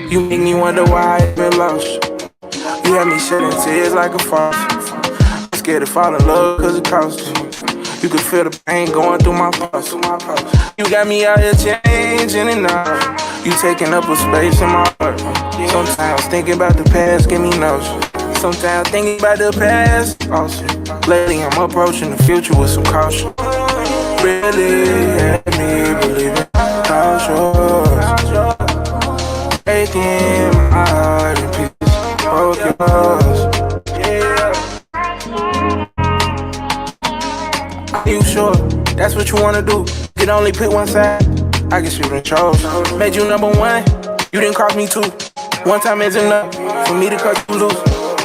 You make me wonder why I've been lost. You had me shedding tears like a faucet. I'm scared to fall in love cause it costs you. You can feel the pain going through my pulse. You got me out here changing and out. You taking up a space in my heart. Sometimes thinking about the past give me notion. Sometimes thinking about the past also. Lately I'm approaching the future with some caution. Really had me believing how sure. Breaking my heart in pieces, broke yours. Are you sure that's what you wanna do? You can only pick one side. I guess you done chose. Made you number one, you didn't cross me too. One time is enough for me to cut you loose.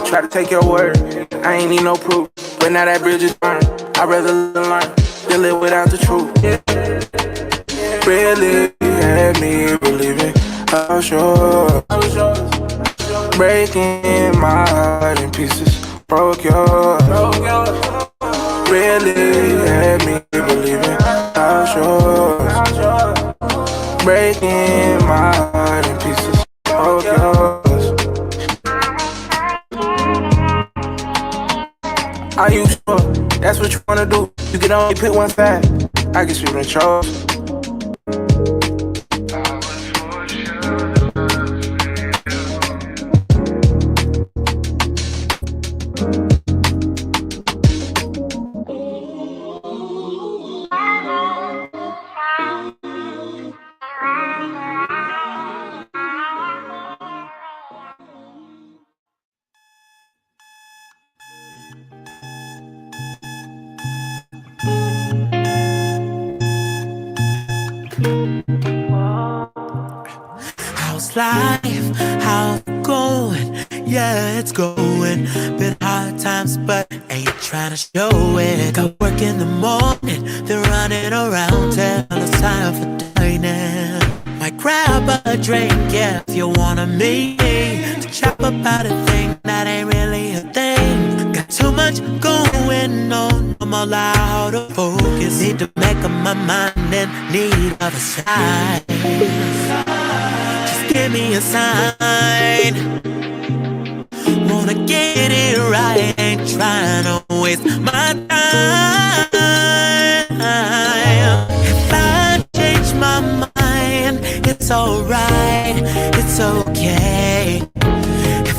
Try to take your word, I ain't need no proof. But now that bridge is burned, I'd rather learn than live without the truth. Really had me believing how sure. Breaking my heart in pieces, broke yours. Really had me believing how sure. Breaking my heart in pieces, broke yours. Are you sure that's what you wanna do? You can only pick one side. I guess you done chose. How's life? How's it going? Yeah, it's going. Been hard times, but ain't trying to show it. Got work in the morning, then running around till it's time for dining. Might grab a drink if you wanna meet to chat about a thing that ain't really a thing. Got too much going on, I'm all out of focus. Need to make up my mind and need other side. Just give me a sign. Wanna get it right, ain't trying to waste my time. If I change my mind, it's alright, it's okay. If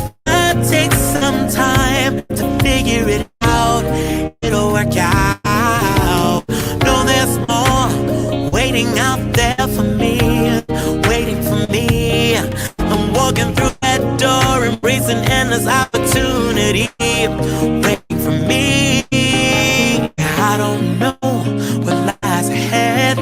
endless opportunity waiting for me. I don't know what lies ahead,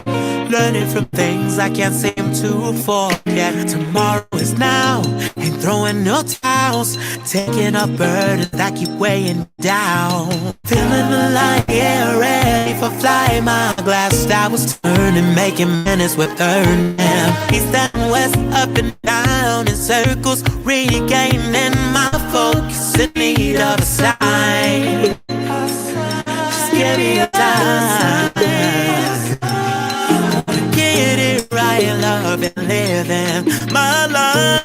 learning from things I can't seem to forget. Tomorrow is now, ain't throwing no towels, taking up burdens that keep weighing down. Feeling alive, yeah, ready for flight. My glass that was turning, making minutes with earning. East and west, up and down in circles, regaining my focus in need of a sign. Just give me a time. Get it right, love and living my life.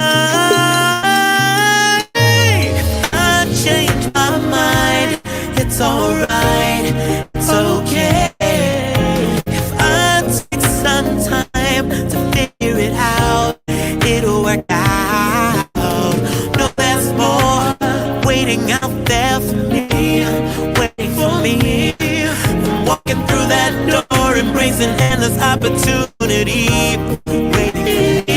I changed my mind, it's alright, it's okay. If I take some time to figure it out, it'll work out. No, there's more waiting out there for me, waiting for me. I'm walking through that door, embracing endless opportunity, waiting for me.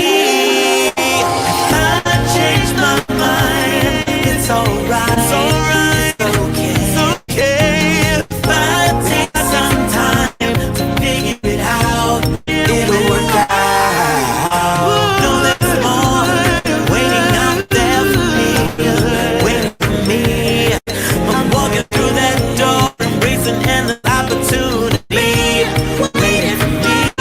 I changed my mind, it's alright, it's alright, it's okay, it's okay. If I take some time to figure it out, it'll work out. No, there's more waiting out there for me, waiting for me. I'm walking through that door, embracing endless opportunity, waiting for me.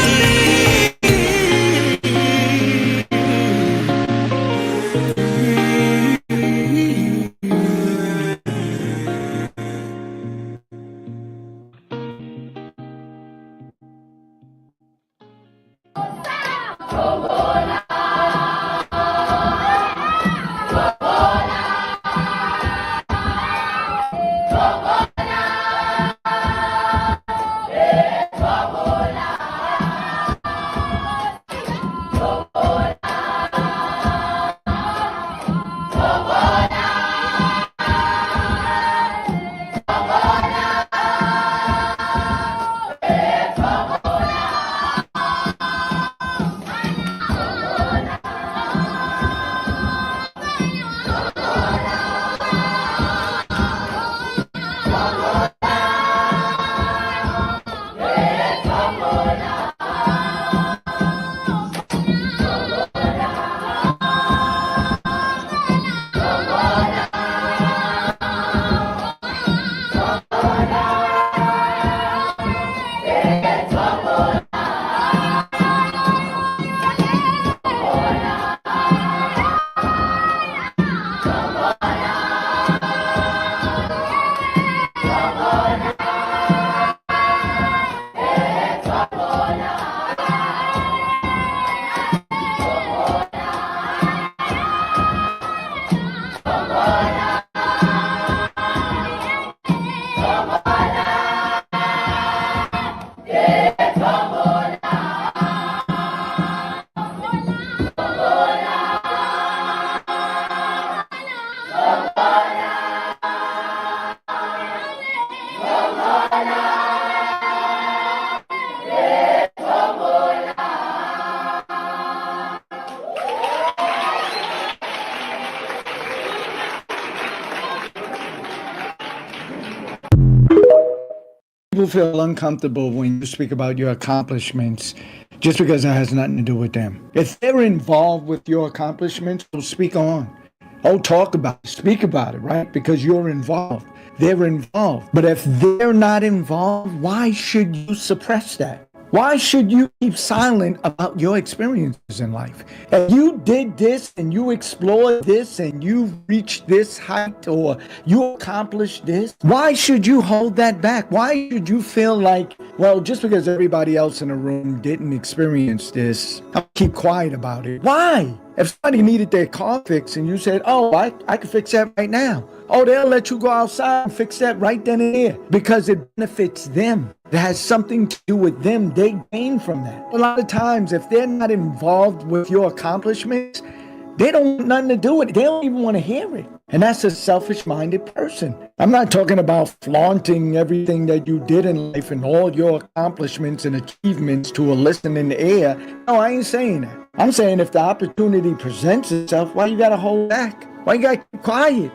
People feel uncomfortable when you speak about your accomplishments just because it has nothing to do with them. If they're involved with your accomplishments, so speak on. Oh, talk about it, speak about it, right? Because you're involved. They're involved. But if they're not involved, why should you suppress that? Why should you keep silent about your experiences in life? If you did this and you explored this and you reached this height or you accomplished this, why should you hold that back? Why should you feel like, well, just because everybody else in the room didn't experience this, I'll keep quiet about it? Why? If somebody needed their car fixed and you said, oh, I can fix that right now. Oh, they'll let you go outside and fix that right then and there because it benefits them. It has something to do with them. They gain from that. A lot of times, if they're not involved with your accomplishments, They don't want nothing to do with it. They don't even want to hear it. And that's a selfish-minded person. I'm not talking about flaunting everything that you did in life and all your accomplishments and achievements to a listening ear. No, I ain't saying that. I'm saying if the opportunity presents itself, why you got to hold back? Why you got to keep quiet?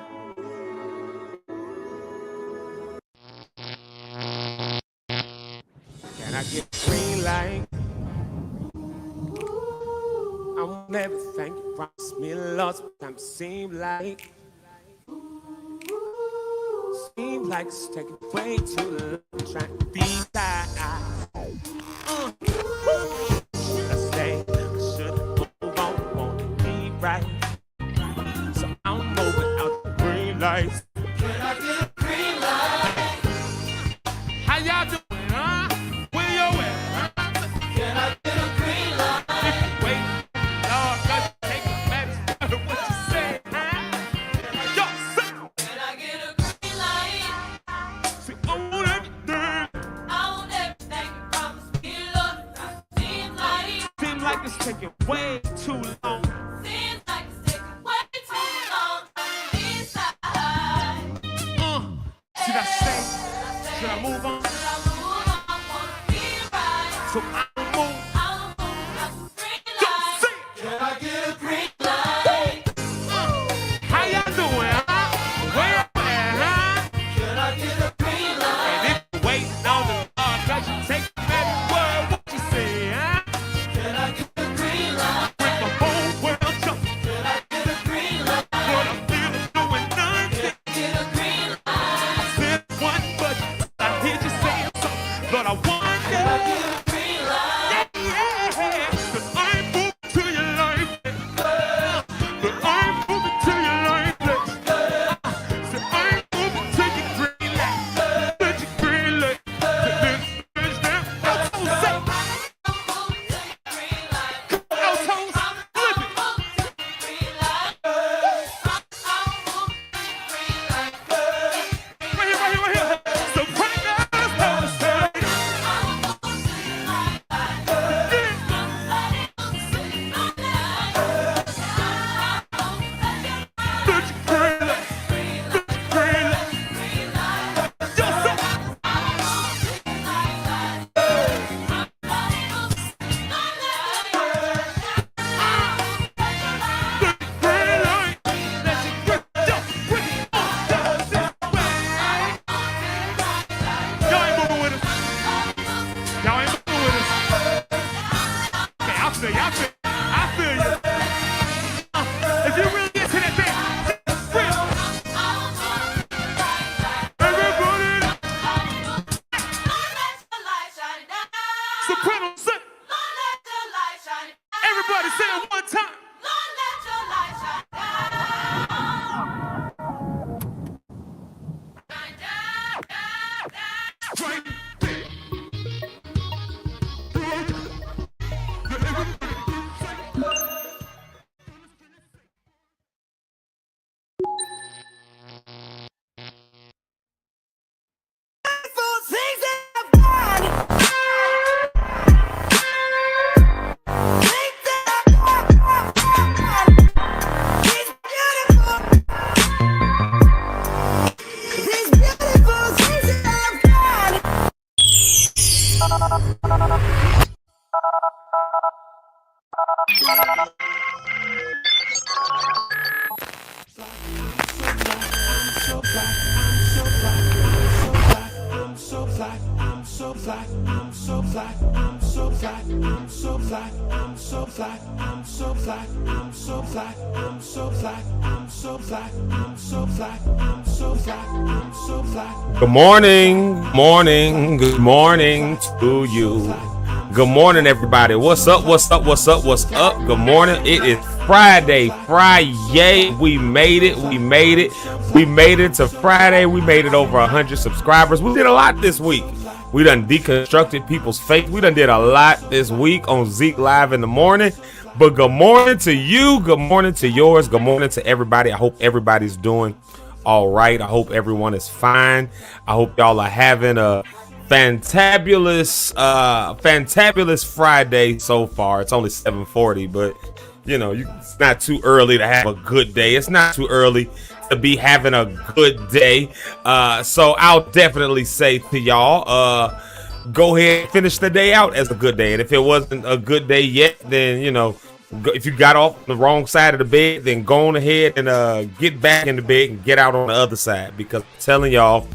Can I get a green light? I want everything you promised me, Lord. Sometimes seems like it's taking way too long. Trying to be tied. Should I stay? Should I move on? Want to be right? So I'm moving out the green lights. Can I get a green light? How y'all doing, huh? Where you at? Can I get a green light? Wait, Lord, God, take a matter what you say, huh? Yo, can I get a green light? See, I want everything. I want everything you promised me, Lord. Seems like it's taking way too long. Seems like it's taking way too long. Should I stay? Should I move on? So I'll move. Can I get a green light? How y'all doing, huh? Where you at, huh? Can I get a green light? And if you're waiting on the Lord, God, you take every word, what you say, huh? Can I get a green light? Bring the whole world jumping. Can I get a green light? What I'm feeling, doing nothing. Get a green light. I said one, but I hear you saying something. But I wonder. Can I get a green light? Yeah, 'cause I'm moving to your life. But I'm moving to your life. So I'm moving to your green light. To your green light. Finish now. Altos, say. Altos, flip it. Right here. So put it down. I feel you. If you really get to that thing, just rip. Everybody. Soprano, sing. Everybody say it one time. Right. Good morning to you. Good morning, everybody. What's up? Good morning. It is Friday. We made it to Friday. We made it over 100 subscribers. We did a lot this week. We done deconstructed people's faith. We done did a lot this week on Zeke Live in the morning. But good morning to you. Good morning to yours. Good morning to everybody. I hope everybody's doing all right. I hope everyone is fine. I hope y'all are having a fantabulous Friday so far. It's only 7:40, but it's not too early to have a good day. It's not too early to be having a good day. So I'll definitely say to y'all, go ahead and finish the day out as a good day. And if it wasn't a good day yet, then, if you got off the wrong side of the bed, then go on ahead and get back in the bed and get out on the other side, because I'm telling y'all,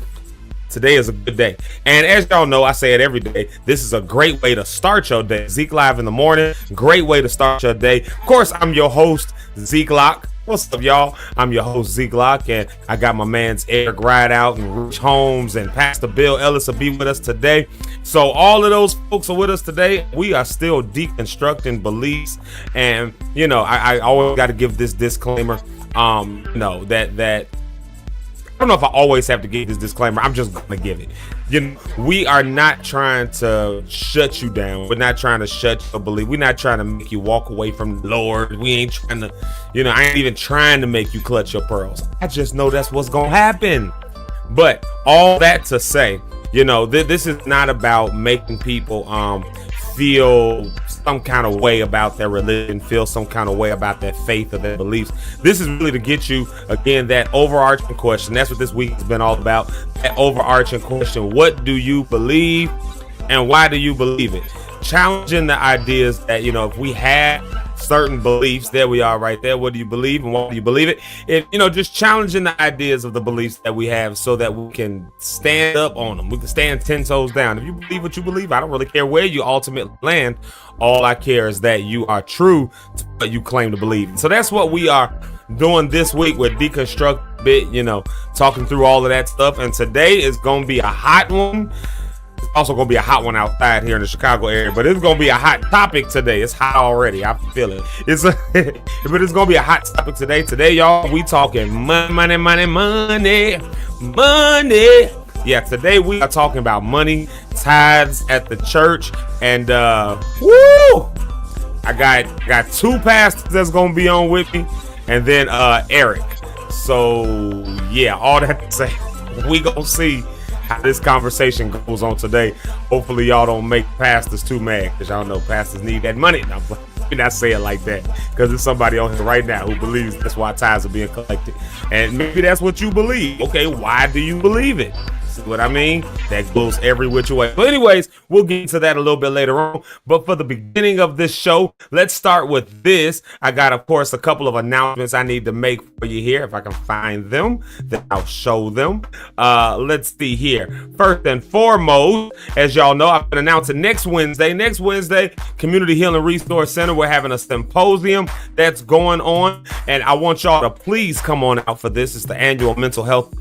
today is a good day. And as y'all know, I say it every day, this is a great way to start your day. Zeke Live in the morning, great way to start your day. Of course, I'm your host, Zeke Locke. What's up, y'all? I'm your host, Zeke Locke, and I got my man's Eric Rideout and Holmes and Pastor Bill Ellis will be with us today. So all of those folks are with us today. We are still deconstructing beliefs, and I always got to give this disclaimer. That I don't know if I always have to give this disclaimer. I'm just gonna give it. We are not trying to shut you down. We're not trying to shut your belief. We're not trying to make you walk away from the Lord. We ain't trying to, I ain't even trying to make you clutch your pearls. I just know that's what's gonna happen. But all that to say, this is not about making people feel some kind of way about their religion, feel some kind of way about their faith or their beliefs. This is really to get you, again, that overarching question. That's what this week has been all about, that overarching question. What do you believe and why do you believe it? Challenging the ideas that, if we had certain beliefs, there we are right there. What do you believe and why do you believe it? Just challenging the ideas of the beliefs that we have so that we can stand up on them. We can stand 10 toes down. If you believe what you believe, I don't really care where you ultimately land. All I care is that you are true to what you claim to believe. So that's what we are doing this week with Deconstruct Bit, talking through all of that stuff. And today is going to be a hot one. It's also going to be a hot one outside here in the Chicago area, but it's going to be a hot topic today. It's hot already. I feel it. But it's going to be a hot topic today. Today, y'all, we talking money. Yeah, today we are talking about money, tithes at the church, and I got two pastors that's going to be on with me, and then Eric. So yeah, all that to say, we going to see how this conversation goes on today. Hopefully y'all don't make pastors too mad, because y'all know pastors need that money. Now, let me not say it like that, because there's somebody on here right now who believes that's why tithes are being collected, and maybe that's what you believe. Okay, why do you believe it? See what I mean? That goes every which way. But anyways, we'll get into that a little bit later on. But for the beginning of this show, let's start with this. I got, of course, a couple of announcements I need to make for you here. If I can find them, then I'll show them. Let's see here. First and foremost, as y'all know, I've been announcing next Wednesday, Community Healing Resource Center, we're having a symposium that's going on, and I want y'all to please come on out for this. It's the annual Mental Health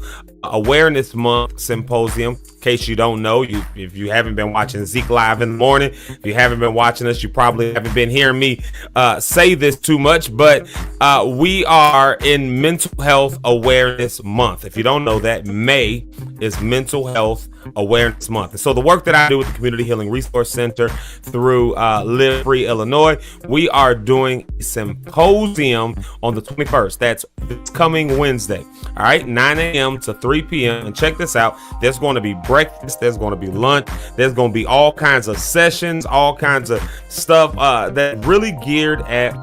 Awareness Month symposium. In case you don't know, if you haven't been watching Zeke Live in the morning, if you haven't been watching us, you probably haven't been hearing me say this too much, but we are in Mental Health Awareness Month. If you don't know that, May is Mental Health Awareness Month. And so the work that I do with the Community Healing Resource Center through Live Free Illinois, we are doing a symposium on the 21st. That's this coming Wednesday. All right, 9 a.m. to 3 p.m. And check this out. There's going to be breakfast. There's going to be lunch. There's going to be all kinds of sessions, all kinds of stuff that really geared at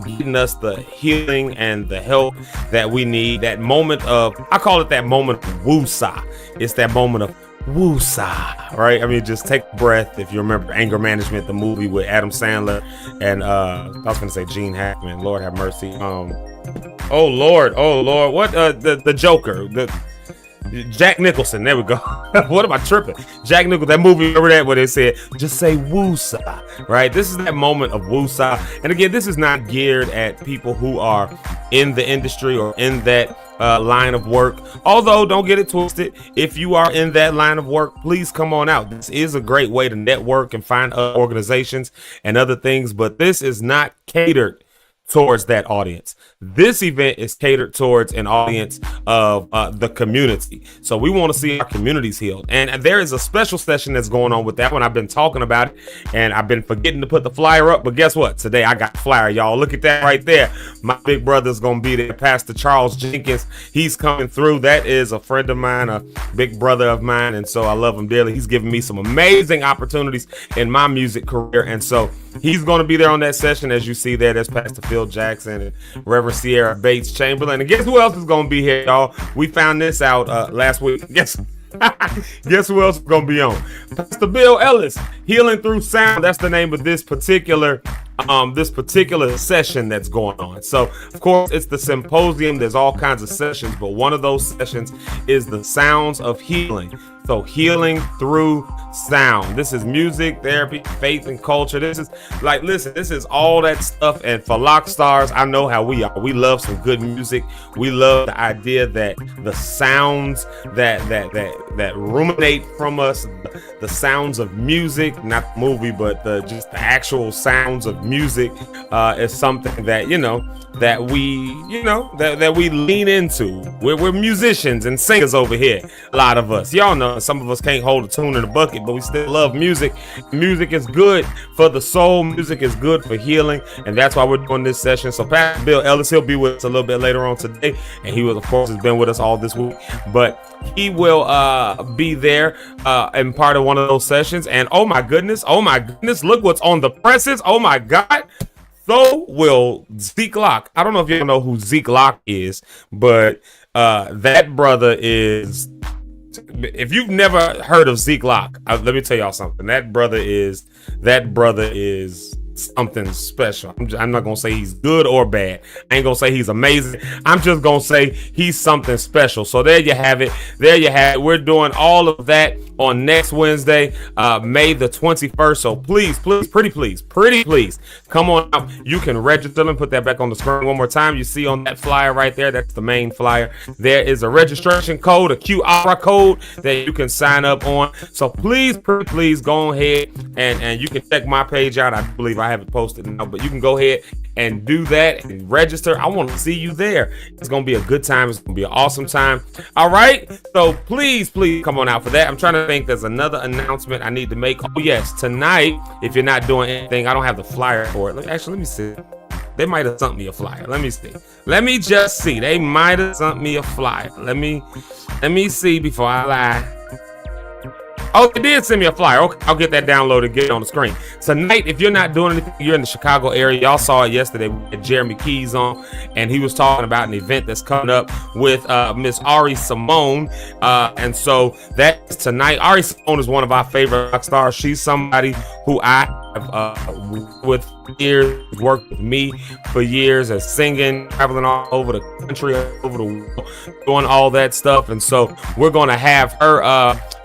getting us the healing and the help that we need. That moment of, I call it that moment of woosah. It's that moment of woosah, right? I mean, just take a breath. If you remember Anger Management, the movie with Adam Sandler and I was gonna say Gene Hackman, Lord have mercy. Oh Lord, what the Joker, Jack Nicholson, there we go. What am I tripping? Jack Nicholson, that movie, remember that where they said, just say woosah, right? This is that moment of woosah. And again, this is not geared at people who are in the industry or in that line of work. Although, don't get it twisted, if you are in that line of work, please come on out. This is a great way to network and find other organizations and other things, but this is not catered towards that audience. This event is catered towards an audience of the community. So we want to see our communities healed. And there is a special session that's going on with that one. I've been talking about it and I've been forgetting to put the flyer up. But guess what? Today I got the flyer, y'all. Look at that right there. My big brother's going to be there. Pastor Charles Jenkins. He's coming through. That is a friend of mine, a big brother of mine. And so I love him dearly. He's given me some amazing opportunities in my music career. And so he's going to be there on that session. As you see there, there's Pastor Phil Phil Jackson and Reverend Sierra Bates Chamberlain. And guess who else is going to be here, y'all? We found this out last week. Guess who else is going to be on? Pastor Bill Ellis, Healing Through Sound. That's the name of this particular session that's going on. So of course it's the symposium. There's all kinds of sessions, but one of those sessions is the sounds of healing. So healing through sound. This is music, therapy, faith, and culture. This is like, listen, this is all that stuff. And for Lock Stars, I know how we are. We love some good music. We love the idea that the sounds that ruminate from us, the sounds of music, not the movie, but just the actual sounds of music is something that, that we lean into. We're musicians and singers over here. A lot of us, y'all know, some of us can't hold a tune in a bucket, but we still love music. Music is good for the soul. Music is good for healing, and that's why we're doing this session. So Pastor Bill Ellis, he'll be with us a little bit later on today, and he will, of course, has been with us all this week, but he will be there and part of one of those sessions. And oh my goodness, look what's on the presses. Oh my God. So will Zeke Locke. I don't know if you know who Zeke Locke is, but that brother is, if you've never heard of Zeke Locke, let me tell y'all something. That brother is something special. I'm not gonna say he's good or bad. I ain't gonna say he's amazing. I'm just gonna say he's something special. So there you have it. We're doing all of that on next Wednesday, May the 21st. So please, pretty please, come on out. You can register. Let me put that back on the screen one more time. You see on that flyer right there, that's the main flyer. There is a registration code, a QR code that you can sign up on. So please go ahead and you can check my page out. I believe I have it posted now, but you can go ahead and do that and register. I want to see you there. It's going to be a good time. It's going to be an awesome time. All right. So please come on out for that. I'm trying to think. There's another announcement I need to make. Oh yes, tonight, if you're not doing anything, I don't have the flyer for it. Let me see. They might have sent me a flyer. Let me see. Let me just see. They might have sent me a flyer. Let me see before I lie. Oh, they did send me a flyer. Okay, I'll get that downloaded, get it on the screen. Tonight, if you're not doing anything, you're in the Chicago area. Y'all saw it yesterday. We had Jeremy Keys on, and he was talking about an event that's coming up with Miss Ari Simone. And so that's tonight. Ari Simone is one of our favorite rock stars. She's somebody who I have with years, worked with me for years as singing, traveling all over the country, all over the world, doing all that stuff. And so we're going to have her,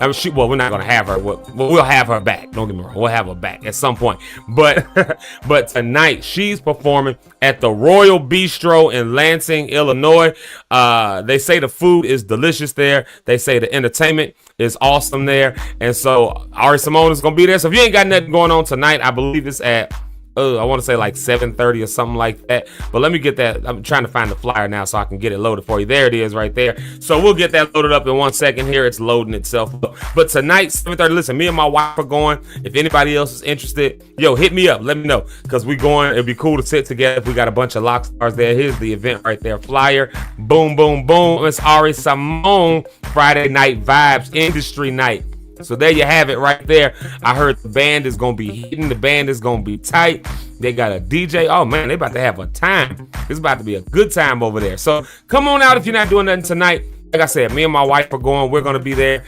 we're not going to have her. We'll have her back. Don't get me wrong. We'll have her back at some point. But tonight she's performing at the Royal Bistro in Lansing, Illinois. They say the food is delicious there. They say the entertainment is awesome there. And so Ari Simone is going to be there. So if you ain't got nothing going on tonight, I believe it's at I want to say like 7:30 or something like that. But let me get that. I'm trying to find the flyer now so I can get it loaded for you. There it is right there. So we'll get that loaded up in 1 second here. It's loading itself. But tonight, 7:30, listen, me and my wife are going. If anybody else is interested, hit me up. Let me know. Because we going. It'd be cool to sit together if we got a bunch of lock stars there. Here's the event right there. Flyer. Boom, boom, boom. It's Ari Simone. Friday Night Vibes. Industry Night. So there you have it right there. I heard the band is going to be hitting. The band is going to be tight. They got a DJ. Oh, man, they about to have a time. It's about to be a good time over there. So come on out if you're not doing nothing tonight. Like I said, me and my wife are going. We're going to be there.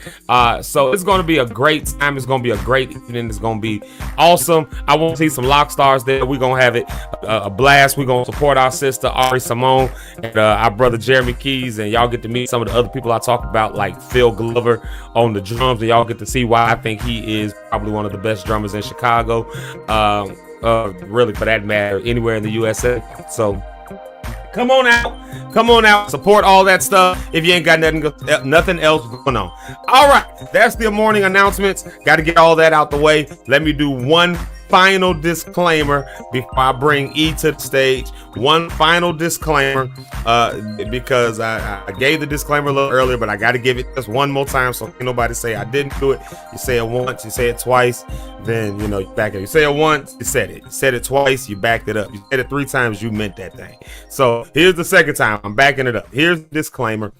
So it's going to be a great time. It's going to be a great evening. It's going to be awesome. I want to see some lock stars there. We're going to have it a blast. We're going to support our sister, Ari Simone, and our brother, Jeremy Keys. And y'all get to meet some of the other people I talk about, like Phil Glover on the drums. And y'all get to see why I think he is probably one of the best drummers in Chicago. Really, for that matter, anywhere in the USA. So come on out, support all that stuff if you ain't got nothing else going on. All right, that's the morning announcements. Got to get all that out the way. Let me do one final disclaimer before I bring E to the stage. One final disclaimer, because I gave the disclaimer a little earlier, but I got to give it just one more time so can't nobody say I didn't do it. You say it once, you say it twice, then you back it. You say it once, you said it. You said it twice, you backed it up. You said it 3 times, you meant that thing. So here's the second time, I'm backing it up. Here's the disclaimer.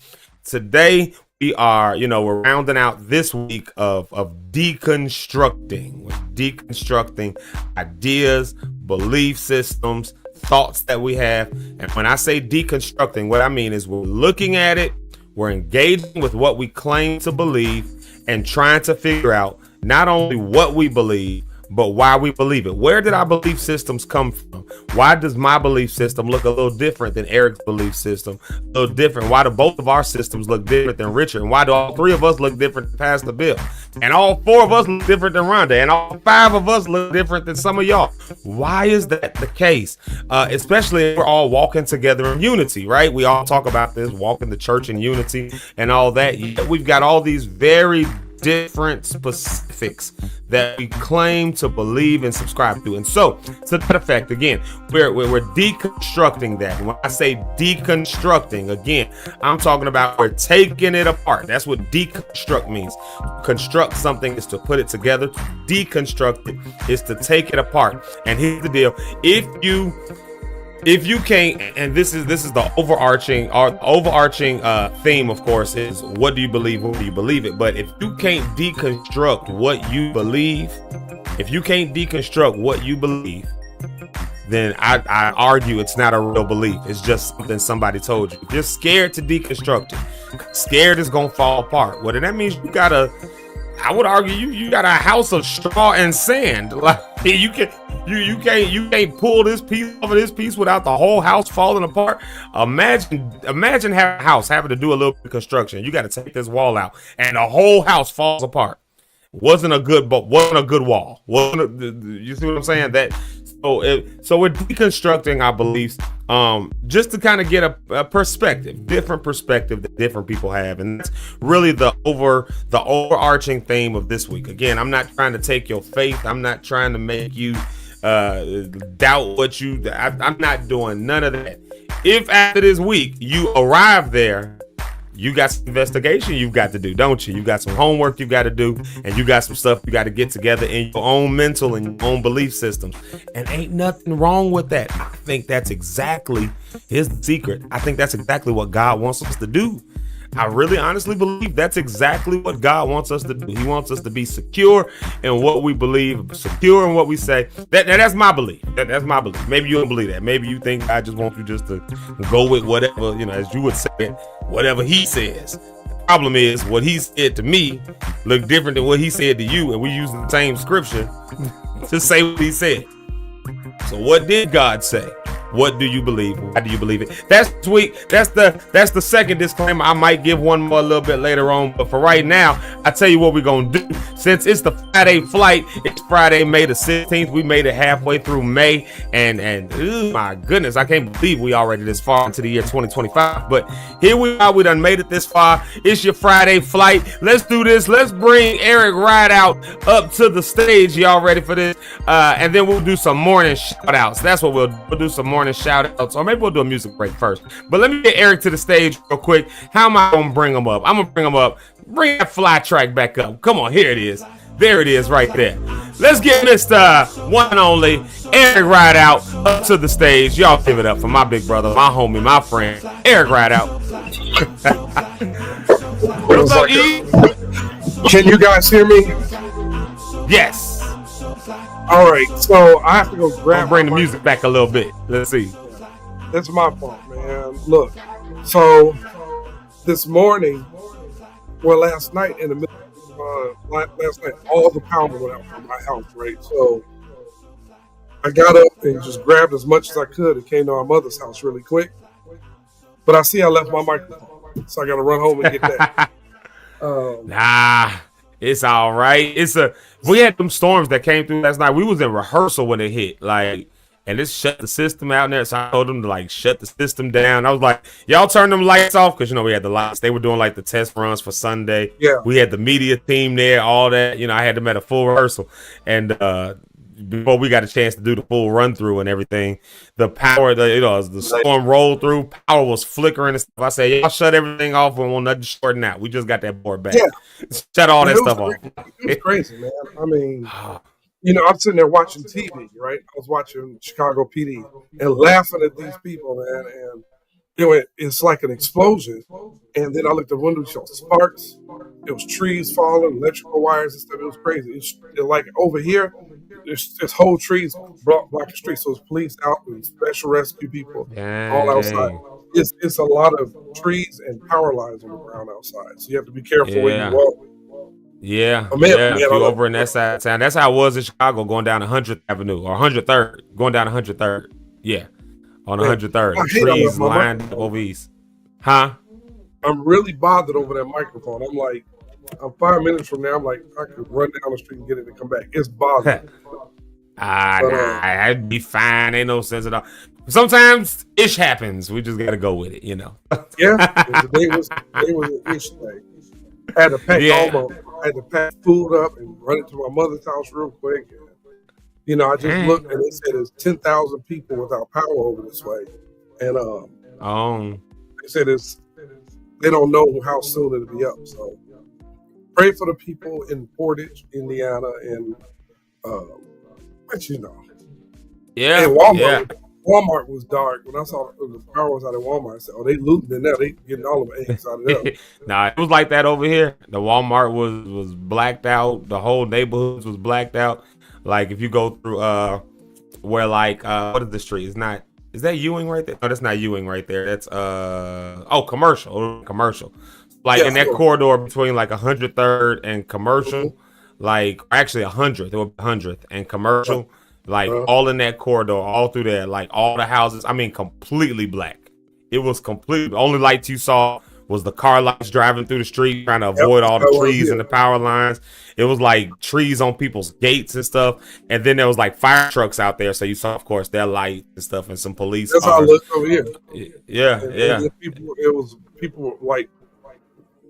Today we are, we're rounding out this week of deconstructing. We're deconstructing ideas, belief systems, thoughts that we have. And when I say deconstructing, what I mean is we're looking at it, we're engaging with what we claim to believe, and trying to figure out not only what we believe, but why we believe it. Where did our belief systems come from? Why does my belief system look a little different than Eric's belief system? A little different. Why do both of our systems look different than Richard? And why do all three of us look different than Pastor Bill? And all four of us look different than Rhonda? And all five of us look different than some of y'all? Why is that the case? Especially if we're all walking together in unity, right? We all talk about this, walking the church in unity and all that. Yet we've got all these very different specifics that we claim to believe and subscribe to. And so, to that effect, again, we're deconstructing that. And when I say deconstructing, again, I'm talking about we're taking it apart. That's what deconstruct means. Construct something is to put it together. Deconstruct it is to take it apart. And here's the deal. If you can't, and this is the overarching theme, of course, is what do you believe? What do you believe it? But if you can't deconstruct what you believe, then I argue it's not a real belief. It's just something somebody told you. If you're scared to deconstruct it, scared it's gonna fall apart. Well, then that means I would argue you got a house of straw and sand. Like you can't pull this piece off of this piece without the whole house falling apart. Imagine having a house having to do a little bit of construction. You got to take this wall out, and the whole house falls apart. Wasn't a good wall. You see what I'm saying? So we're deconstructing our beliefs, just to kind of get a different perspective that different people have, and that's really the overarching theme of this week. Again, I'm not trying to take your faith. I'm not trying to make you doubt what I'm not doing none of that. If after this week you arrive there, you got some investigation you've got to do, don't you? You got some homework you got to do, and you got some stuff you got to get together in your own mental and your own belief systems. And ain't nothing wrong with that. I think that's exactly his secret. I think that's exactly what God wants us to do. I really honestly believe that's exactly what God wants us to do. He wants us to be secure in what we believe, secure in what we say. That's my belief. That's my belief. Maybe you don't believe that. Maybe you think God just wants you just to go with whatever, as you would say, whatever he says. The problem is what he said to me look different than what he said to you, and we use the same scripture to say what he said. So what did God say? What do you believe? Why do you believe it? That's sweet. That's the second disclaimer. I might give one more a little bit later on, but for right now, I tell you what we're gonna do. Since it's the Friday flight, it's Friday, May the 16th. We made it halfway through May, and oh my goodness, I can't believe we already this far into the year 2025. But here we are. We done made it this far. It's your Friday flight. Let's do this. Let's bring Eric Rideout up to the stage. Y'all ready for this? And then we'll do some morning shout outs. That's what we'll do some morning shout outs, or maybe we'll do a music break first. But let me get Eric to the stage real quick. How am I gonna bring him up? I'm gonna bring him up. Bring that fly track back up. Come on, here it is. There it is right there. Let's get Mr. One and Only Eric Rideout up to the stage. Y'all give it up for my big brother, my homie, my friend, Eric Rideout. What's up, E? Can you guys hear me? Yes. All right, so I have to go grab. Bring the music back a little bit. Let's see. That's my fault, man. Look, so this morning, last night in the middle last night, all the power went out from my house, right? So I got up and just grabbed as much as I could and came to our mother's house really quick. But I see I left my microphone, so I got to run home and get that. Nah, it's all right. We had them storms that came through last night. We was in rehearsal when it hit, and it shut the system out there. So I told them to shut the system down. I was like, y'all turn them lights off, because we had the lights. They were doing the test runs for Sunday. Yeah, we had the media team there, all that. I had them at a full rehearsal, and before we got a chance to do the full run through and everything, the power, as the storm rolled through, power was flickering and stuff. I said, y'all shut everything off and won't nothing shorten out. We just got that board back. Yeah. Shut all that stuff off. It was crazy, man. I mean, I'm sitting there watching TV, right? I was watching Chicago PD and laughing at these people, man. And it's like an explosion. And then I looked at the window, saw sparks. It was trees falling, electrical wires and stuff. It was crazy. It's like over here, there's whole trees blocking the street. So it's police out and special rescue people all outside. Dang. It's a lot of trees and power lines on the ground outside. So you have to be careful where you Yeah. walk. Yeah, Oh, man, yeah. man, If I you love over in that side of town, that's how it was in Chicago, going down 100th Avenue or 103rd, going down 103rd. Yeah, on Man, 103rd, I hate I trees left my lined up over east. Huh? I'm really bothered over that microphone. I'm like, I'm 5 minutes from now. I'm like, I could run down the street and get it and come back. It's bothering. Nah, I'd be fine. Ain't no sense at all. Sometimes ish happens. We just gotta go with it, you know. Yeah, they was an issue. Like, I had to pack I had to pack food up and run it to my mother's house real quick. And, you know, I just looked and they said there's 10,000 people without power over this way, and they said they don't know how soon it'll be up. So pray for the people in Portage, Indiana, and what you know. Yeah, And Walmart. yeah. Walmart was dark. When I saw the power was out at Walmart, I said, "Oh, they looting in there. They getting all of the eggs out of there." Nah, it was like that over here. The Walmart was blacked out. The whole neighborhood was blacked out. Like if you go through where like what is the street? It's not. Is that Ewing right there? No, that's not Ewing right there. That's commercial. Like in that corridor between like 103rd and commercial, like actually 100th. It was 100th and commercial. Like all in that corridor, all through there, like all the houses. I mean, completely black. It was completely. The only lights you saw was the car lights driving through the street, trying to avoid all the trees and the power lines. It was like trees on people's gates and stuff. And then there was like fire trucks out there, so you saw, of course, their light and stuff, and some police. That's how I looked over here. Yeah, and it was people like,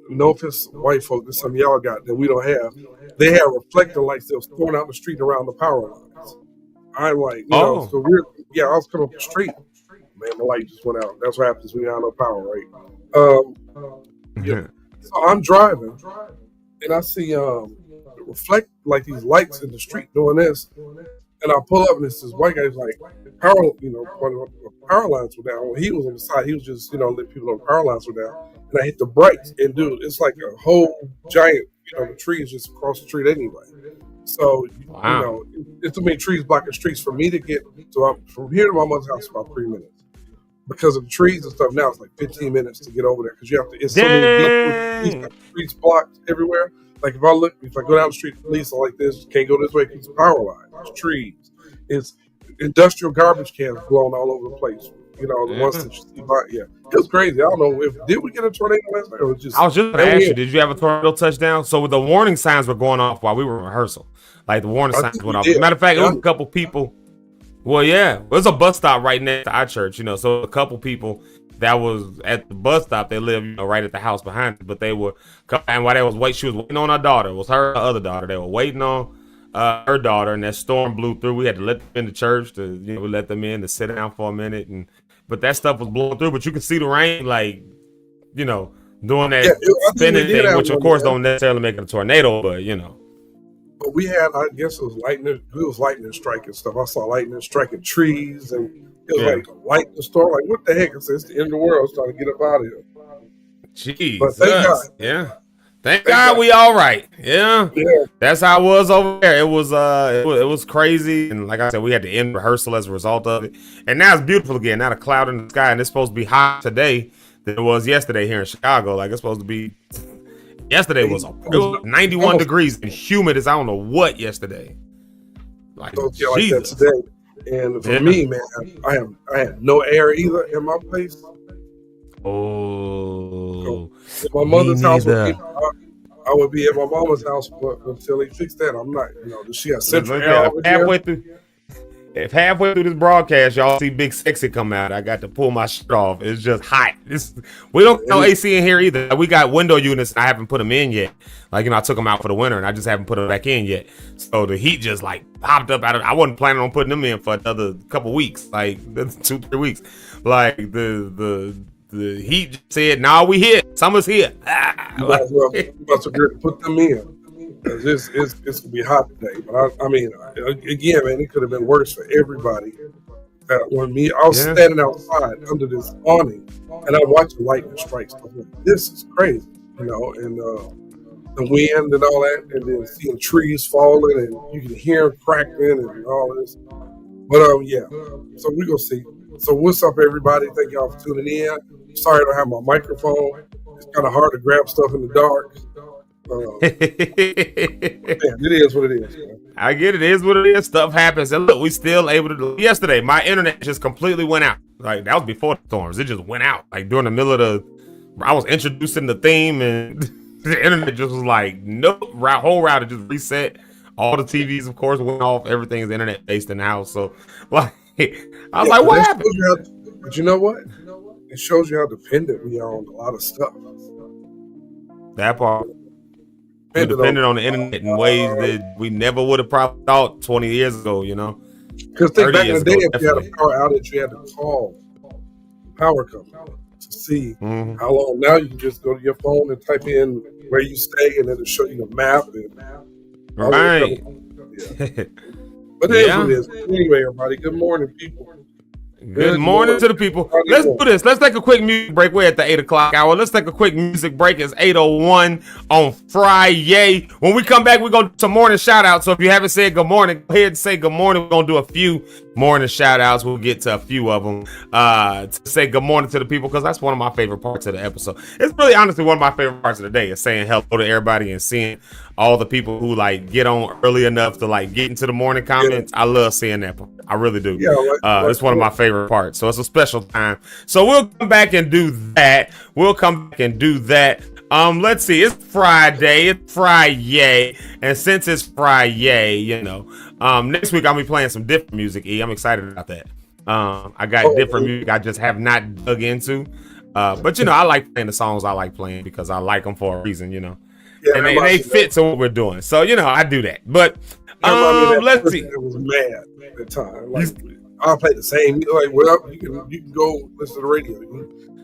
no offense, white folk. There's some y'all got that we don't have. They had reflector lights that was thrown out the street around the power lines. I'm like, you know, so I was coming up the street. Man, the light just went out. That's what happens when you have no power, right? Yeah. So I'm driving, and I see reflect like these lights in the street doing this, and I pull up, and it's this white guy's like, power, you know, power lines were down. When he was on the side, he was just, you know, letting people know the power lines were down, and I hit the brakes, and dude, it's like a whole giant, you know, the trees just across the street anyway. So, you know, it's too many trees blocking streets for me to get. So I'm from here to my mother's house about 3 minutes because of the trees and stuff. Now it's like 15 minutes to get over there because you have to. It's so many streets blocked everywhere. Like if I go down the street, police are like this. Can't go this way because it's power lines, it's trees, it's industrial garbage cans blown all over the place. You know, the ones that you see by, it was crazy. I don't know did we get a tornado last night or was just. I was just going to ask you, did you have a tornado touchdown? So the warning signs were going off while we were in rehearsal. Like the warning signs went off. Matter of fact, it was a couple people. Well, yeah, it was a bus stop right next to our church, you know. So a couple people that was at the bus stop, they live, you know, right at the house behind it. But they were, and while they was waiting, she was waiting on her daughter. It was her other daughter. They were waiting on her daughter, and that storm blew through. We had to let them in the church to, you know, we let them in to sit down for a minute, but that stuff was blowing through. But you could see the rain, like, you know, doing that spinning thing, which of course don't necessarily make it a tornado, but you know. But we had, I guess it was lightning striking stuff. I saw lightning striking trees, and it was like a lightning storm. Like, what the heck? It's the end of the world. It's trying to get up out of here. Jeez. But thank God. Yeah. Thank God we all right. Yeah. That's how it was over there. It was crazy. And like I said, we had to end rehearsal as a result of it. And now it's beautiful again. Not a cloud in the sky. And it's supposed to be hot today than it was yesterday here in Chicago. Like it's supposed to be. Yesterday it was 91 degrees and humid as I don't know what yesterday. Like, like that today. And for me, man, I have no air either in my place. Oh, so my mother's house I would be at my mama's house, but until they fix that, I'm not. You know, she got central air over here. If halfway through this broadcast y'all see Big Sexy come out, I got to pull my shirt off. It's just hot. We don't know AC in here either. We got window units. I haven't put them in yet. Like, you know, I took them out for the winter and I just haven't put them back in yet. So the heat just like popped up out of. I wasn't planning on putting them in for another couple weeks, like 2-3 weeks. Like the heat just said, "Nah, we here. Summer's here." About to put them in. It's gonna be hot today, but I mean, again, man, it could have been worse for everybody. When I was standing outside under this awning, and I watched the lightning strikes. I'm like, this is crazy, you know. And the wind and all that, and then seeing trees falling, and you can hear them crackling and all this. But yeah. So we're gonna see. So what's up, everybody? Thank y'all for tuning in. Sorry I don't have my microphone. It's kind of hard to grab stuff in the dark. Man, it is what it is, man. I get it. It is what it is. Stuff happens. And look, we still able to do. Yesterday, my internet just completely went out. Like, that was before the storms. It just went out. Like, during the middle of I was introducing the theme, and the internet just was like, nope. Whole router just reset. All the TVs, of course, went off. Everything's internet based in the house. So, like, I was like, what happened? But you know what? It shows you how dependent we are on a lot of stuff. That part. We're dependent on the internet in ways that we never would have probably thought 20 years ago, you know? Because back in the day, if you had a power outage, you had to call the power company to see how long. Now you can just go to your phone and type in where you stay, and then it'll show you the map. Right. Yeah. But it is what it is. Anyway, everybody, good morning, people. Good morning to the people. Let's do this. Let's take a quick music break. We're at the 8 o'clock hour. Let's take a quick music break. It's 8:01 on Friday. When we come back, we're going to do some morning shout outs. So if you haven't said good morning, go ahead and say good morning. We're going to do a few morning shout outs. We'll get to a few of them to say good morning to the people, because that's one of my favorite parts of the episode. It's really honestly one of my favorite parts of the day is saying hello to everybody and seeing all the people who like get on early enough to like get into the morning comments. I love seeing that part. I really do. It's one of my favorite parts. So it's a special time. So we'll come back and do that. Let's see. It's Friday. And since it's Friday, you know, next week I'll be playing some different music. I'm excited about that. I got different music I just have not dug into. But you know, I like playing the songs I like playing because I like them for a reason, you know. Yeah, and they fit to what we're doing. So, you know, I do that. But let's see. It was mad at the time. Like, I'll play the same. Like, well, you can go listen to the radio.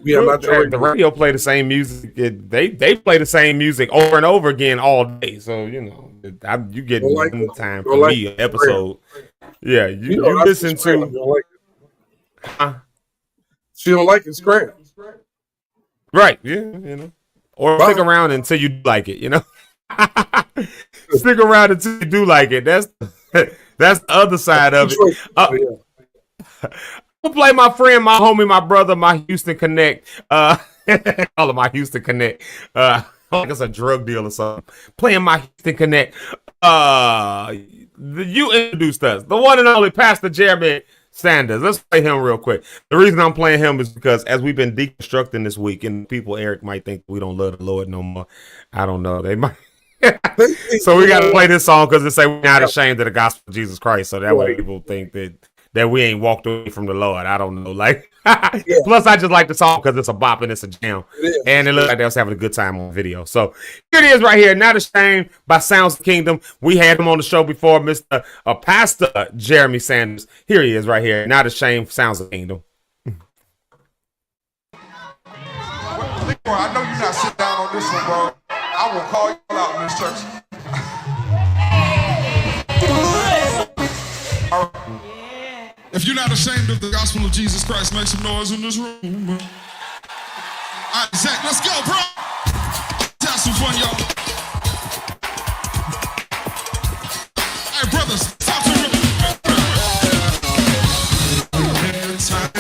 We have not the radio play the same music. They play the same music over and over again all day. So, you know, you get one time for me an episode. Yeah, you listen to. She don't like it, scram. Right. Yeah, you know. Or stick around until you like it, you know. Stick around until you do like it. That's the other side of it. I'll play my friend, my homie, my brother, my Houston Connect. All of my Houston Connect. Like it's a drug deal or something. Playing my Houston Connect. You introduced us, the one and only Pastor Jeremy Sanders. Let's play him real quick. The reason I'm playing him is because as we've been deconstructing this week, and people, Eric, might think we don't love the Lord no more. I don't know. They might. So we got to play this song because it say we're not ashamed of the gospel of Jesus Christ. So that way people think that we ain't walked away from the Lord. I don't know. Like, plus I just like the song because it's a bop and it's a jam. And it looks like they was having a good time on video. So here it is right here. Not Ashamed by Sounds of Kingdom. We had him on the show before, Mr. Pastor Jeremy Sanders. Here he is right here. Not Ashamed, Sounds of Kingdom. I know you're not sitting down on this one, bro. I will call you out in this church. All right. If you're not ashamed of the gospel of Jesus Christ, make some noise in this room. All right, Zach, let's go, bro. Let's have some fun, y'all. All right, brothers, talk to me. Time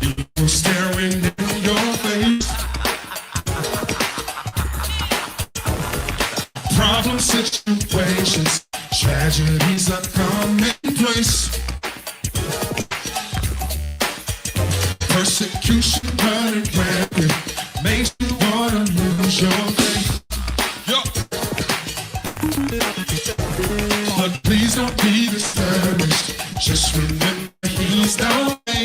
you staring in your face. Problem situations, tragedies are commonplace. Persecution running rampant makes you wanna lose your faith. Yo. But please don't be discouraged. Just remember he's the way.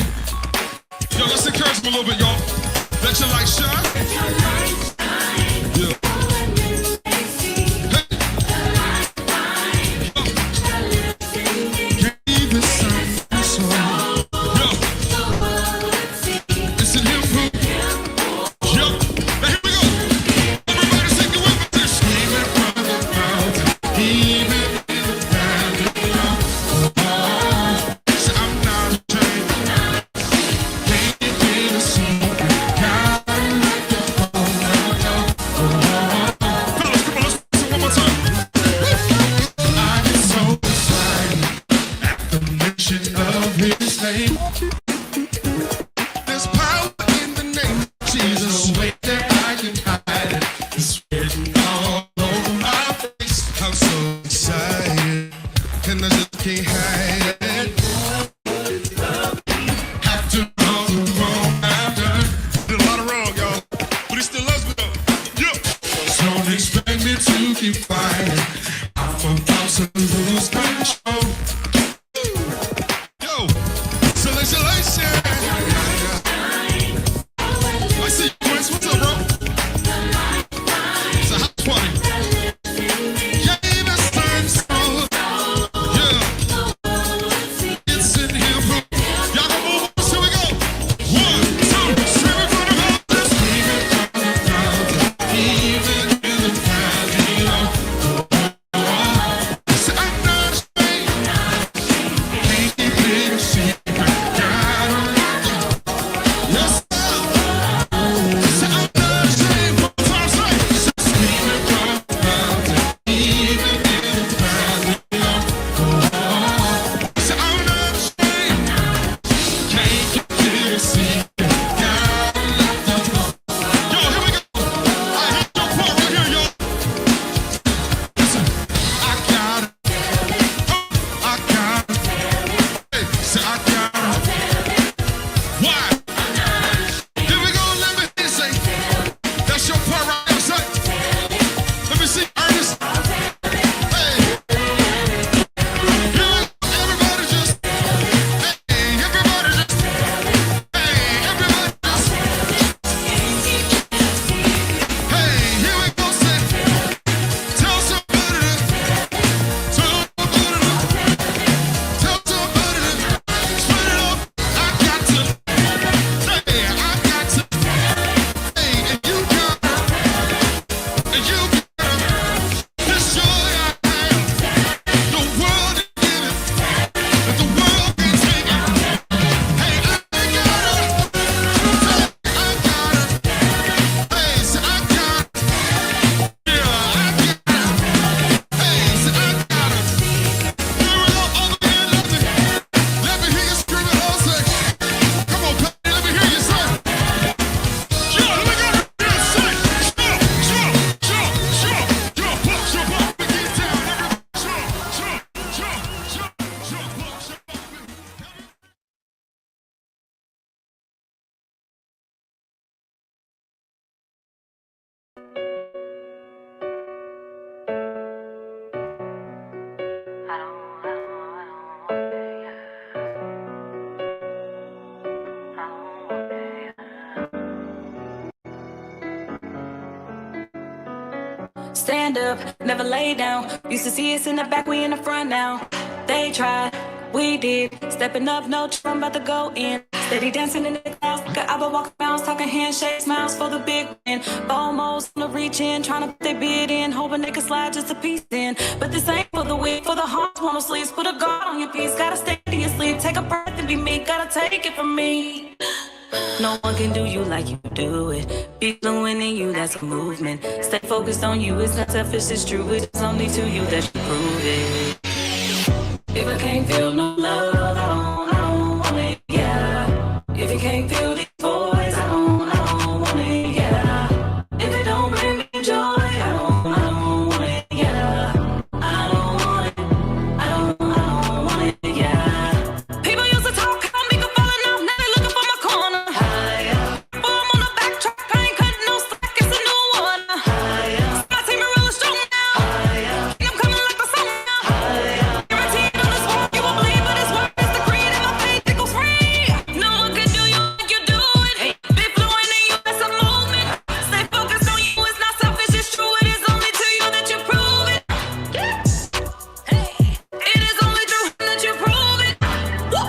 Yo, let's encourage him a little bit, y'all. Let your light shine. Let your light shine. Yeah. keep fighting. I'm about to lose control. Yo, isolation. I see you, Prince. What's up, bro? It's a house party. Yeah, that's time so. Yeah. It's in here, bro. Y'all gonna move on? Here we go. 1, 2, screaming from the mountains. Screaming from the mountains. Even in the valley of so I'm not ashamed. Can't keep it a secret. Gotta let go. Yes, sir. So I'm not ashamed. One time, say. So screaming from the mountains. Even in the valley of so I'm not ashamed. Can't keep it a secret. Gotta let go. Yo, here we go. I hit your part right here, y'all. Listen, I got it. I got it. Hey, say I got it. Why? Here we go. Let me hear you say. That's your part right there, say. Let me see, Ernest. Hey. Here we go. Everybody just. Hey, everybody just. Hey, everybody just. Hey, here we go, say. Tell somebody to. Tell somebody to. Tell somebody to. Split it up. I got to. Hey, I got to. Hey, and you got it. And you got it. This joy I have. The world is giving. But the world can't take it. Hey, I got it. I got it. Hey, so I got it. Yeah, I got it. Hey, so I got it. Here we go, all the men, let me hear you screaming all say. Come on, Patty, let me hear you say. Yeah, let me go. Yeah, say. Jump, we get down. Stand up, never lay down. Used to see us in the back, we in the front now. They tried, we did. Stepping up, no I'm about to go in. Steady dancing in the class, like an album walk around, talking handshakes, smiles for the big win. Almost on the reach in, trying to put their bid in, hoping they can slide just a piece in. But this ain't for the weak, for the hearts, wanna sleeves. Put a guard on your piece, gotta stay in your sleep. Take a breath and be me, gotta take it from me. No one can do you like you do it. Be fluent in you, that's a movement. Stay focused on you, it's not selfish, it's true. It's only to you that you prove it. If I can't feel no love, I don't want it, yeah. If you can't feel these boys, I don't want it, yeah. If it don't bring me joy, I don't want it, yeah. I don't want it, I don't want it, yeah. People used to talk about me falling off, now they looking for my corner. Higher. Boy, I'm on the backtrack, I ain't cutting no slack, it's a new one. Higher. My team is really strong now. Higher. I'm coming like the sun now. Higher. Guaranteed on this walk, you won't believe, but it's worth it's the creed and my faith, it goes free. No one can do you like you do it. Be fluent in you, that's a movement. Stay focused on you, it's not selfish, it's true. It is only to you that you prove it. Hey, it is only through him that you prove it. Woo.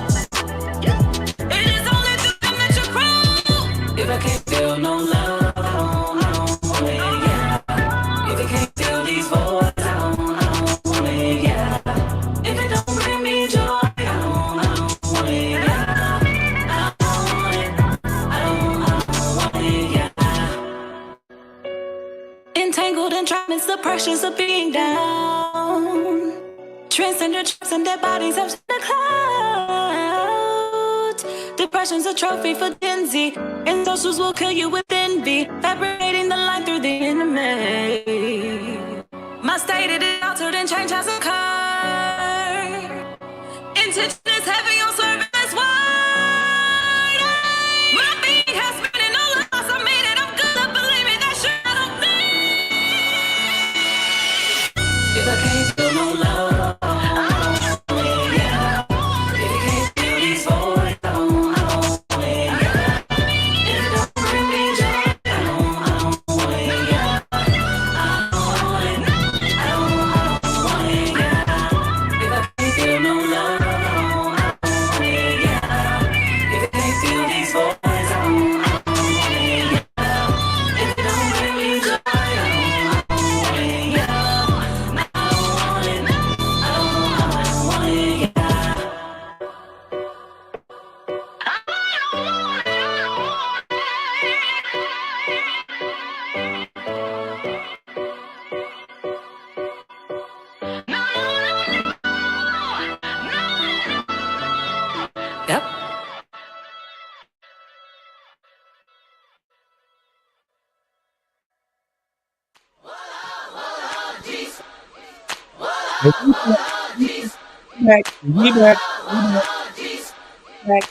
It is only through him that you prove. If I can't feel no love, I don't want it, yeah. If you can't feel these boys, I don't want it, yeah. If it don't bring me joy, I don't want it, yeah. I don't want it, I don't want it, yeah. Entangled in trance, the pressures of being down. Transcend traps and their bodies up to the clouds. Depression's a trophy for Gen Z, and socials will kill you with envy, fabricating the line through the enemy. My state it is altered and change has occurred. Intention is heavy on serving, that's why my being has been in all loss. I made it, I'm good, believe me, that shit I don't think.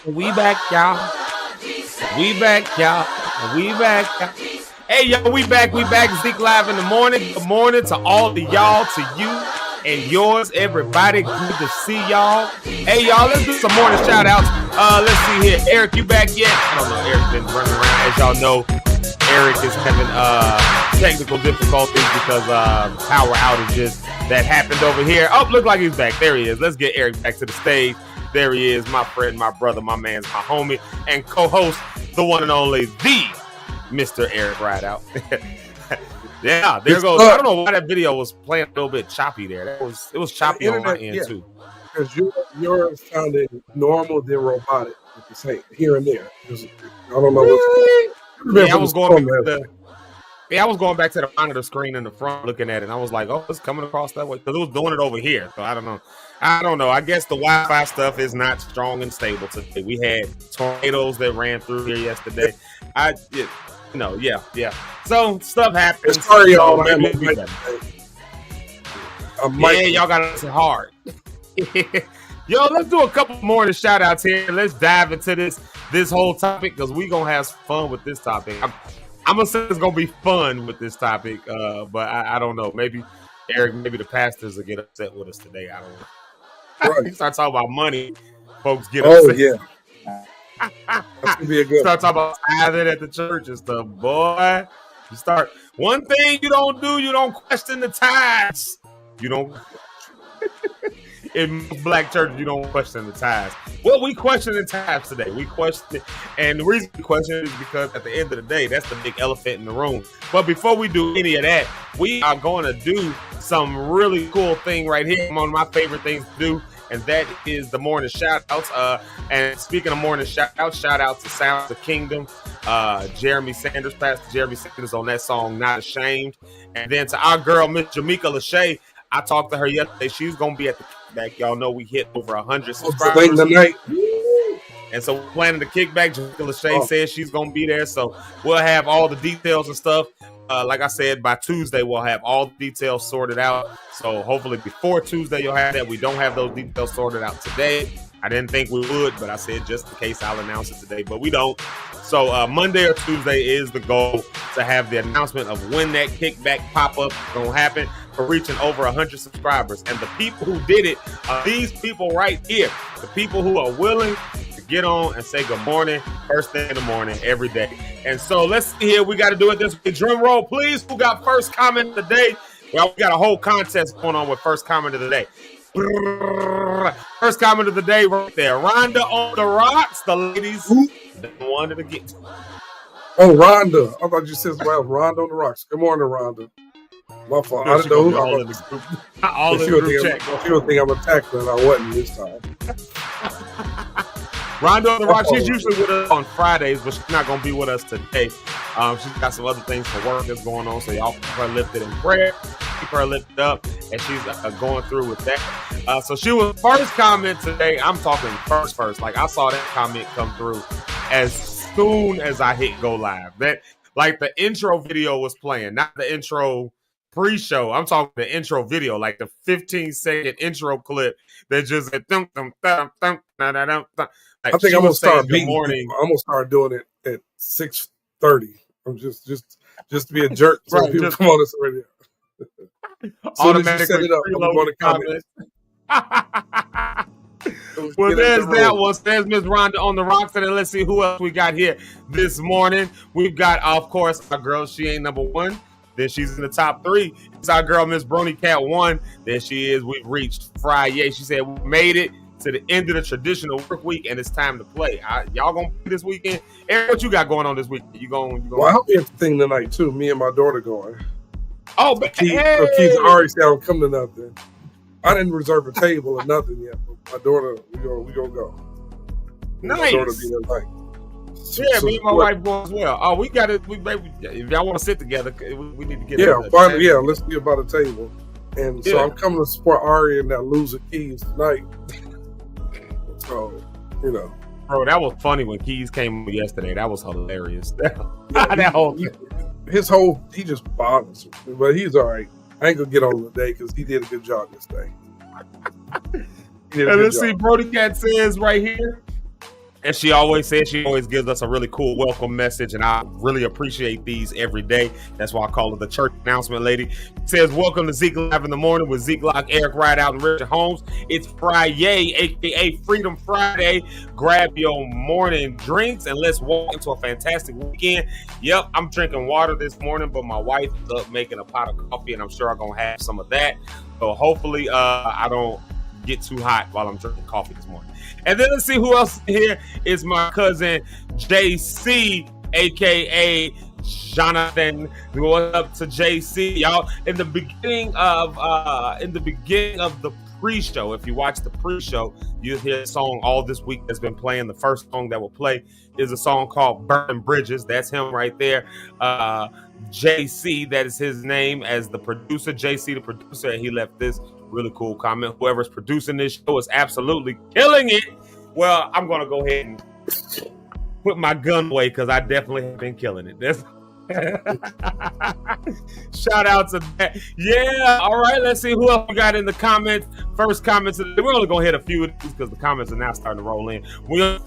We back, y'all. Hey, yo, we back. Zeke Live in the morning. Good morning to all of y'all, to you and yours, everybody. Good to see y'all. Hey, y'all, let's do some morning shout outs. Let's see here. Eric, you back yet? I don't know. Eric's been running around. As y'all know, Eric is having technical difficulties because power outages that happened over here. Oh, look like he's back. There he is. Let's get Eric back to the stage. There he is, my friend, my brother, my man, my homie, and co-host, the one and only, the Mr. Eric Rideout. Yeah, there goes. I don't know why that video was playing a little bit choppy there. It was choppy on my end too. Because yours sounded normal then robotic at the same here and there. I don't know what's I was going back to the monitor screen in the front looking at it, and I was like, oh, it's coming across that way. Because it was doing it over here. So I don't know. I guess the Wi-Fi stuff is not strong and stable today. We had tornadoes that ran through here yesterday. Yeah. So stuff happens. Sorry, y'all. Y'all got to listen hard. Yo, let's do a couple more shout outs here. Let's dive into this whole topic because we're going to have fun with this topic. I'm going to say it's going to be fun with this topic, but I don't know. Maybe, Eric, maybe the pastors will get upset with us today. I don't know. Right. Start talking about money, folks get upset. Oh, yeah. That's going to be a good Start talking about tithing at the church and stuff. Boy, you start. One thing you don't do, you don't question the tithes. You don't. In black churches, you don't question the tithes. Well, we question the tithes today. We question it. And the reason we question it is because at the end of the day, that's the big elephant in the room. But before we do any of that, we are going to do some really cool thing right here. One of my favorite things to do, and that is the morning shout outs. And speaking of morning shout out to Sounds of Kingdom, Jeremy Sanders, Pastor Jeremy Sanders on that song, Not Ashamed. And then to our girl, Miss Jamaica Lachey, I talked to her yesterday. She's going to be at the kickback. Y'all know we hit over 100 subscribers. Tonight. And so we're planning the kickback. Jamaica Lachey says she's going to be there. So we'll have all the details and stuff. Like I said, by Tuesday, we'll have all the details sorted out. So hopefully before Tuesday, you'll have that. We don't have those details sorted out today. I didn't think we would, but I said just in case I'll announce it today, but we don't. So Monday or Tuesday is the goal to have the announcement of when that kickback pop-up is going to happen for reaching over 100 subscribers. And the people who did it are these people right here. The people who are willing to get on and say good morning first thing in the morning every day. And so let's see here. We got to do it this way. Drum roll, please. Who got first comment of the day? Well, we got a whole contest going on with first comment of the day. First comment of the day right there. Rhonda on the rocks. The ladies wanted to get. Oh, Rhonda. I thought you said Rhonda on the rocks. Good morning, Rhonda. My fault. I didn't know who. All in the group. All in the group chat. If you think I'm attacking and I wasn't this time. Rhonda on the rock, she's usually with us on Fridays, but she's not going to be with us today. She's got some other things for work that's going on, so y'all keep her lifted in prayer. Keep her lifted up, and she's going through with that. So she was first comment today. I'm talking first. Like, I saw that comment come through as soon as I hit go live. That, like, the intro video was playing, not the intro pre-show. I'm talking the intro video, like the 15-second intro clip that just said, dum, dum, dum, dum, dum, dum, dum. Like, I think I'm gonna start good morning. I'm gonna start doing it at 6:30. I'm just to be a jerk. So right, people come on this already. Automatically set it up. I'm going to comment. Well, there's that one. There's Miss Rhonda on the rocks. And then let's see who else we got here this morning. We've got, of course, our girl. She ain't number one. Then she's in the top 3. It's our girl, Miss Brony Cat 1. There she is. We've reached Friday. She said we made it to the end of the traditional work week, and it's time to play. Y'all gonna play this weekend? Eric, what you got going on this week? You going? Well, I'll be at the thing tonight too. Me and my daughter going. Oh, but Keith already said I'll come to nothing. I didn't reserve a table or nothing yet. But my daughter, we gonna go. Nice. My daughter be there tonight. Yeah, me and my wife going as well. Oh, we got it. If y'all want to sit together, we need to get. Let's be about a table. And so I'm coming to support Ari and that loser Keys tonight. So, Bro, that was funny when Keys came yesterday. That was hilarious. He just bothers me, but he's all right. I ain't gonna get on today because he did a good job this day. And let's see, Brody Cat says right here. And she always says, she always gives us a really cool welcome message, and I really appreciate these every day. That's why I call her the church announcement lady. It says, welcome to Zeke Live in the Morning with Zeke Locke, Eric Rideout, and Richard Holmes. It's Friday, aka Freedom Friday. Grab your morning drinks and let's walk into a fantastic weekend. Yep, I'm drinking water this morning, but my wife is up making a pot of coffee, and I'm sure I'm gonna have some of that. So hopefully I don't get too hot while I'm drinking coffee this morning. And then let's see who else here is my cousin JC, aka Jonathan. Going up to JC, y'all. In the beginning of the pre-show, if you watch the pre-show, you'll hear a song all this week that's been playing. The first song that will play is a song called Burning Bridges. That's him right there. JC, that is his name as the producer. JC, the producer, and he left this really cool comment. Whoever's producing this show is absolutely killing it. Well, I'm going to go ahead and put my gun away because I definitely have been killing it. That's shout out to that. Yeah, all right, let's see who else we got in the comments. First comments, we're only going to hit a few of these because the comments are now starting to roll in.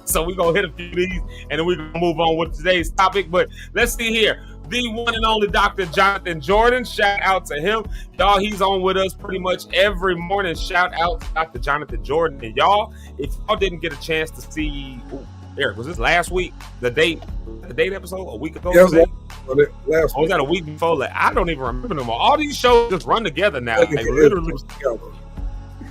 So we're going to hit a few of these and then we're going to move on with today's topic. But let's see here. The one and only Dr. Jonathan Jordan. Shout out to him. Y'all, he's on with us pretty much every morning. Shout out to Dr. Jonathan Jordan. And y'all, if y'all didn't get a chance to see, Eric, was this last week? The date episode? A week ago? Yeah, last week. Was that a week before that? I don't even remember them all. All these shows just run together now. Like, literally.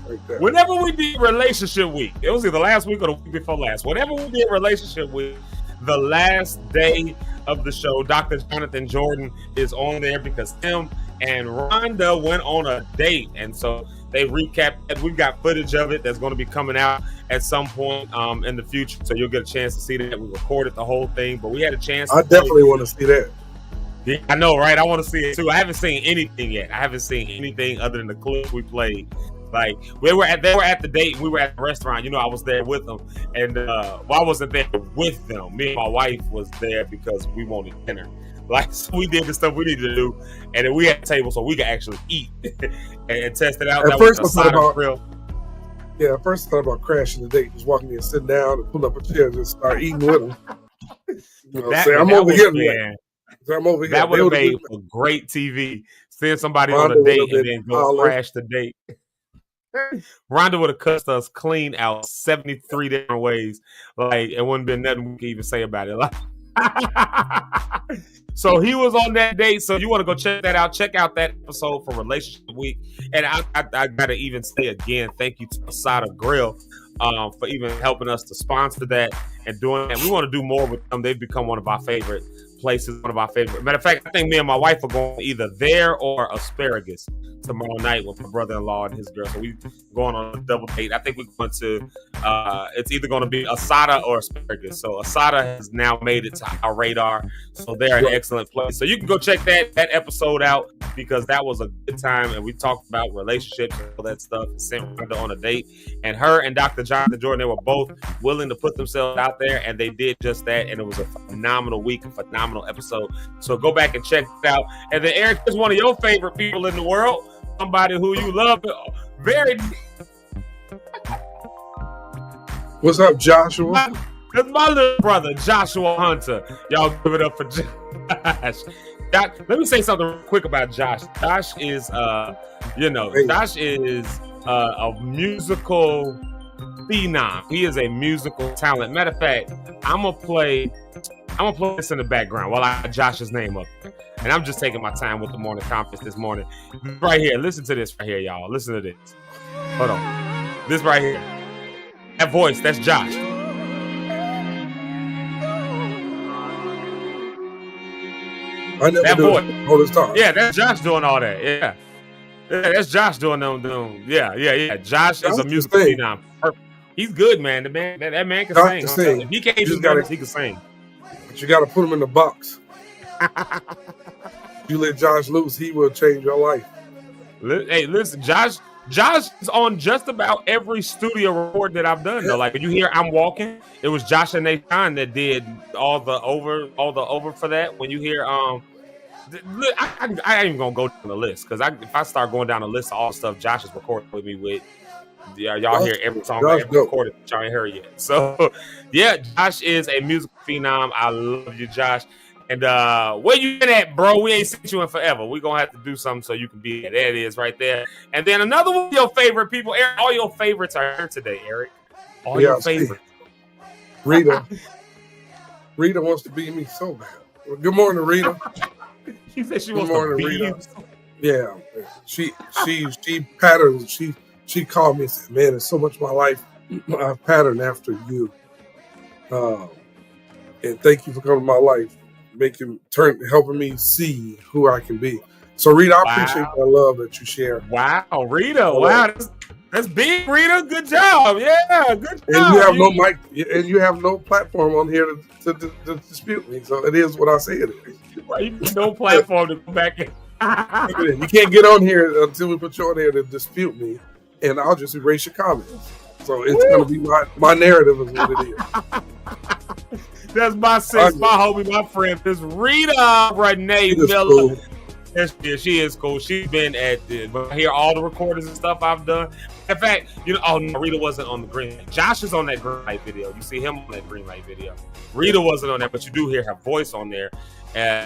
Right, whenever we did relationship week, it was either last week or the week before last. Whenever we did relationship week, the last day of the show, Dr. Jonathan Jordan is on there because him and Rhonda went on a date, and so they recapped it. We've got footage of it that's going to be coming out at some point in the future, so you'll get a chance to see that. We recorded the whole thing, but we had a chance. I definitely want to see that. Yeah, I know, right? I want to see it too. I haven't seen anything yet. I haven't seen anything other than the clips we played. Like they were at the date. We were at the restaurant. You know, I was there with them, and I wasn't there with them. Me and my wife was there because we wanted dinner. Like, so we did the stuff we needed to do, and then we had a table so we could actually eat and test it out. At first, I thought I thought about crashing the date, just walking in, sitting down, and pull up a chair, and just start eating with them. You know, I'm over here. That would have made for great TV. Seeing somebody on a date and then go crash the date. Rhonda would have cussed us clean out 73 different ways. Like, it wouldn't been nothing we could even say about it. Like, so he was on that date. So you want to go check that out. Check out that episode for Relationship Week. And I gotta even say again, thank you to Asada Grill for even helping us to sponsor that and doing that. We want to do more with them. They've become one of our favorite places, one of our favorite. Matter of fact, I think me and my wife are going either there or Asparagus tomorrow night with my brother-in-law and his girl. So we going on a double date. I think we're going to it's either going to be Asada or Asparagus. So Asada has now made it to our radar, so they're an excellent place. So you can go check that episode out because that was a good time, and we talked about relationships and all that stuff. Sent Rhonda on a date, and her and Dr. Jonathan Jordan, they were both willing to put themselves out there, and they did just that. And it was a phenomenal week, a phenomenal episode. So go back and check it out. And then Eric is one of your favorite people in the world. Somebody who you love very. What's up, Joshua? That's my little brother, Joshua Hunter. Y'all give it up for Josh. Let me say something real quick about Josh. Josh is, Josh is a musical phenom. He is a musical talent. Matter of fact, I'm gonna play this in the background while I got Josh's name up there. And I'm just taking my time with the morning conference this morning. Right here, listen to this right here, y'all. Listen to this. Hold on. This right here. That voice, that's Josh. I never that do voice. All this time. Yeah, that's Josh doing all that. Yeah. That's Josh doing them. Yeah. Josh is a musical phenom. He's good, man. That man can sing. If he can't do lyrics, he can sing. But you got to put him in the box. You let Josh loose, he will change your life. Hey, listen, Josh is on just about every studio record that I've done. Though, like when you hear "I'm Walking," it was Josh and Nathan that did all the over for that. When you hear I ain't even gonna go down the list because if I start going down the list of all the stuff Josh is recording with me with, yeah, y'all hear every song I ever recorded that y'all ain't heard yet. So yeah, Josh is a musical phenom. I love you, Josh. And where you been at, bro? We ain't seen you in forever. We gonna have to do something so you can be there. There it is, right there. And then another one of your favorite people, Eric. All your favorites are here today, Eric. All your favorites. Rita. Rita wants to be me so bad. Well, good morning, Rita. She said she wants to be you. Yeah, she patterned. She called me and said, "Man, it's so much of my life I've patterned after you." And thank you for coming to my life, helping me see who I can be. So, Rita, I appreciate the love that you share. Wow, Rita! Wow, that's big, Rita. Good job. Yeah, good job. And you have no mic, and you have no platform on here to dispute me. So it is what I say it is. Right, no platform to come back in. You can't get on here until we put you on here to dispute me, and I'll just erase your comments. So it's going to be my narrative is what it is. That's my sis, my homie, my friend. This Rita Renee Miller. Cool. She is cool. She's been at I hear all the recordings and stuff I've done. In fact, Rita wasn't on the green light. Josh is on that green light video. You see him on that green light video. Rita wasn't on that, but you do hear her voice on there.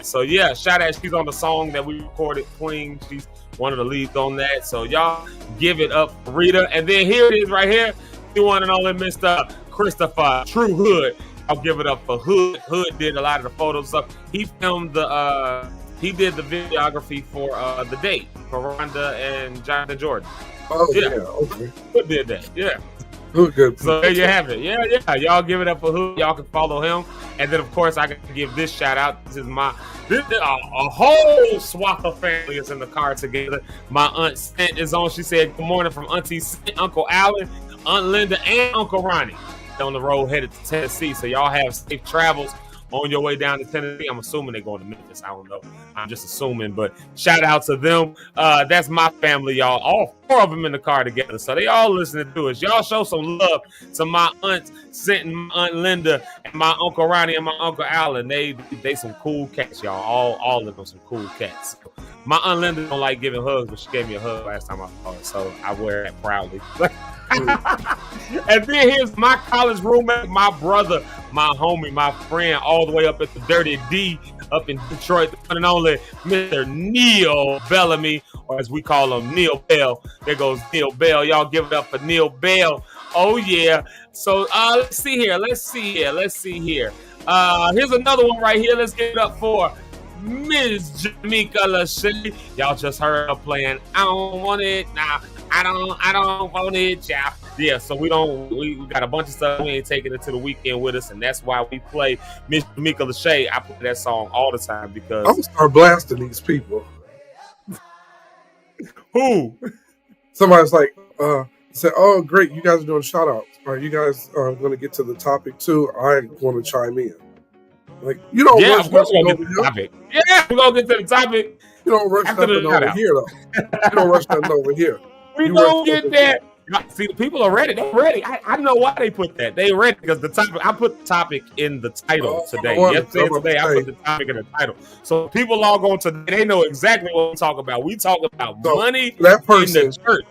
So yeah, shout out. She's on the song that we recorded, Queen. She's one of the leads on that. So y'all give it up for Rita. And then here it is right here. The one and only Mr. Christopher True Hood. I'll give it up for Hood. Hood did a lot of the photos stuff. He filmed he did the videography for The Date for Rhonda and Jonathan Jordan. Oh yeah, okay. Hood did that. Yeah. Hood good. So there you have it. Yeah. Y'all give it up for Hood. Y'all can follow him. And then of course I can give this shout out. This is a whole swath of family is in the car together. My aunt Sent is on. She said good morning from Auntie Sent, Uncle Alan, Aunt Linda, and Uncle Ronnie. On the road headed to Tennessee. So y'all have safe travels on your way down to Tennessee. I'm assuming they're going to Memphis. I don't know. I'm just assuming, but shout out to them. That's my family, y'all. All four of them in the car together. So they all listening to us. Y'all show some love to my aunts, Sent, my Aunt Linda, and my Uncle Ronnie and my Uncle Alan. They some cool cats, y'all. All of them some cool cats. My Aunt Linda don't like giving hugs, but she gave me a hug last time I saw her. So I wear that proudly. And then here's my college roommate, my brother, my homie, my friend, all the way up at the Dirty D up in Detroit, the one and only Mr. Neil Bellamy, or as we call him, Neil Bell. There goes Neil Bell. Y'all give it up for Neil Bell. Oh yeah. So let's see here. Here's another one right here. Let's give it up for Ms. Jamaica Lachey. Y'all just heard her playing I Don't Want It Now. I don't want it, y'all. Yeah, so we got a bunch of stuff. We ain't taking it to the weekend with us, and that's why we play Miss Jamaica Lachey. I play that song all the time because I'm gonna start blasting these people. Who? Somebody's like, said, "Oh, great, you guys are doing shout outs. Are you guys going to get to the topic too? I want to chime in." Like, you don't rush nothing over here. Topic. Yeah, we're gonna get to the topic. You don't rush nothing over here, though. You don't rush nothing over here. We don't get that. See, the people are ready. They're ready. I know why they put that. They ready because the topic. I put the topic in the title today. Yesterday, I put the topic in the title. So people log on today. They know exactly what we talk about. We talk about money that person, in the church.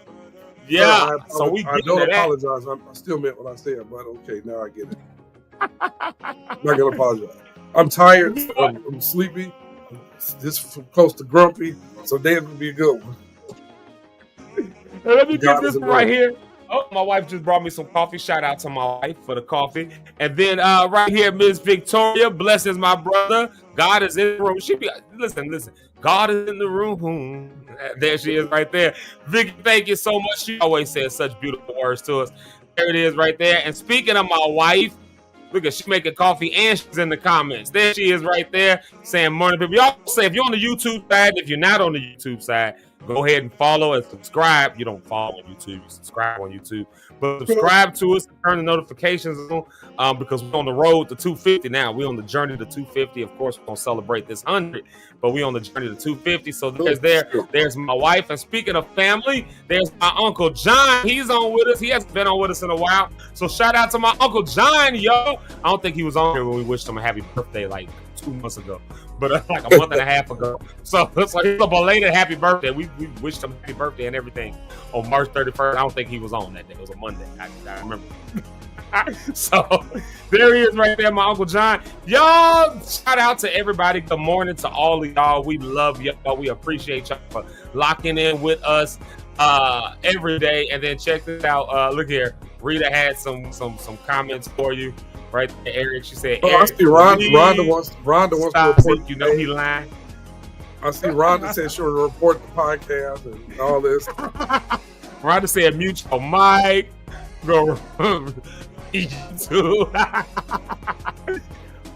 Yeah. So we. I don't apologize. I still meant what I said, but okay, now I get it. I'm not gonna apologize. I'm tired. I'm sleepy. This close to grumpy. So then it'll be a good one. Let me get this right here. Oh, my wife just brought me some coffee. Shout out to my wife for the coffee. And then right here, Miss Victoria, blesses my brother. God is in the room. Listen. God is in the room. There she is right there. Vicky, thank you so much. She always says such beautiful words to us. There it is right there. And speaking of my wife, look at she making coffee and she's in the comments. There she is right there saying morning, people. Y'all say if you're on the YouTube side, if you're not on the YouTube side, go ahead and follow and subscribe. You don't follow on YouTube, you subscribe on YouTube. But subscribe to us, turn the notifications on because we're on the road to 250 now. We're on the journey to 250. Of course, we're going to celebrate this 100, but we're on the journey to 250. So there's my wife. And speaking of family, there's my Uncle John. He's on with us. He hasn't been on with us in a while. So shout out to my Uncle John, yo. I don't think he was on here when we wished him a happy birthday like 2 months ago, but like a month and a half ago. So it's like it's a belated happy birthday. We wished him happy birthday and everything on March 31st. I don't think he was on that day. It was a Monday. I remember. So there he is right there, my Uncle John. Y'all, shout out to everybody. Good morning to all of y'all. We love y'all. We appreciate y'all for locking in with us every day. And then check this out. Look here. Rita had some comments for you right there, Eric. She said, I see Rhonda wants to report. You know he lying. I see Rhonda said she'll report the podcast and all this. Rhonda said, mute your mic. Go YouTube.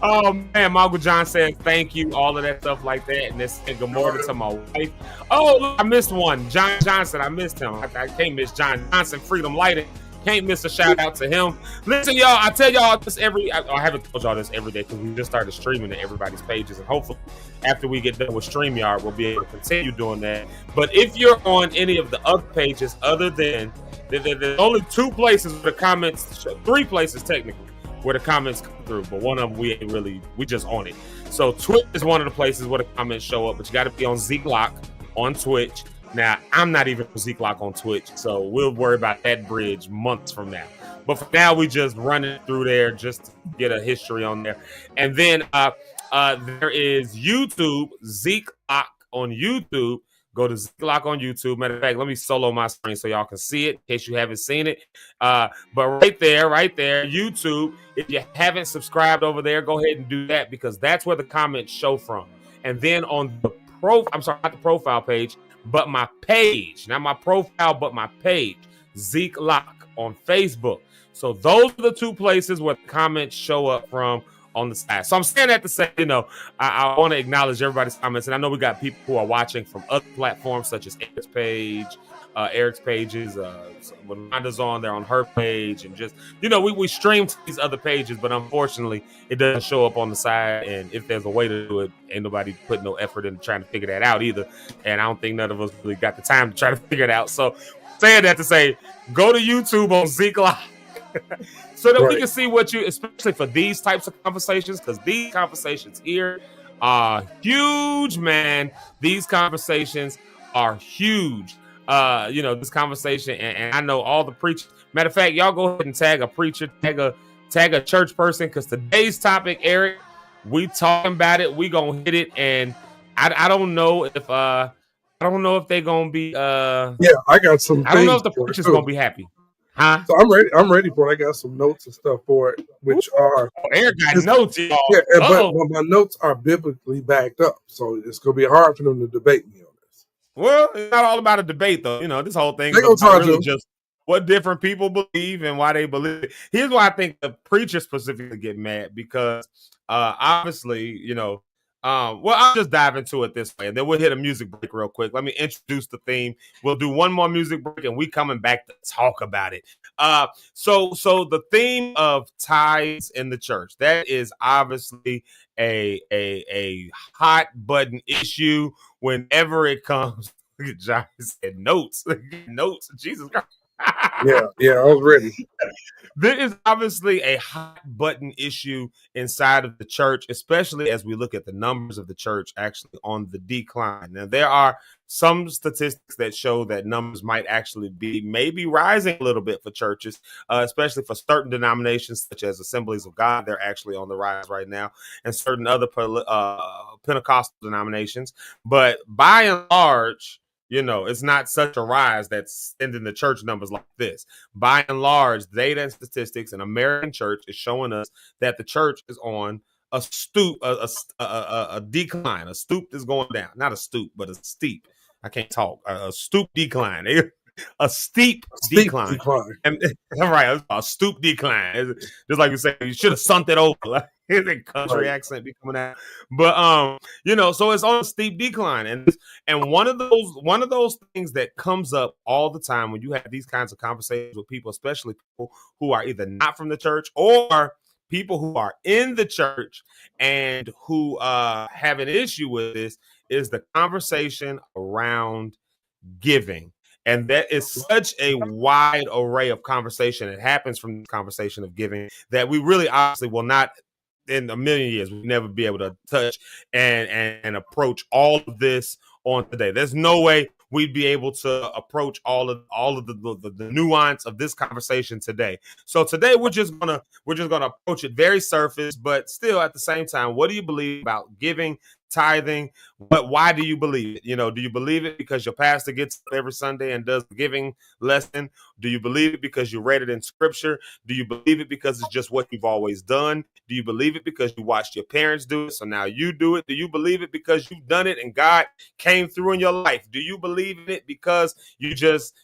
Oh man, Uncle John says thank you, all of that stuff like that, and this good morning to my wife. Oh, look, I missed one. John Johnson, I missed him. I can't miss John Johnson. Freedom Lighting, can't miss a shout out to him. Listen, y'all, I tell y'all this I haven't told y'all this every day because we just started streaming to everybody's pages, and hopefully after we get done with StreamYard, we'll be able to continue doing that. But if you're on any of the other pages other than there's only 2 places where the comments, 3 places technically, where the comments come through, but one of them we just on it. So Twitch is one of the places where the comments show up, but you got to be on Zeke Locke on Twitch. Now, I'm not even on Zeke Locke on Twitch, so we'll worry about that bridge months from now. But for now, we just run it through there just to get a history on there. And then there is YouTube, Zeke Locke on YouTube. Go to Zeke Locke on YouTube. Matter of fact, let me solo my screen so y'all can see it in case you haven't seen it. But right there, YouTube. If you haven't subscribed over there, go ahead and do that because that's where the comments show from. And then on the not the profile page, but my page. Not my profile, but my page. Zeke Locke on Facebook. So those are the 2 places where the comments show up from on the side. So I'm saying that to say, I want to acknowledge everybody's comments. And I know we got people who are watching from other platforms such as Eric's pages. When Rhonda's on, they're on her page. And just, we stream to these other pages, but unfortunately, it doesn't show up on the side. And if there's a way to do it, ain't nobody put no effort into trying to figure that out either. And I don't think none of us really got the time to try to figure it out. So saying that to say, go to YouTube on Zeke Locke. So that we can see what especially for these types of conversations, because these conversations here are huge, man. These conversations are huge. This conversation, and I know all the preachers. Matter of fact, y'all go ahead and tag a preacher, tag a church person, because today's topic, Eric, we talking about it. We gonna hit it, and I don't know if they're gonna be. Yeah, I got some. I don't know if the preacher's gonna be happy. Huh? So I'm ready for it. I got some notes and stuff for it, which are Eric got notes, y'all. Yeah, but my notes are biblically backed up, so it's gonna be hard for them to debate me on this. Well, it's not all about a debate, though. This whole thing is really just what different people believe and why they believe it. Here's why I think the preachers specifically get mad because obviously, I'll just dive into it this way, and then we'll hit a music break real quick. Let me introduce the theme. We'll do one more music break, and we coming back to talk about it. So the theme of tithes in the church, that is obviously a hot button issue whenever it comes. John said notes, Jesus Christ. Yeah, I was ready. There is obviously a hot button issue inside of the church, especially as we look at the numbers of the church actually on the decline. Now, there are some statistics that show that numbers might actually be maybe rising a little bit for churches, especially for certain denominations such as Assemblies of God. They're actually on the rise right now, and certain other Pentecostal denominations. But by and large, it's not such a rise that's sending the church numbers like this. By and large, data and statistics in American church is showing us that the church is on a stoop, a decline. A stoop is going down. Not a stoop, but a steep. I can't talk. A stoop decline. A steep decline. And, right, a stoop decline. Just like you said, you should have sunk it over. His country accent be coming out, but so it's on a steep decline, and one of those things that comes up all the time when you have these kinds of conversations with people, especially people who are either not from the church or people who are in the church and who have an issue with this, is the conversation around giving. And that is such a wide array of conversation. It happens from the conversation of giving that we really obviously will not in a million years we'll never be able to touch and approach all of this on today. There's no way we'd be able to approach all of the nuance of this conversation today. So today we're just gonna approach it very surface, but still at the same time, what do you believe about giving, tithing? But why do you believe it? Do you believe it because your pastor gets up every Sunday and does the giving lesson? Do you believe it because you read it in scripture? Do you believe it because it's just what you've always done? Do you believe it because you watched your parents do it, so now you do it? Do you believe it because you've done it and God came through in your life? Do you believe in it because you just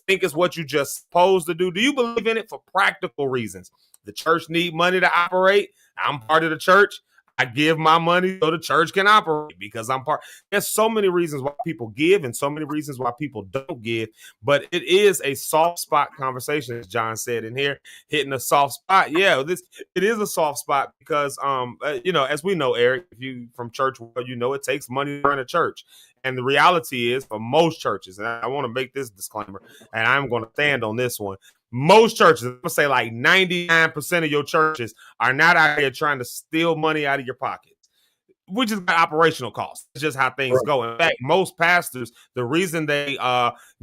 think it's what you just supposed to do? Do you believe in it for practical reasons? The church need money to operate. I'm part of the church. I give my money so the church can operate because I'm part. There's so many reasons why people give and so many reasons why people don't give, but it is a soft spot conversation, as John said in here, hitting a soft spot. Yeah, it is a soft spot because, as we know, Eric, if you from church, it takes money to run a church. And the reality is for most churches, and I want to make this disclaimer, and I'm going to stand on this one. Most churches, I'm going to say like 99% of your churches are not out here trying to steal money out of your pockets. We just got operational costs. It's just how things go. In fact, most pastors, the reason they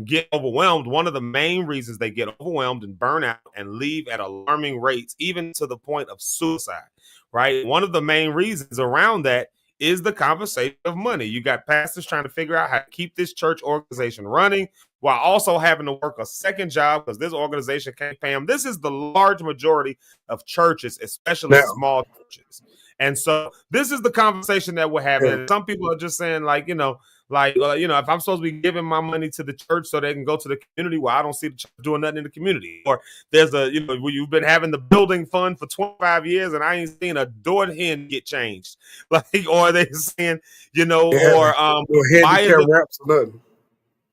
get overwhelmed, one of the main reasons they get overwhelmed and burn out and leave at alarming rates, even to the point of suicide, right? One of the main reasons around that is the conversation of money. You got pastors trying to figure out how to keep this church organization running while also having to work a second job because this organization can't pay them. This is the large majority of churches, especially small churches. And so this is the conversation that we're having. And some people are just saying if I'm supposed to be giving my money to the church so they can go to the community, well, I don't see the church doing nothing in the community. Or there's you've been having the building fund for 25 years and I ain't seen a door hen get changed. Or they saying, why is nothing.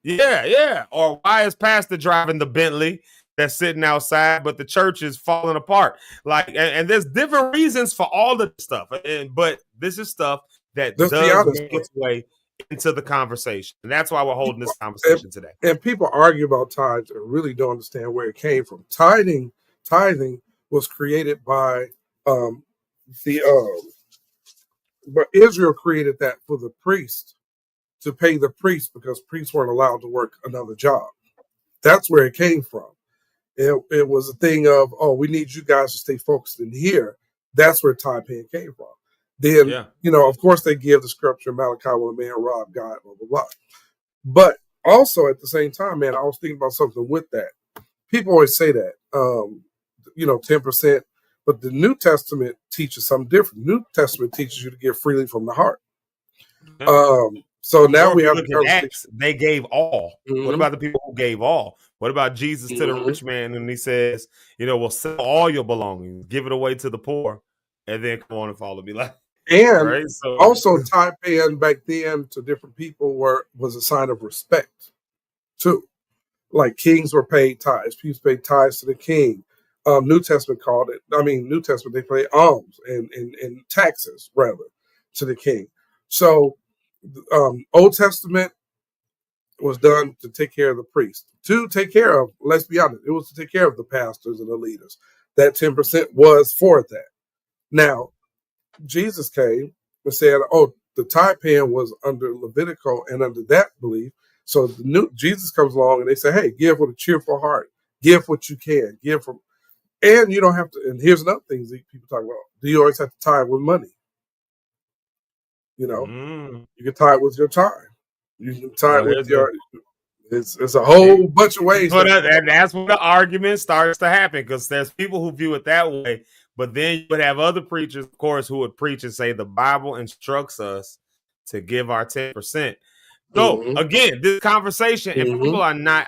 Yeah. Or why is pastor driving the Bentley that's sitting outside, but the church is falling apart? And there's different reasons for all the stuff. But this is stuff that does make its way into the conversation. And that's why we're holding this conversation today. And people argue about tithes and really don't understand where it came from. Tithing was created by but Israel created that for the priest, to pay the priest because priests weren't allowed to work another job. That's where it came from. It was a thing of, we need you guys to stay focused in here. That's where tithe paying came from. Then, of course, they give the scripture, Malachi, when a man robbed God, blah, blah, blah. But also at the same time, man, I was thinking about something with that. People always say that, 10%, but the New Testament teaches something different. The New Testament teaches you to give freely from the heart. So now we have Acts, they gave all. Mm-hmm. What about the people who gave all? What about Jesus to the rich man? And he says, well, sell all your belongings, give it away to the poor, and then come on and follow me. And also tithe paying back then to different people was a sign of respect too. Like kings were paid tithes. People paid tithes to the king. New Testament New Testament, they paid alms and taxes rather to the king. So Old Testament was done to take care of the priest. To take care of, let's be honest, it was to take care of the pastors and the leaders. That 10% was for that. Now, Jesus came and said, the tithe paying was under Levitical and under that belief. So Jesus comes along and they say, hey, give with a cheerful heart. Give what you can. Give from, and you don't have to. And here's another thing that people talk about. Do you always have to tithe with money? You can tithe with your time. You can tithe with your. It's a whole bunch of ways. And that's when the argument starts to happen because there's people who view it that way. But then you would have other preachers, of course, who would preach and say the Bible instructs us to give our 10%. So again, this conversation, and people are not,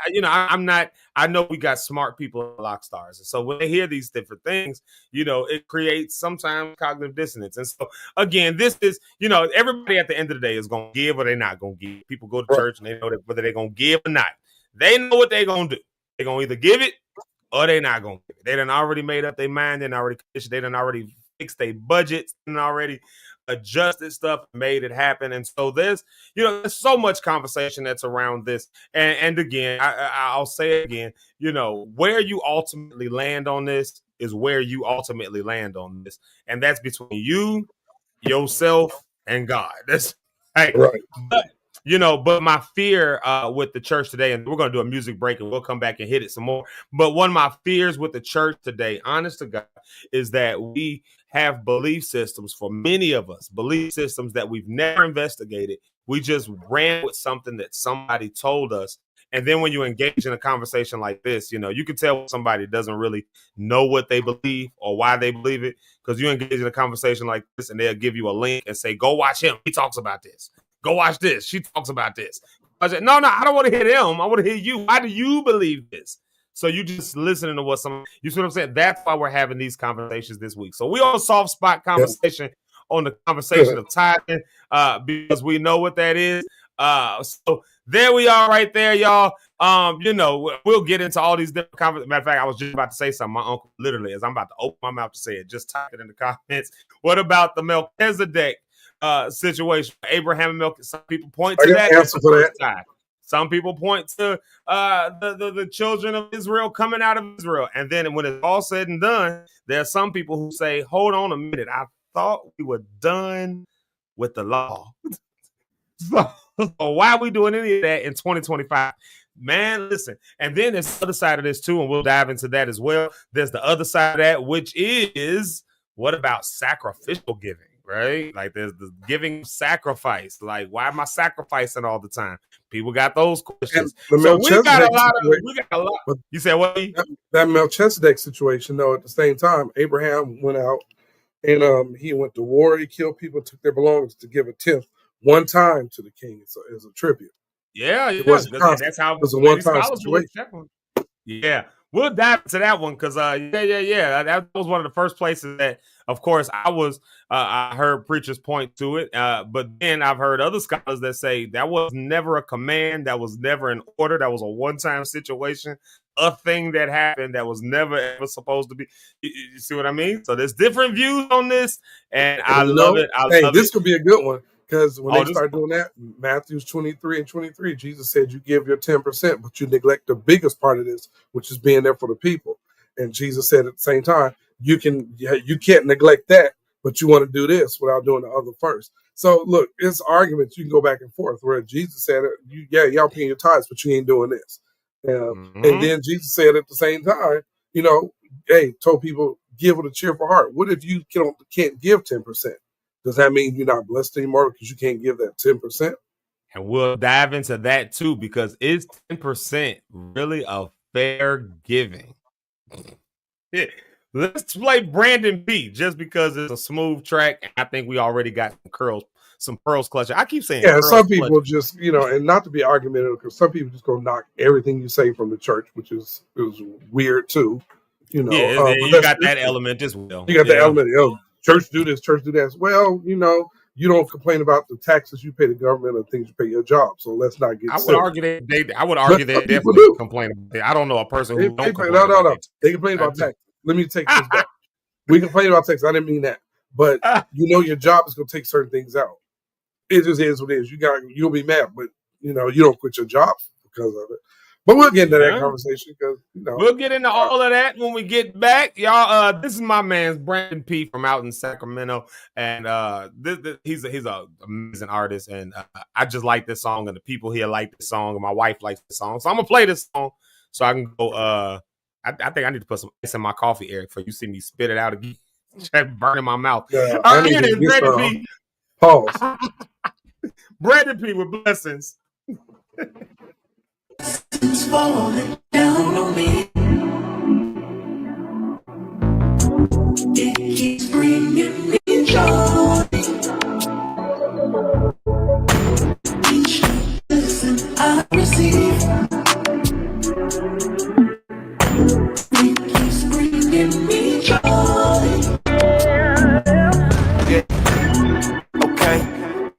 I know we got smart people at Lock Stars. And so when they hear these different things, it creates sometimes cognitive dissonance. And so again, this is, everybody at the end of the day is going to give or they're not going to give. People go to church and they know that whether they're going to give or not. They know what they're going to do. They're going to either give it or they're not going to give it. They done already made up their mind. They done already fixed their budgets and already. adjusted stuff, made it happen. And so there's so much conversation that's around this. And again, I'll say it again, where you ultimately land on this is where you ultimately land on this. And that's between you, yourself, and God. That's right. But my fear with the church today, and we're going to do a music break and we'll come back and hit it some more. But one of my fears with the church today, honest to God, is that we have belief systems, for many of us, belief systems that we've never investigated. We just ran with something that somebody told us. And then when you engage in a conversation like this, you can tell somebody doesn't really know what they believe or why they believe it, because you engage in a conversation like this and they'll give you a link and say, go watch him. He talks about this. Go watch this. She talks about this. I said, no, I don't want to hear them. I want to hear you. Why do you believe this? So you just listening to what you see what I'm saying? That's why we're having these conversations this week. So we on soft spot conversation on the conversation of tithing, because we know what that is. So there we are right there, y'all. We'll get into all these different conversations. Matter of fact, I was just about to say something. My uncle, literally, as I'm about to open my mouth to say it, just type it in the comments. What about the Melchizedek situation? Abraham and Melchizedek. Some people point to that. Answer for that. Some people point to the children of Israel coming out of Israel. And then when it's all said and done, there are some people who say, hold on a minute. I thought we were done with the law. So why are we doing any of that in 2025? Man, listen. And then there's the other side of this too, and we'll dive into that as well. There's the other side of that, which is, what about sacrificial giving? Right? Like there's the giving sacrifice. Like, why am I sacrificing all the time? People got those questions. So we got a lot. You said what? That Melchizedek situation, though, at the same time, Abraham went out and he went to war. He killed people, took their belongings to give a tenth one time to the king as a tribute. Yeah. That's how it was a one-time situation. Yeah. We'll dive into that one because, that was one of the first places that, of course, I heard preachers point to it. But then I've heard other scholars that say that was never a command. That was never an order. That was a one-time situation, a thing that happened that was never ever supposed to be. You see what I mean? So there's different views on this, and I love it. This could be a good one. Because when they start doing that, Matthew 23 and 23, Jesus said you give your 10%, but you neglect the biggest part of this, which is being there for the people. And Jesus said at the same time, you can't neglect that, but you want to do this without doing the other first. So look, it's arguments. You can go back and forth where Jesus said, y'all paying your tithes, but you ain't doing this. And then Jesus said at the same time, told people, give with a cheerful heart. What if you can't give 10%? Does that mean you're not blessed anymore because you can't give that 10%? And we'll dive into that too, because is 10% really a fair giving? Yeah. Let's play Brandon B just because it's a smooth track. And I think we already got some pearls clutching. I keep saying, some people just, and not to be argumentative, because some people just go knock everything you say from the church, which is weird too. You got that element as well. You got the element. Church do this, church do that. Well, you don't complain about the taxes you pay the government or things you pay your job. So let's not get. I would argue they definitely complain about it. I don't know a person who don't complain. No. They complain about taxes. Let me take this back. We complain about taxes. I didn't mean that, but your job is going to take certain things out. It just is what it is. You'll be mad, but you don't quit your job because of it. But we'll get into that conversation because we'll get into all of that when we get back, y'all. This is my man's Brandon P from out in Sacramento, and he's an amazing artist, and I just like this song, and the people here like this song, and my wife likes this song, so I'm gonna play this song so I can go. I think I need to put some ice in my coffee, Eric, for you see me spit it out again, burning my mouth. Yeah, all right, here it is, Brandon P. Pause. Brandon P with blessings. It's falling down on me. It keeps bringing me joy. Each lesson I receive, it keeps bringing me joy. Okay,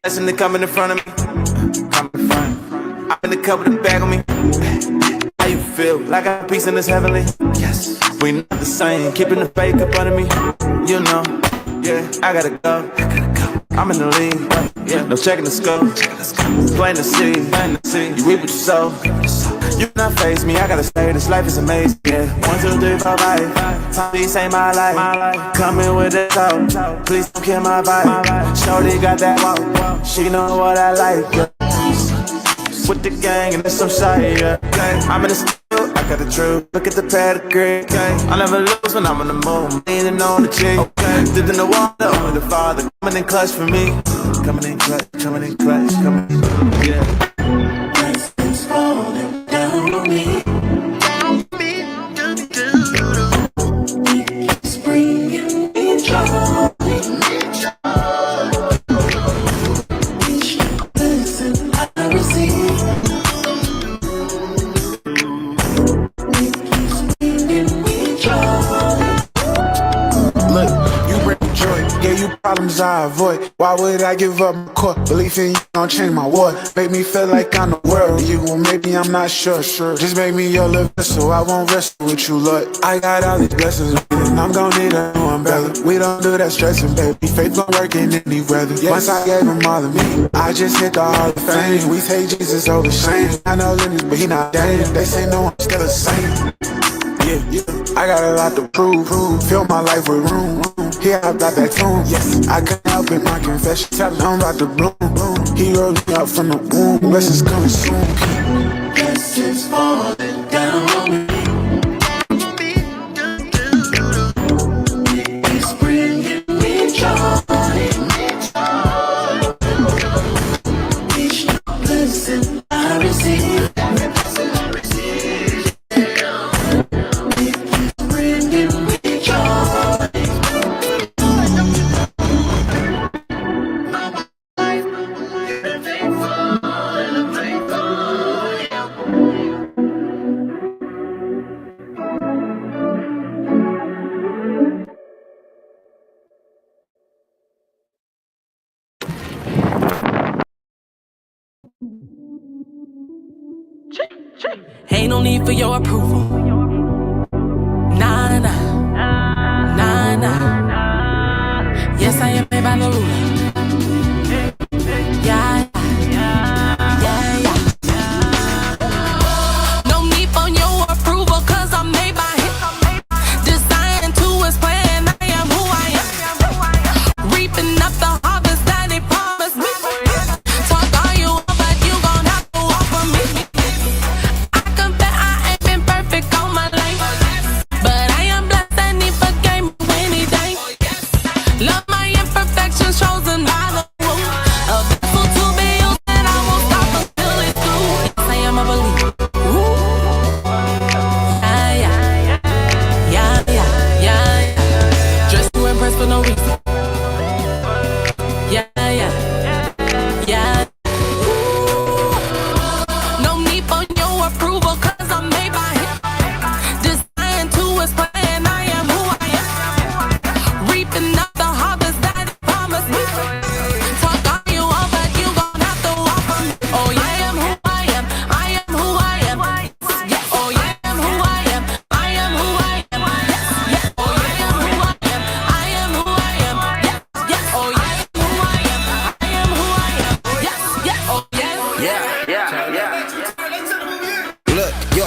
lesson to come in front of me. Come in front. I'm in the cup with the bag on me. How you feel? Like I got peace in this heavenly? Yes. We not the same. Keeping the fake up under me. Yeah, I gotta go. I'm in the league, yeah. No checking the scope, plain to see. You reap what you sow. You cannot face me, I gotta say this life is amazing, yeah. 1, 2, 3, 4, 5. Please ain't my life. Coming with it out. Please don't kill my vibe. Shorty got that walk. She know what I like, yeah. With the gang and it's some side, yeah. I'm in the studio, I got the truth. Look at the pedigree, I never lose when I'm on the move. Leaning on the cheek, dipped in the water with the father. Coming in clutch for me. Coming in clutch, coming in, yeah. Blessings falling down on me. It's bringing me joy. Each blessing I receive. Look, you bring joy, yeah, you problems I avoid. Why would I give up my core? Belief in you don't change my war. Make me feel like I'm the world. You, well, maybe I'm not sure. Just make me your little vessel. I won't wrestle with you, Lord. I got all these blessings, and I'm gon' need a new umbrella. We don't do that stressing, baby. Faith gon' work in any weather. Once I gave him all of me, I just hit the Hall of Fame. We take Jesus over shame. I know Lennox, but he not damn. They say no, I'm still the same. Yeah, I got a lot to prove. Fill my life with room. Here I got that tune. Yes, I can't help it, my confession. Tell him I'm about to bloom. He rose me up from the womb. Blessings coming soon. Blessings falling down on me. It's bringing me joy. Each blessing I receive. Ain't no need for your approval. Nah, nah, nah, nah. Yes, I am made by the ruler. Yeah, yeah, yeah. No need for your approval, cause I'm made by him. Designed to his plan, I am who I am. Reaping up the harvest that he promised me. Talk all you want, but you gon' have to walk for me.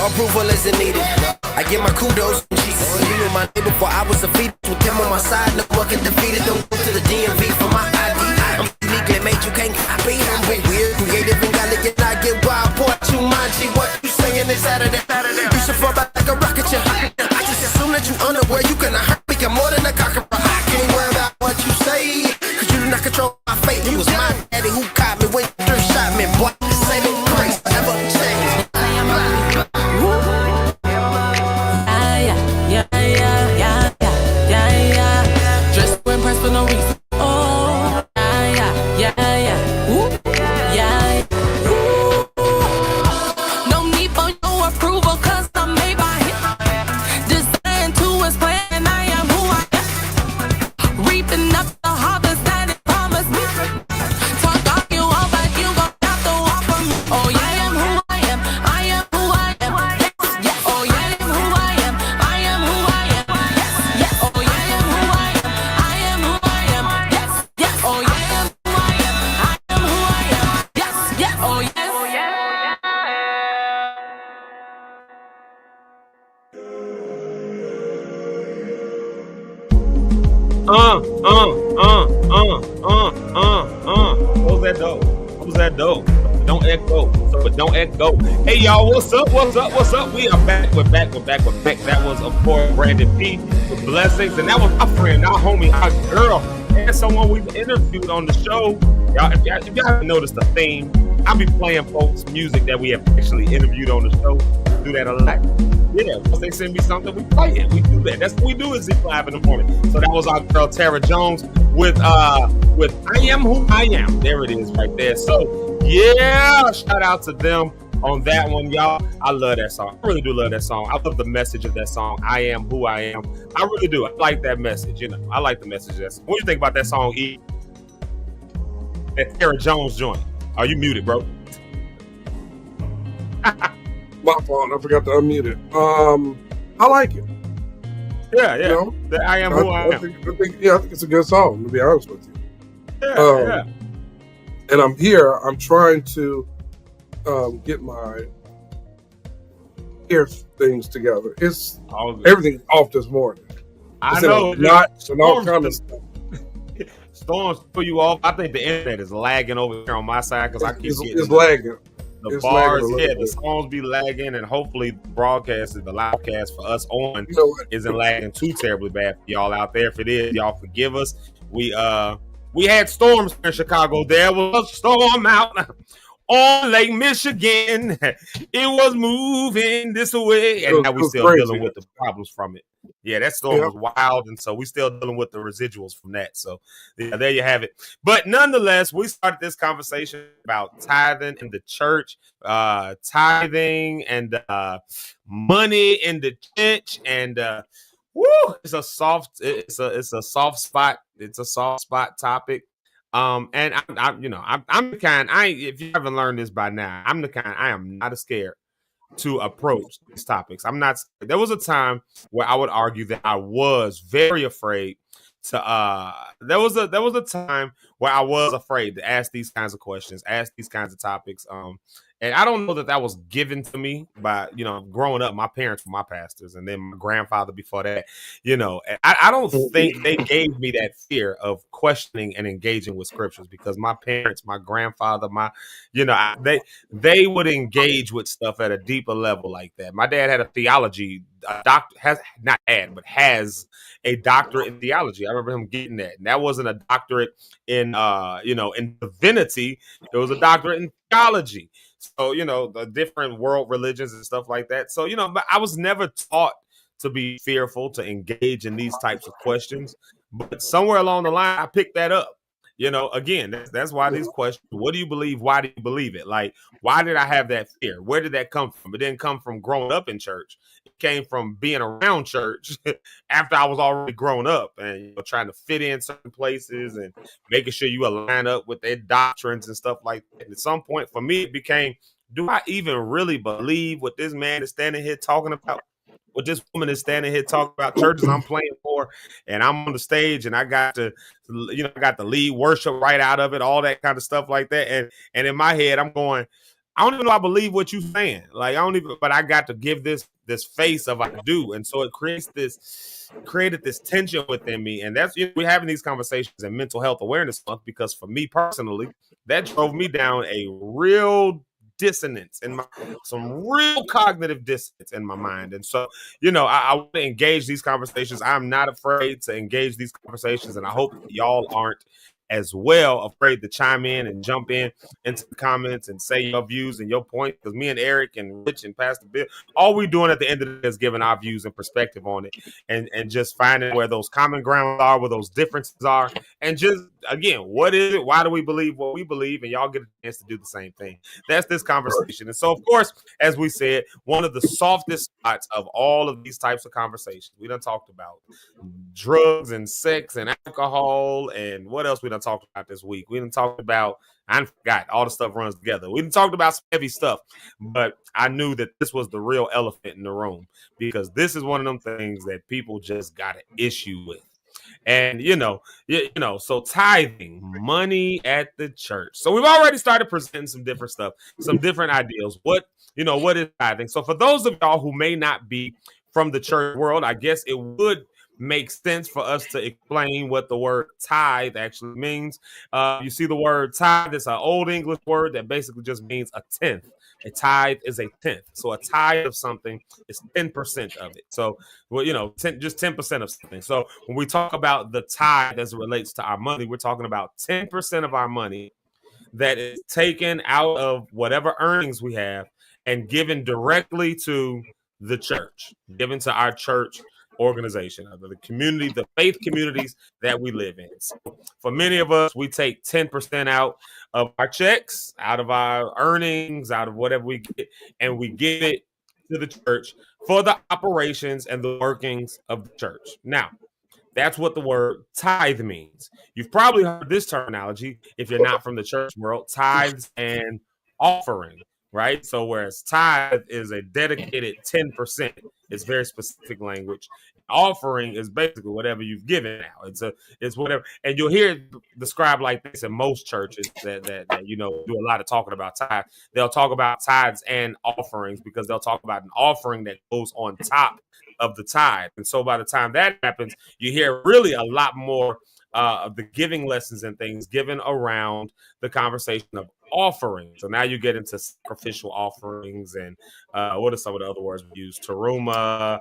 Approval isn't needed. I give my kudos to Jesus. You knew my name before I was defeated. With him on my side, no one can defeat it. Don't go to the DMV for my ID. I'm uniquely made, you can't copy. I'm weird, creative, and elegant. I get wild, boy, too munchy. What you saying is Saturday? You should fall back like a rocket ship. I just assume that you unaware. You cannot hurt me. I'm more than a conqueror. I can't worry about what you say, cause you do not control my fate. It was my daddy who caught me when you three shot me. Boy, the same grace never changed. For no reason. Oh, yeah, yeah, yeah, yeah. Ooh, yeah, ooh. What was that though? What was that though? Don't echo. So, but don't echo. Hey y'all, what's up? What's up? What's up? We are back. We're back. That was of course Brandon P. with Blessings, and that was our friend, our homie, our girl, and someone we've interviewed on the show. Y'all, if y'all haven't noticed the theme, I'll be playing folks' music that we have actually interviewed on the show. Do that a lot. Yeah, once they send me something, we play it. We do that. That's what we do at Zeke Locke in the morning. So that was our girl Tara Jones with I Am Who I Am. There it is right there. So yeah, shout out to them on that one, y'all. I love that song. I really do love that song. I love the message of that song. I am who I am. I really do. I like that message. You know, I like the message of that song. What do you think about that song, E? That Tara Jones joint. Are you muted, bro? My fault. I forgot to unmute it. I like it. Yeah. You know? I am who I am. I think it's a good song, to be honest with you. Yeah. And I'm here. I'm trying to get my ear things together. It's everything's off this morning. I know. Not and all kind of stuff. Storms put you off. I think the internet is lagging over here on my side because I keep getting it's lagging. The bars, the songs be lagging, and hopefully the loudcast for us on isn't lagging too terribly bad for y'all out there. If it is, y'all forgive us. We had storms in Chicago. There was a storm out on Lake Michigan. It was moving this way, and now we're still dealing with the problems from it. Yeah, that storm was wild, and so we're still dealing with the residuals from that. So yeah, there you have it. But nonetheless, we started this conversation about tithing in the church, tithing and money in the church, and it's a soft spot. It's a soft spot topic. And I'm the kind. If you haven't learned this by now, I'm the kind. I am not scared to approach these topics. I'm not. There was a time where I would argue that I was very afraid to. There was a time where I was afraid to ask these kinds of questions, ask these kinds of topics. And I don't know that was given to me by, growing up. My parents were my pastors, and then my grandfather before that. I don't think they gave me that fear of questioning and engaging with scriptures because my parents, my grandfather, they would engage with stuff at a deeper level like that. My dad had a theology, has a doctorate in theology. I remember him getting that, and that wasn't a doctorate in in divinity. It was a doctorate in theology. So, the different world religions and stuff like that. So, but I was never taught to be fearful, to engage in these types of questions. But somewhere along the line, I picked that up. Again, that's why these questions, what do you believe? Why do you believe it? Like, why did I have that fear? Where did that come from? It didn't come from growing up in church. It came from being around church after I was already grown up and trying to fit in certain places and making sure you align up with their doctrines and stuff like that. And at some point for me, it became, do I even really believe what this man is standing here talking about? What this woman is standing here talking about, churches I'm playing for, and I'm on the stage and I got to, I got the lead worship right out of it, all that kind of stuff like that. And in my head, I'm going, I don't even know I believe what you're saying. Like, but I got to give this face of I do. And so it created this tension within me. And that's, we're having these conversations in Mental Health Awareness Month, because for me personally, that drove me down a real dissonance in some real cognitive dissonance in my mind. And so, I want to engage these conversations. I'm not afraid to engage these conversations, and I hope y'all aren't as well afraid to chime in and jump in into the comments and say your views and your point, because me and Eric and Rich and Pastor Bill, all we're doing at the end of the day is giving our views and perspective on it, and just finding where those common grounds are, where those differences are, and just, again, what is it? Why do we believe what we believe? And y'all get a chance to do the same thing. That's this conversation. And so, of course, as we said, one of the softest spots of all of these types of conversations, we done talked about drugs and sex and alcohol, and what else we done talked about this week? We done talked about, I forgot, all the stuff runs together. We done talked about some heavy stuff, but I knew that this was the real elephant in the room, because this is one of them things that people just got an issue with. And, so tithing, money at the church. So we've already started presenting some different stuff, some different ideals. What is tithing? So for those of y'all who may not be from the church world, I guess it would makes sense for us to explain what the word tithe actually means. You see the word tithe, it's an old English word that basically just means a tenth. A tithe is a tenth. So a tithe of something is 10% of it. So, well, just 10% of something. So when we talk about the tithe as it relates to our money, we're talking about 10% of our money that is taken out of whatever earnings we have and given directly to the church, given to our church organization, the community, the faith communities that we live in. So for many of us, we take 10% out of our checks, out of our earnings, out of whatever we get, and we give it to the church for the operations and the workings of the church. Now, that's what the word tithe means. You've probably heard this terminology if you're not from the church world, tithes and offering, right? So whereas tithe is a dedicated 10%, it's very specific language. Offering is basically whatever you've given now. It's whatever, and you'll hear it described like this in most churches that do a lot of talking about tithe. They'll talk about tithes and offerings because they'll talk about an offering that goes on top of the tithe. And so by the time that happens, you hear really a lot more of the giving lessons and things given around the conversation of offerings. So now you get into sacrificial offerings and what are some of the other words we use? Teruma,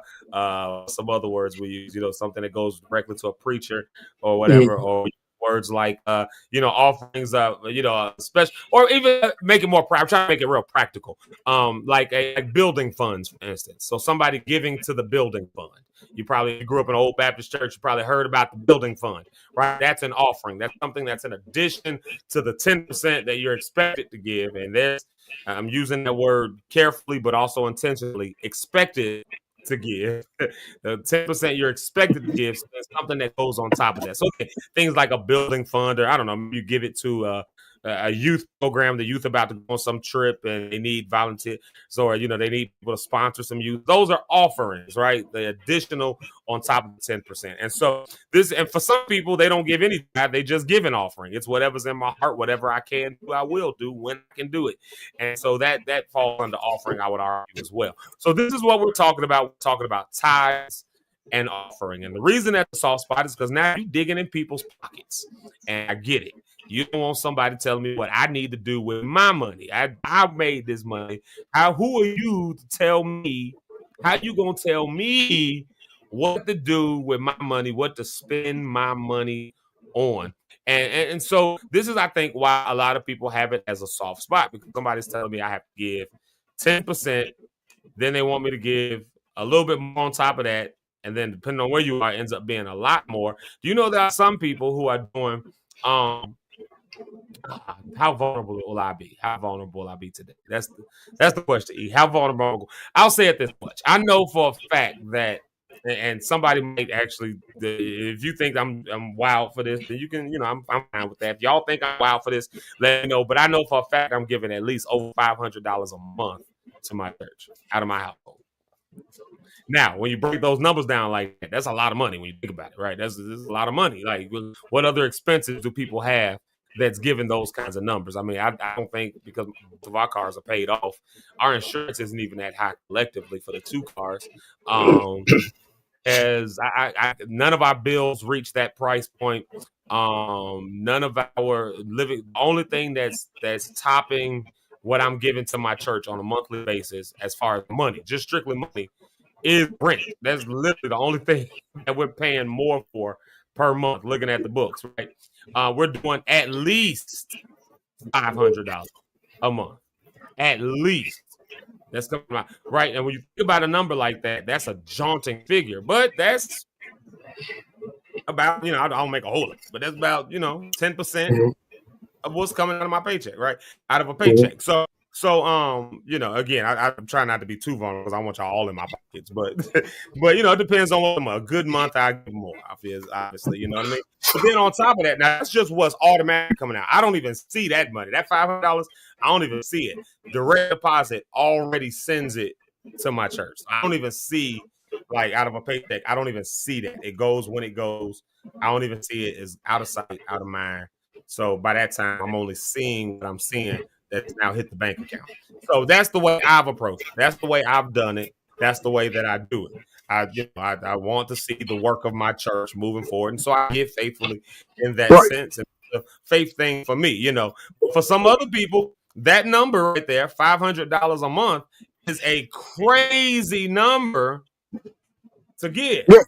some other words we use, something that goes directly to a preacher or whatever, or words like offerings special, or even make it more I'm trying to make it real practical, like building funds, for instance. So somebody giving to the building fund. You probably grew up in an old Baptist church, you probably heard about the building fund, right? That's an offering. That's something that's in addition to the 10% that you're expected to give. And I'm using that word carefully but also intentionally, expected to give. The 10% you're expected to give, so there's something that goes on top of that. So things like a building fund, or I don't know, you give it to a youth program, the youth about to go on some trip and they need volunteers, or they need people to sponsor some youth. Those are offerings, right? The additional on top of the 10%. And so and for some people, they don't give anything. They just give an offering. It's whatever's in my heart, whatever I can do, I will do when I can do it. And so that falls under offering, I would argue, as well. So this is what we're talking about. We're talking about tithes and offering. And the reason that's a soft spot is because now you're digging in people's pockets. And I get it. You don't want somebody telling me what I need to do with my money. I made this money. Who are you to tell me? How you gonna tell me what to do with my money, what to spend my money on? And so this is, I think, why a lot of people have it as a soft spot, because somebody's telling me I have to give 10%, then they want me to give a little bit more on top of that, and then depending on where you are, it ends up being a lot more. Do you know there are some people who are doing how vulnerable will I be? How vulnerable will I be today? That's the question, E. How vulnerable? I'll say it this much. I know for a fact that, and somebody might actually, if you think I'm wild for this, then you can, I'm fine with that. If y'all think I'm wild for this, let me know. But I know for a fact I'm giving at least over $500 a month to my church out of my household. Now, when you break those numbers down like that, that's a lot of money when you think about it, right? That's a lot of money. Like, what other expenses do people have that's given those kinds of numbers? I mean, I don't think, because of our cars are paid off, our insurance isn't even that high collectively for the two cars. As none of our bills reach that price point. None of our living. The only thing that's topping what I'm giving to my church on a monthly basis, as far as money, just strictly money, is rent. That's literally the only thing that we're paying more for per month, looking at the books, right? We're doing at least $500 a month. At least. That's coming out, right? And when you think about a number like that, that's a jaunting figure. But that's about, I don't make a whole lot, but that's about, 10% of what's coming out of my paycheck, right? Out of a paycheck. So again, I'm trying not to be too vulnerable because I want y'all all in my pockets, but it depends on what a good month I give more, obviously, you know what I mean? But then on top of that, now that's just what's automatically coming out. I don't even see that money. That $500, I don't even see it. Direct deposit already sends it to my church. I don't even see, like, out of a paycheck, I don't even see that. It goes when it goes. I don't even see it. It's out of sight, out of mind. So by that time, I'm only seeing what I'm seeing that's now hit the bank account. So that's the way I've approached it. That's the way I've done it. That's the way that I do it. I want to see the work of my church moving forward, and so I give faithfully in that Right. sense. And it's a faith thing for me, For some other people, that number right there, $500 a month, is a crazy number to give. Yeah.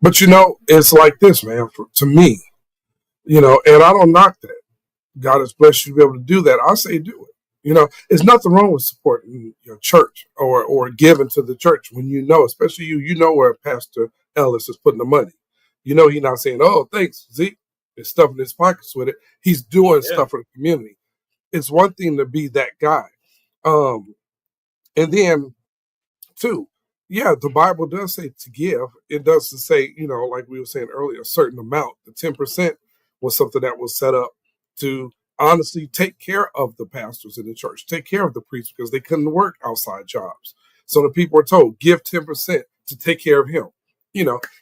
But it's like this, man. To me, and I don't knock that. God has blessed you to be able to do that. I say do it. There's nothing wrong with supporting your church or giving to the church when especially where Pastor Ellis is putting the money. He's not saying, "Oh, thanks, Zeke," and stuffing his pockets with it. He's doing stuff for the community. It's one thing to be that guy, and then two, yeah, the Bible does say to give. It doesn't say, like we were saying earlier, a certain amount. The 10% was something that was set up to honestly take care of the pastors in the church, take care of the priests because they couldn't work outside jobs. So the people were told, give 10% to take care of him.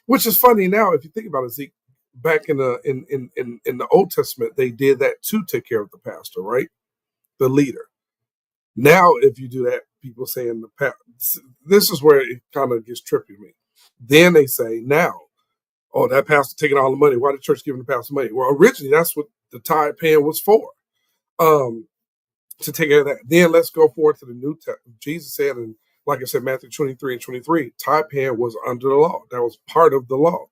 Which is funny now if you think about it, Zeke. Back in the Old Testament, they did that to take care of the pastor, right? The leader. Now, if you do that, people saying this is where it kind of gets trippy to me. Then they say now, oh, that pastor taking all the money. Why the church giving the pastor money? Well, originally that's what the tithe paying was for, to take care of that. Then let's go forward to the New Testament. Jesus said, and like I said, Matthew 23:23, tithe paying was under the law. That was part of the law.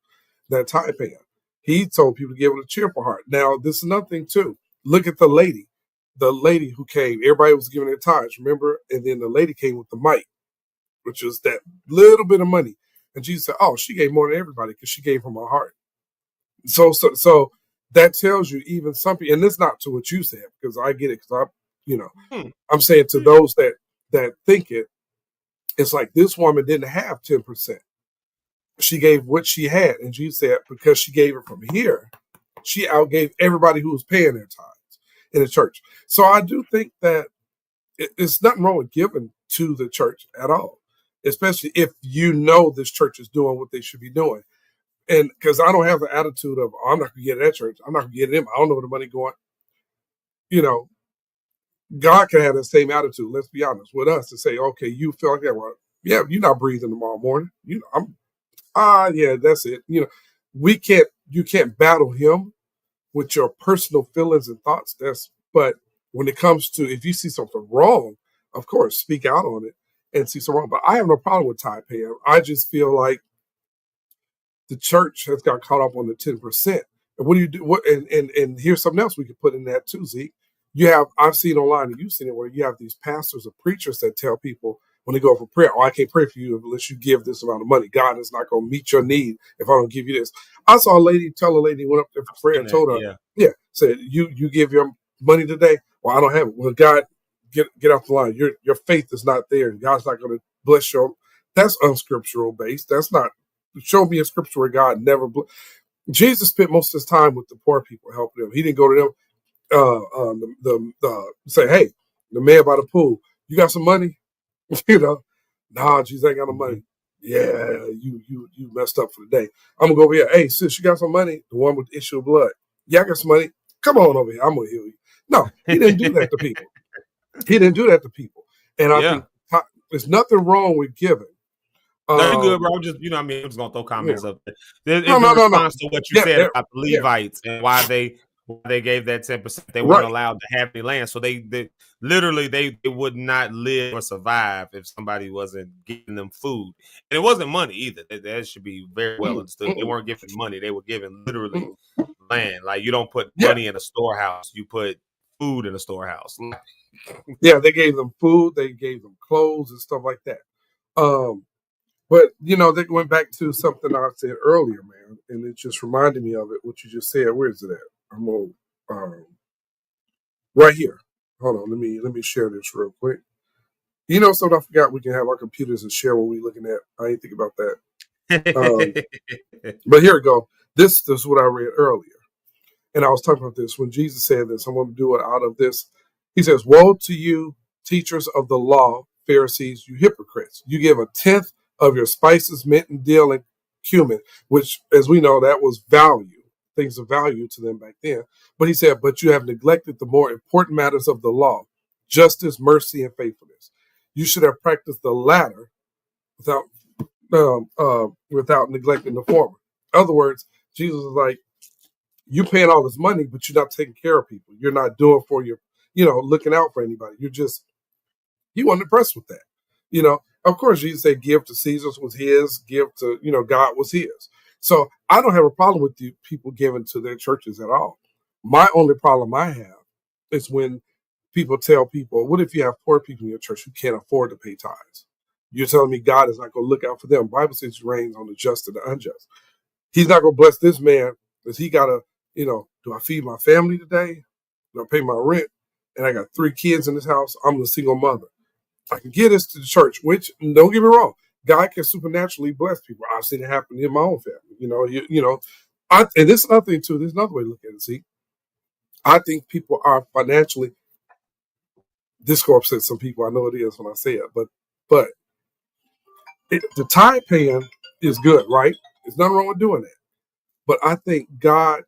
That tithe paying. He told people to give with a cheerful heart. Now, this is another thing too. Look at the lady who came. Everybody was giving their tithes, remember? And then the lady came with the mite, which was that little bit of money. And Jesus said, "Oh, she gave more than everybody because she gave from her heart." So that tells you even some people, and it's not to what you said because I get it because I'm saying to those that think it. It's like this woman didn't have 10%. She gave what she had, and Jesus said because she gave it from here, she outgave everybody who was paying their tithes in the church. So I do think that it's nothing wrong with giving to the church at all, especially if this church is doing what they should be doing. And because I don't have the attitude of, I'm not going to get at that church. I'm not going to get them. I don't know where the money going. God can have the same attitude, let's be honest, with us to say, okay, you feel like that. Well, yeah, you're not breathing tomorrow morning. Yeah, that's it. You can't battle him with your personal feelings and thoughts. But when it comes to, if you see something wrong, of course, speak out on it and see something wrong. But I have no problem with tithe paying. I just feel like the church has got caught up on the 10%. And what do you do? And here's something else we could put in that too, Zeke. I've seen online, and you've seen it, where you have these pastors or preachers that tell people when they go for prayer, "Oh, I can't pray for you unless you give this amount of money. God is not going to meet your need if I don't give you this." I saw a lady tell a lady who went up there for prayer and told her, said, you give your money today? Well, I don't have it. Well, God, get off the line. Your faith is not there. God's not going to bless you. That's unscriptural based. That's not. Show me a scripture where God never. Jesus spent most of his time with the poor people, helping them. He didn't go to them. Say, "Hey, the man by the pool, you got some money?" Nah, Jesus ain't got no money. Yeah, you messed up for the day. I'm gonna go over here. "Hey, sis, you got some money?" The one with the issue of blood. "Yeah, I got some money. Come on over here. I'm gonna heal you." No, he didn't do that to people. He didn't do that to people. And I think there's nothing wrong with giving. Very good, bro. I'm just I'm just gonna throw comments up there. In No. response to what you said about the Levites and why they gave that 10%. They weren't allowed to have any land, so they literally they would not live or survive if somebody wasn't giving them food. And it wasn't money either. That should be very well understood. They weren't giving money; they were giving literally land. Like you don't put money in a storehouse; you put food in a storehouse. Yeah, they gave them food, they gave them clothes and stuff like that. But they went back to something I said earlier, man, and it just reminded me of it. What you just said. Where is it at? I'm on right here. Hold on, let me share this real quick. Something I forgot. We can have our computers and share what we're looking at. I didn't think about that. But here we go. This is what I read earlier, and I was talking about this when Jesus said this. I'm going to do it out of this. He says, "Woe to you, teachers of the law, Pharisees, you hypocrites! You give 1/10 of your spices, mint, and dill, and cumin," which, as we know, that was value, things of value to them back then. But he said, "But you have neglected the more important matters of the law, justice, mercy, and faithfulness. You should have practiced the latter without neglecting the former. In other words, Jesus is like, you paying all this money, but you're not taking care of people. You're not doing for your, looking out for anybody. He wasn't impressed with that. Of course, Jesus said, give to Caesar's was his, give to, God was his. So I don't have a problem with you people giving to their churches at all. My only problem I have is when people tell people, what if you have poor people in your church who can't afford to pay tithes? You're telling me God is not going to look out for them. The Bible says he reigns on the just and the unjust. He's not going to bless this man because he got to, do I feed my family today? Do I pay my rent? And I got 3 kids in this house. I'm a single mother. I can give this to the church, which, don't get me wrong, God can supernaturally bless people. I've seen it happen in my own family. And this is another thing too. There's another way to look at it. See, I think people are financially. This will upset some people. I know it is when I say it, but the tithe paying is good, right? There's nothing wrong with doing that. But I think God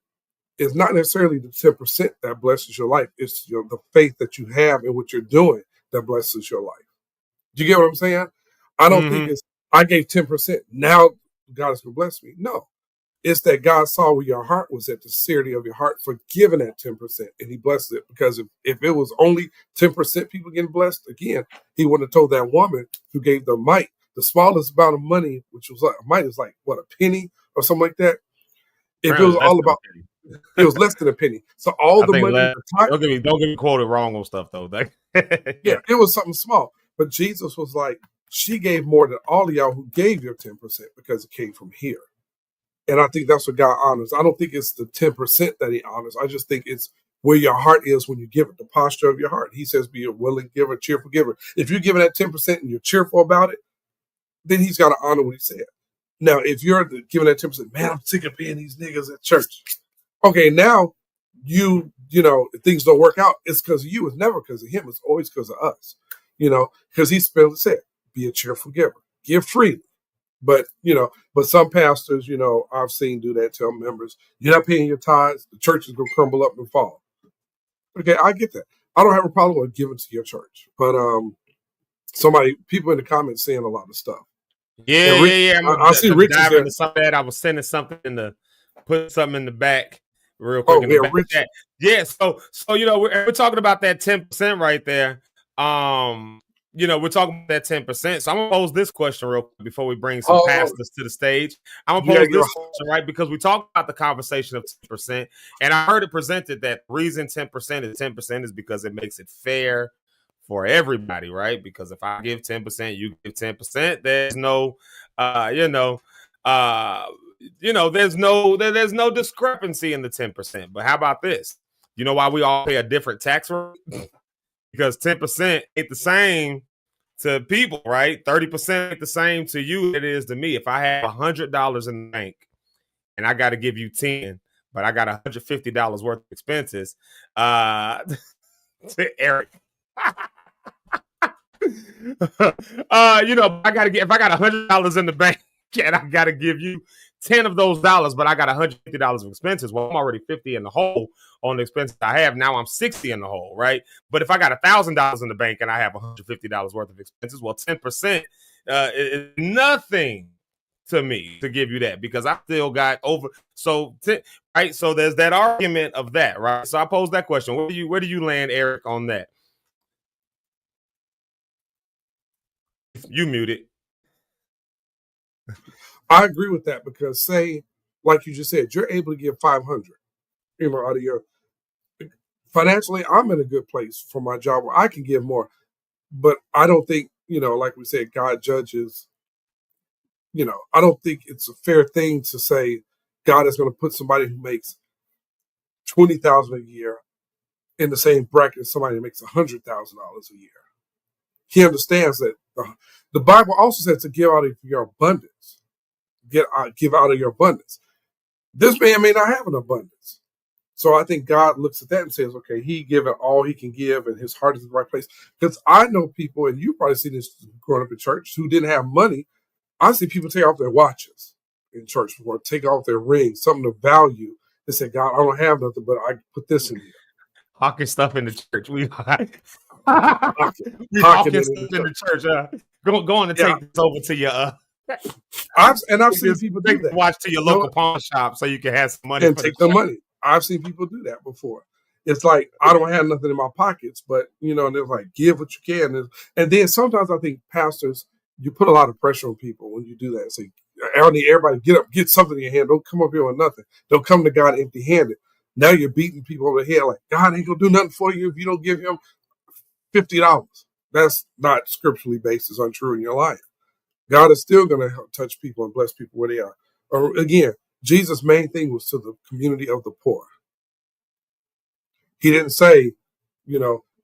is not necessarily the 10% that blesses your life. It's the faith that you have in what you're doing that blesses your life. Do you get what I'm saying? I don't think it's, I gave 10%. Now God is going to bless me. No, it's that God saw where your heart was at, the sincerity of your heart for giving that 10%. And he blessed it because if it was only 10% people getting blessed, again, he wouldn't have told that woman who gave the mite, the smallest amount of money, which was like, a mite is like, what, a penny or something like that? If it was all about, it was less than a penny. So all the money. Don't get me quoted wrong on stuff though. Yeah, it was something small. But Jesus was like, she gave more than all of y'all who gave your 10% because it came from here. And I think that's what God honors. I don't think it's the 10% that he honors. I just think it's where your heart is when you give it, the posture of your heart. He says, be a willing giver, cheerful giver. If you're giving that 10% and you're cheerful about it, then he's got to honor what he said. Now, if you're giving that 10%, man, I'm sick of paying these niggas at church. Okay, now if things don't work out, it's because of you. It's never because of him. It's always because of us. Because he said, be a cheerful giver, give freely. But some pastors, I've seen do that, tell members, you're not paying your tithes, the church is going to crumble up and fall. Okay, I get that. I don't have a problem with giving to your church. But people in the comments saying a lot of stuff. Yeah, Rick, I see Rich diving into some of that. I was sending something put something in the back real quick. Rich. Yeah, so we're talking about that 10% right there. We're talking about that 10%. So I'm gonna pose this question real quick before we bring some pastors to the stage. I'm gonna pose this question, right? Because we talked about the conversation of 10%, and I heard it presented that the reason 10% is 10% is because it makes it fair for everybody, right? Because if I give 10%, you give 10%, there's no there's no discrepancy in the 10%. But how about this? You know why we all pay a different tax rate? Because 10% ain't the same to people, right? 30% ain't the same to you that it is to me. If I have $100 in the bank and I got to give you 10, but I got $150 worth of expenses, to Eric. I gotta get, if I got $100 in the bank and I gotta give you 10 of those dollars, but I got $150 of expenses. Well, I'm already 50 in the hole on the expenses I have. Now I'm 60 in the hole, right? But if I got $1,000 in the bank and I have $150 worth of expenses, well, 10% is nothing to me to give you that because I still got over. So, right. So there's that argument of that, right? So I pose that question. Where do you land, Eric, on that? You muted. I agree with that because say, like you just said, you're able to give 500, out of your financially, I'm in a good place for my job where I can give more, but I don't think, like we said, God judges, I don't think it's a fair thing to say God is going to put somebody who makes $20,000 a year in the same bracket as somebody who makes $100,000 a year. He understands that the Bible also says to give out of your abundance. Give out of your abundance. This man may not have an abundance. So I think God looks at that and says, okay, he given all he can give and his heart is in the right place. Because I know people, and you probably seen this growing up in church, who didn't have money. I see people take off their watches in church or take off their rings, something of value. They say, God, I don't have nothing, but I put this in here. Hawking stuff in the church. We hawking hawking stuff in the church. going to take this over to your I've seen people do that. Watch to your local pawn shop so you can have some money and take the money. I've seen people do that before. It's like, I don't have nothing in my pockets, but, and they're like, give what you can. And then sometimes I think pastors, you put a lot of pressure on people when you do that. Say, I need everybody to get up, get something in your hand. Don't come up here with nothing. Don't come to God empty-handed. Now you're beating people over the head like, God ain't going to do nothing for you if you don't give him $50. That's not scripturally based. It's untrue in your life. God is still going to touch people and bless people where they are. Or again, Jesus' main thing was to the community of the poor. He didn't say,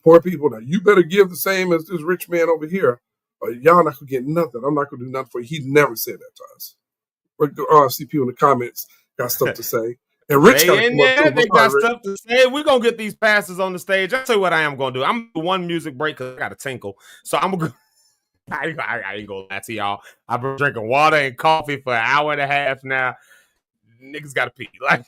poor people, now you better give the same as this rich man over here, or y'all not going to get nothing. I'm not going to do nothing for you. He never said that to us. I see people in the comments got stuff to say. And Rich got they got stuff to say. We're going to get these pastors on the stage. I'll tell you what I am going to do. I'm going to do one music break because I got to tinkle. So I'm going to I ain't going to lie to y'all. I've been drinking water and coffee for an hour and a half now. Niggas gotta pee. Like,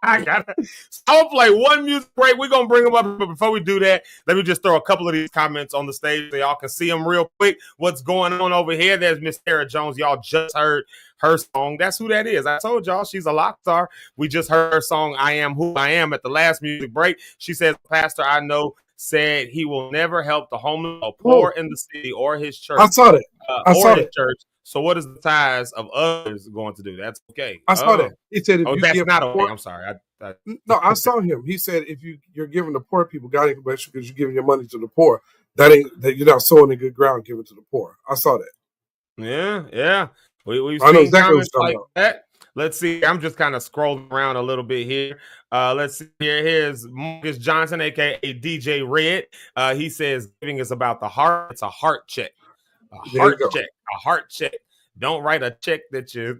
I gotta. So I'll play one music break. We're gonna bring them up, but before we do that, let me just throw a couple of these comments on the stage so y'all can see them real quick. What's going on over here? There's Miss Sarah Jones. Y'all just heard her song. That's who that is. I told y'all she's a Locke star. We just heard her song "I Am Who I Am" at the last music break. She says, "Pastor I know said he will never help the homeless or poor in the city or his church." I saw that. I saw his that. church. So what is the tithes of others going to do? That's okay. I saw that. He said, "If you that's give not okay." poor, I'm sorry. No, I saw him. He said, "If you're giving the poor people, God ain't gonna bless you because you're giving your money to the poor. That you're not sowing in good ground, giving to the poor." I saw that. Yeah. We've I know seen exactly comments what like about. that. Let's see. I'm just kind of scrolling around a little bit here. Let's see here. Here's Marcus Johnson, aka DJ Red. He says giving is about the heart. It's a heart check. A heart check. A heart check. Don't write a check that you.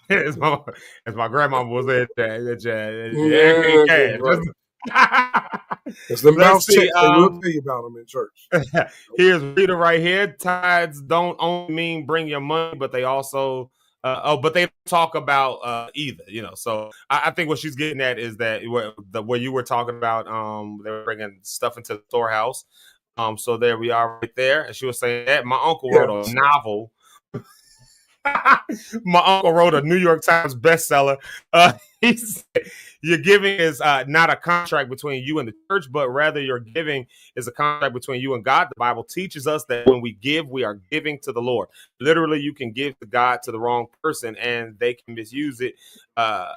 as my grandma was at that It's the mouse checks they will tell you about them in church. Here's Rita right here. Tithes don't only mean bring your money, but they also but they talk about either, So I think what she's getting at is that where you were talking about they were bringing stuff into the storehouse. So there we are right there. And she was saying that my uncle wrote a novel. My uncle wrote a New York Times bestseller. He said, your giving is not a contract between you and the church, but rather your giving is a contract between you and God. The Bible teaches us that when we give, we are giving to the Lord. Literally, you can give to God to the wrong person and they can misuse it. Then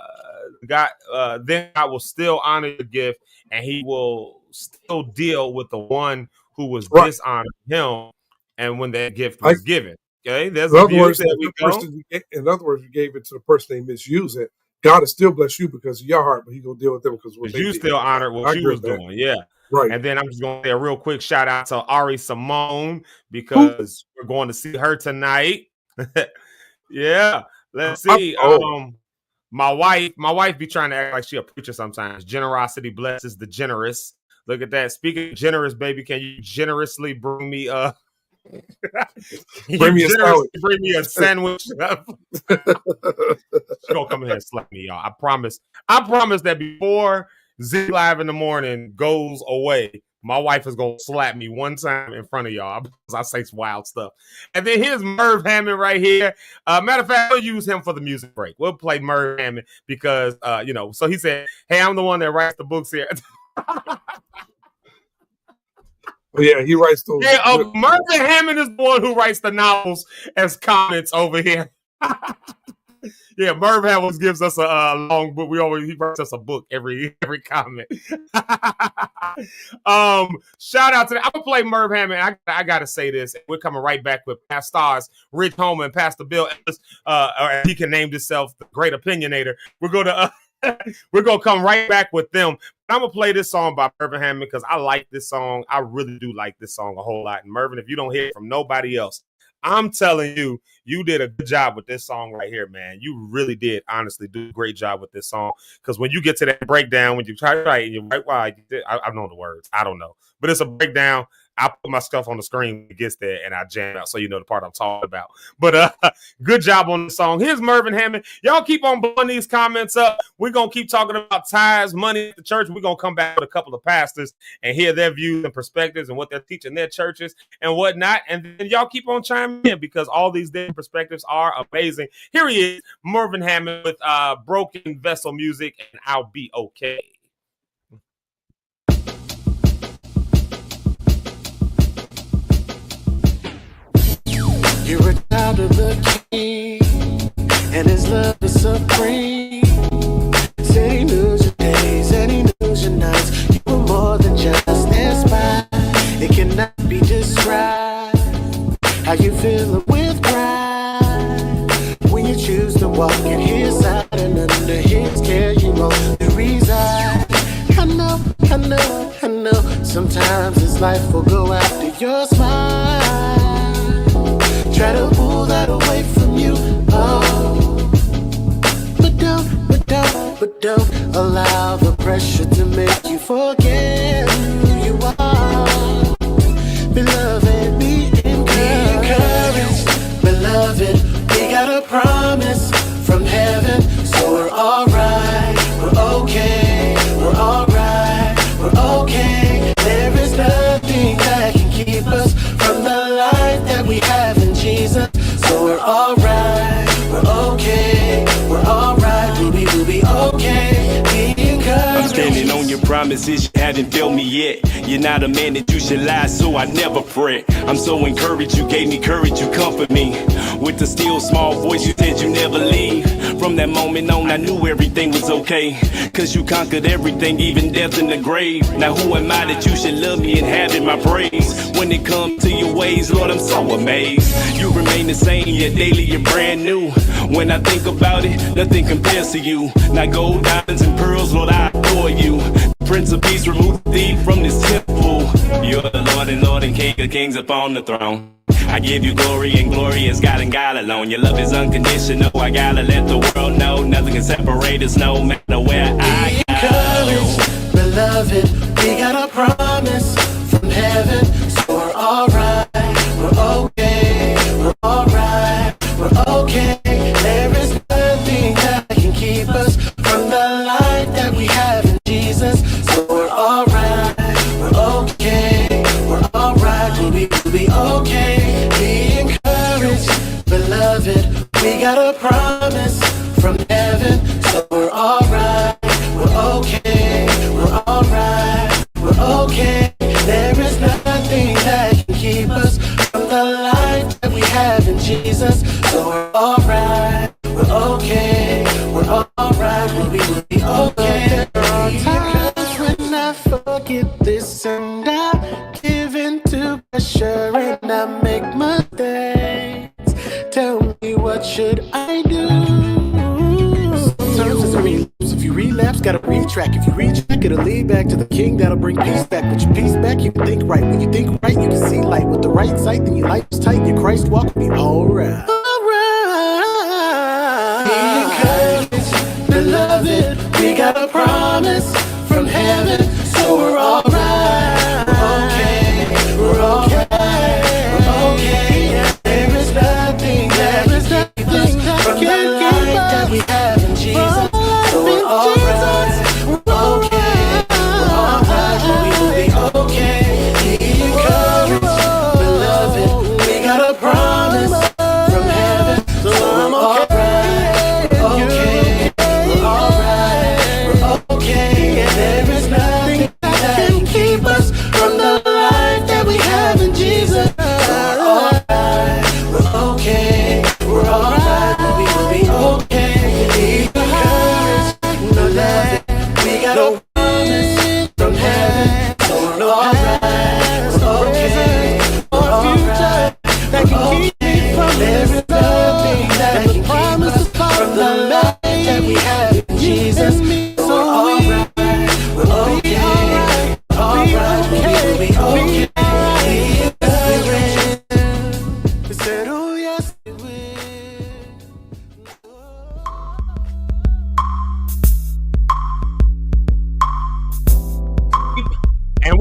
God will still honor your gift and he will still deal with the one who was dishonoring him and when that gift was given. Okay, there's in other words, in other words, you gave it to the person they misuse it. God will still bless you because of your heart, but He's gonna deal with them because you still honored what you was doing. Yeah, right. And then I'm just gonna say a real quick shout out to Ari Simone because we're going to see her tonight. Yeah, let's see. My wife be trying to act like she a preacher sometimes. Generosity blesses the generous. Look at that. Speaking of generous, baby, can you generously bring me bring me a sandwich? She's gonna come in here and slap me, y'all. I promise that before Zeke Live in the Morning goes away, my wife is gonna slap me one time in front of y'all because I say some wild stuff. And then here's Merv Hammond right here. Matter of fact, we'll use him for the music break. We'll play Merv Hammond because so he said, "Hey, I'm the one that writes the books here." Yeah, he writes those. Yeah, Mervyn Hammond is the one who writes the novels as comments over here. Yeah, Merv Hammond gives us a long book. He writes us a book every comment. Shout out to that. I'm gonna play Merv Hammond. I gotta say this. We're coming right back with Pastors Rich Holmes and Pastor Bill Ellis. Or he can name himself the Great Opinionator. We're gonna come right back with them. I'm gonna play this song by Mervyn Hammond because I like this song. I really do like this song a whole lot. And Mervyn, if you don't hear it from nobody else, I'm telling you, you did a good job with this song right here, man. You really did, honestly, do a great job with this song. Because when you get to that breakdown, when you try to write and you write, I don't know the words. I don't know. But it's a breakdown. I put my stuff on the screen when it gets there and I jam out so you know the part I'm talking about. But good job on the song. Here's Mervin Hammond. Y'all keep on blowing these comments up. We're going to keep talking about tithes, money at the church. We're going to come back with a couple of pastors and hear their views and perspectives and what they're teaching their churches and whatnot. And then y'all keep on chiming in because all these different perspectives are amazing. Here he is, Mervin Hammond with Broken Vessel Music and I'll Be Okay. You're a child of the King, and His love is supreme. Said He knows your days and He knows your nights. You are more than just a spy. It cannot be described how you feel with pride when you choose to walk at His side and under His care you only reside. I know. Sometimes this life will go after your smile. Try to pull that away from you, oh. But don't allow the pressure to make you forget who you are. Beloved, be encouraged. Beloved, we got a promise from heaven, so we're alright, we're okay, we're alright, we're okay. There is nothing that can keep us from the life that we have in Jesus. So we're alright, we're okay, we're alright, we'll be okay. Be encouraged. I'm standing on your promises, you haven't failed me yet. You're not a man that you should lie, so I never fret. I'm so encouraged, you gave me courage, you comfort me. With the still small voice, you said you never leave. From that moment on, I knew everything was okay. Cause you conquered everything, even death in the grave. Now who am I that you should love me and have in my praise? When it comes to your ways, Lord, I'm so amazed. You remain the same, yet daily you're brand new. When I think about it, nothing compares to you. Now gold, diamonds, and pearls, Lord, I adore you. Prince of Peace, remove the thief from this temple. You're the Lord and King of Kings upon the throne. I give you glory, and glory is God and God alone. Your love is unconditional, I gotta let the world know. Nothing can separate us, no matter where I go. Beloved, we got a promise from heaven, so we're alright, we're okay, we're alright, we're okay. There is nothing that can keep us from the life that we have in Jesus. So we're alright, we're okay, we're alright, we'll be okay. Be encouraged, beloved, we got a promise from heaven, so we're alright, we're okay, we're alright, we're okay. There is nothing that can keep us from the life that we have in Jesus. So we're alright, we're okay, we're alright, we'll be okay. There are times when I forget this and I give in to pressure and I make mistakes. Tell me, what should I do? Sometimes it's a relapse. If you relapse, gotta retrack. If you retrack, it'll lead back to the King that'll bring peace back. Put your peace back, you can think right. When you think right, you can see light. With the right sight, then your life's tight. Your Christ walk will be alright. Alright. Be encouraged, beloved. We got a promise from heaven, so we're alright. We're okay. We're alright. We're okay. There is nothing that can keep us from the life that we have in Jesus. So we're alright. We're okay. We're alright. We will be okay. Be encouraged, beloved. We got a promise from heaven, so we're alright. We're okay. We're alright. We're okay. And there is nothing that can keep us from the life that we have in Jesus. We're alright. We're okay. We're alright. We will be okay. Be encouraged, beloved. We got a promise from heaven, so we're alright. We're okay. We're alright. That can keep me from there is nothing that can keep us from the life that we have in Jesus. So we're alright. We're okay. We're alright. We will be okay. Be encouraged. We said, oh yes, we will. And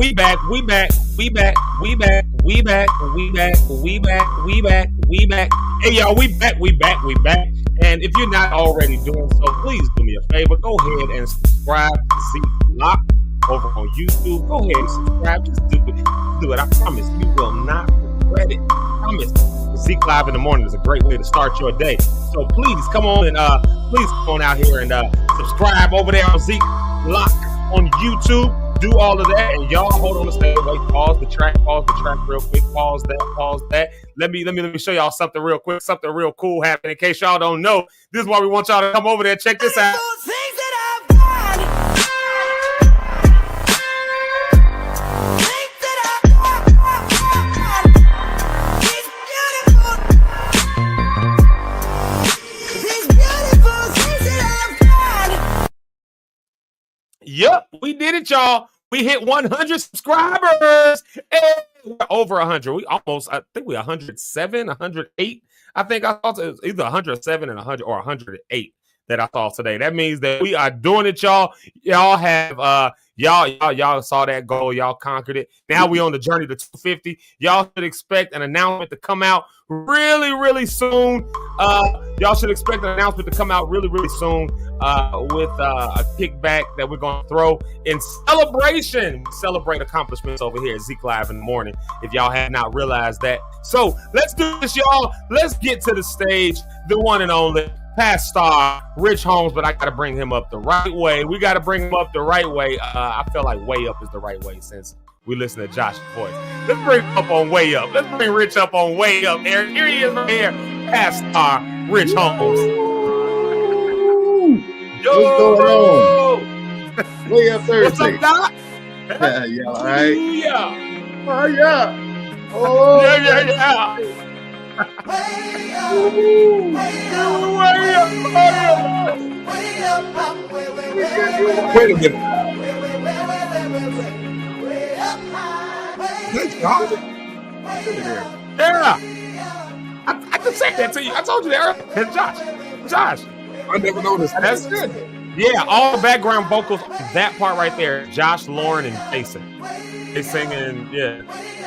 we We back. Hey, y'all, we back. And if you're not already doing so, please do me a favor. Go ahead and subscribe to Zeke Locke over on YouTube. Go ahead and subscribe. Just do it. I promise you will not regret it. I promise. Zeke Live in the Morning is a great way to start your day. So please come on and please come on out here and subscribe over there on Zeke Locke on YouTube. Do all of that, and y'all hold on a second. Wait, pause the track real quick. Pause that. Let me show y'all something real quick, something real cool happening. In case y'all don't know, this is why we want y'all to come over there and check this out. Yup, we did it, y'all. We hit 100 subscribers. Hey, we're over 100. We almost, I think we're 107, 108. I think I thought it was either 107 and 100 or 108 that I thought today. That means that we are doing it, y'all. Y'all have y'all saw that goal. Y'all conquered it. Now we on the journey to 250. Y'all should expect an announcement to come out really, really soon. Y'all should expect an announcement to come out really, really soon with a kickback that we're going to throw in celebration. We celebrate accomplishments over here at Zeke Live in the Morning, if y'all have not realized that. So let's do this, y'all. Let's get to the stage, the one and only past star, Rich Holmes, but I got to bring him up the right way. We got to bring him up the right way. I feel like way up is the right way since we listen to Josh's voice. Let's bring him up on way up. Let's bring Rich up on way up. Here he is right here, past star, Rich Holmes. Yo, what's going on? Way up Thursday. What's up, Doc? Yeah, all right. Yeah. Oh, yeah. Oh, yeah. Wait a minute. That's Josh. Yeah. I just said that to you. I told you that earlier. It's Josh. I never noticed. That's good. Yeah, all the background vocals, that part right there, Josh, Lauren, and Jason. They singing, yeah.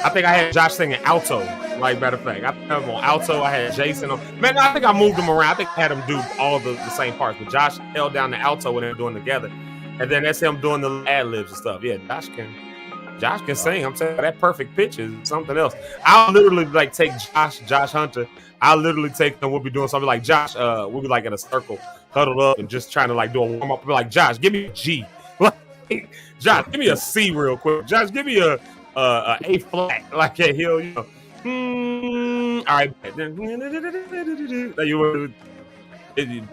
I think I had Josh singing alto, like, matter of fact. I had him on alto, I had Jason on. Man, I think I moved them around. I think I had them do all the same parts, but Josh held down the alto when they were doing together. And then that's him doing the ad-libs and stuff. Yeah, Josh can sing. I'm saying that perfect pitch is something else. I'll literally like take Josh Hunter. I'll literally take them. We'll be doing something like Josh. We'll be like in a circle, huddled up, and just trying to like do a warm up. Be like, Josh, give me a G. Josh, give me a C real quick. Josh, give me a A flat. Like, yeah, he'll, you know. All right.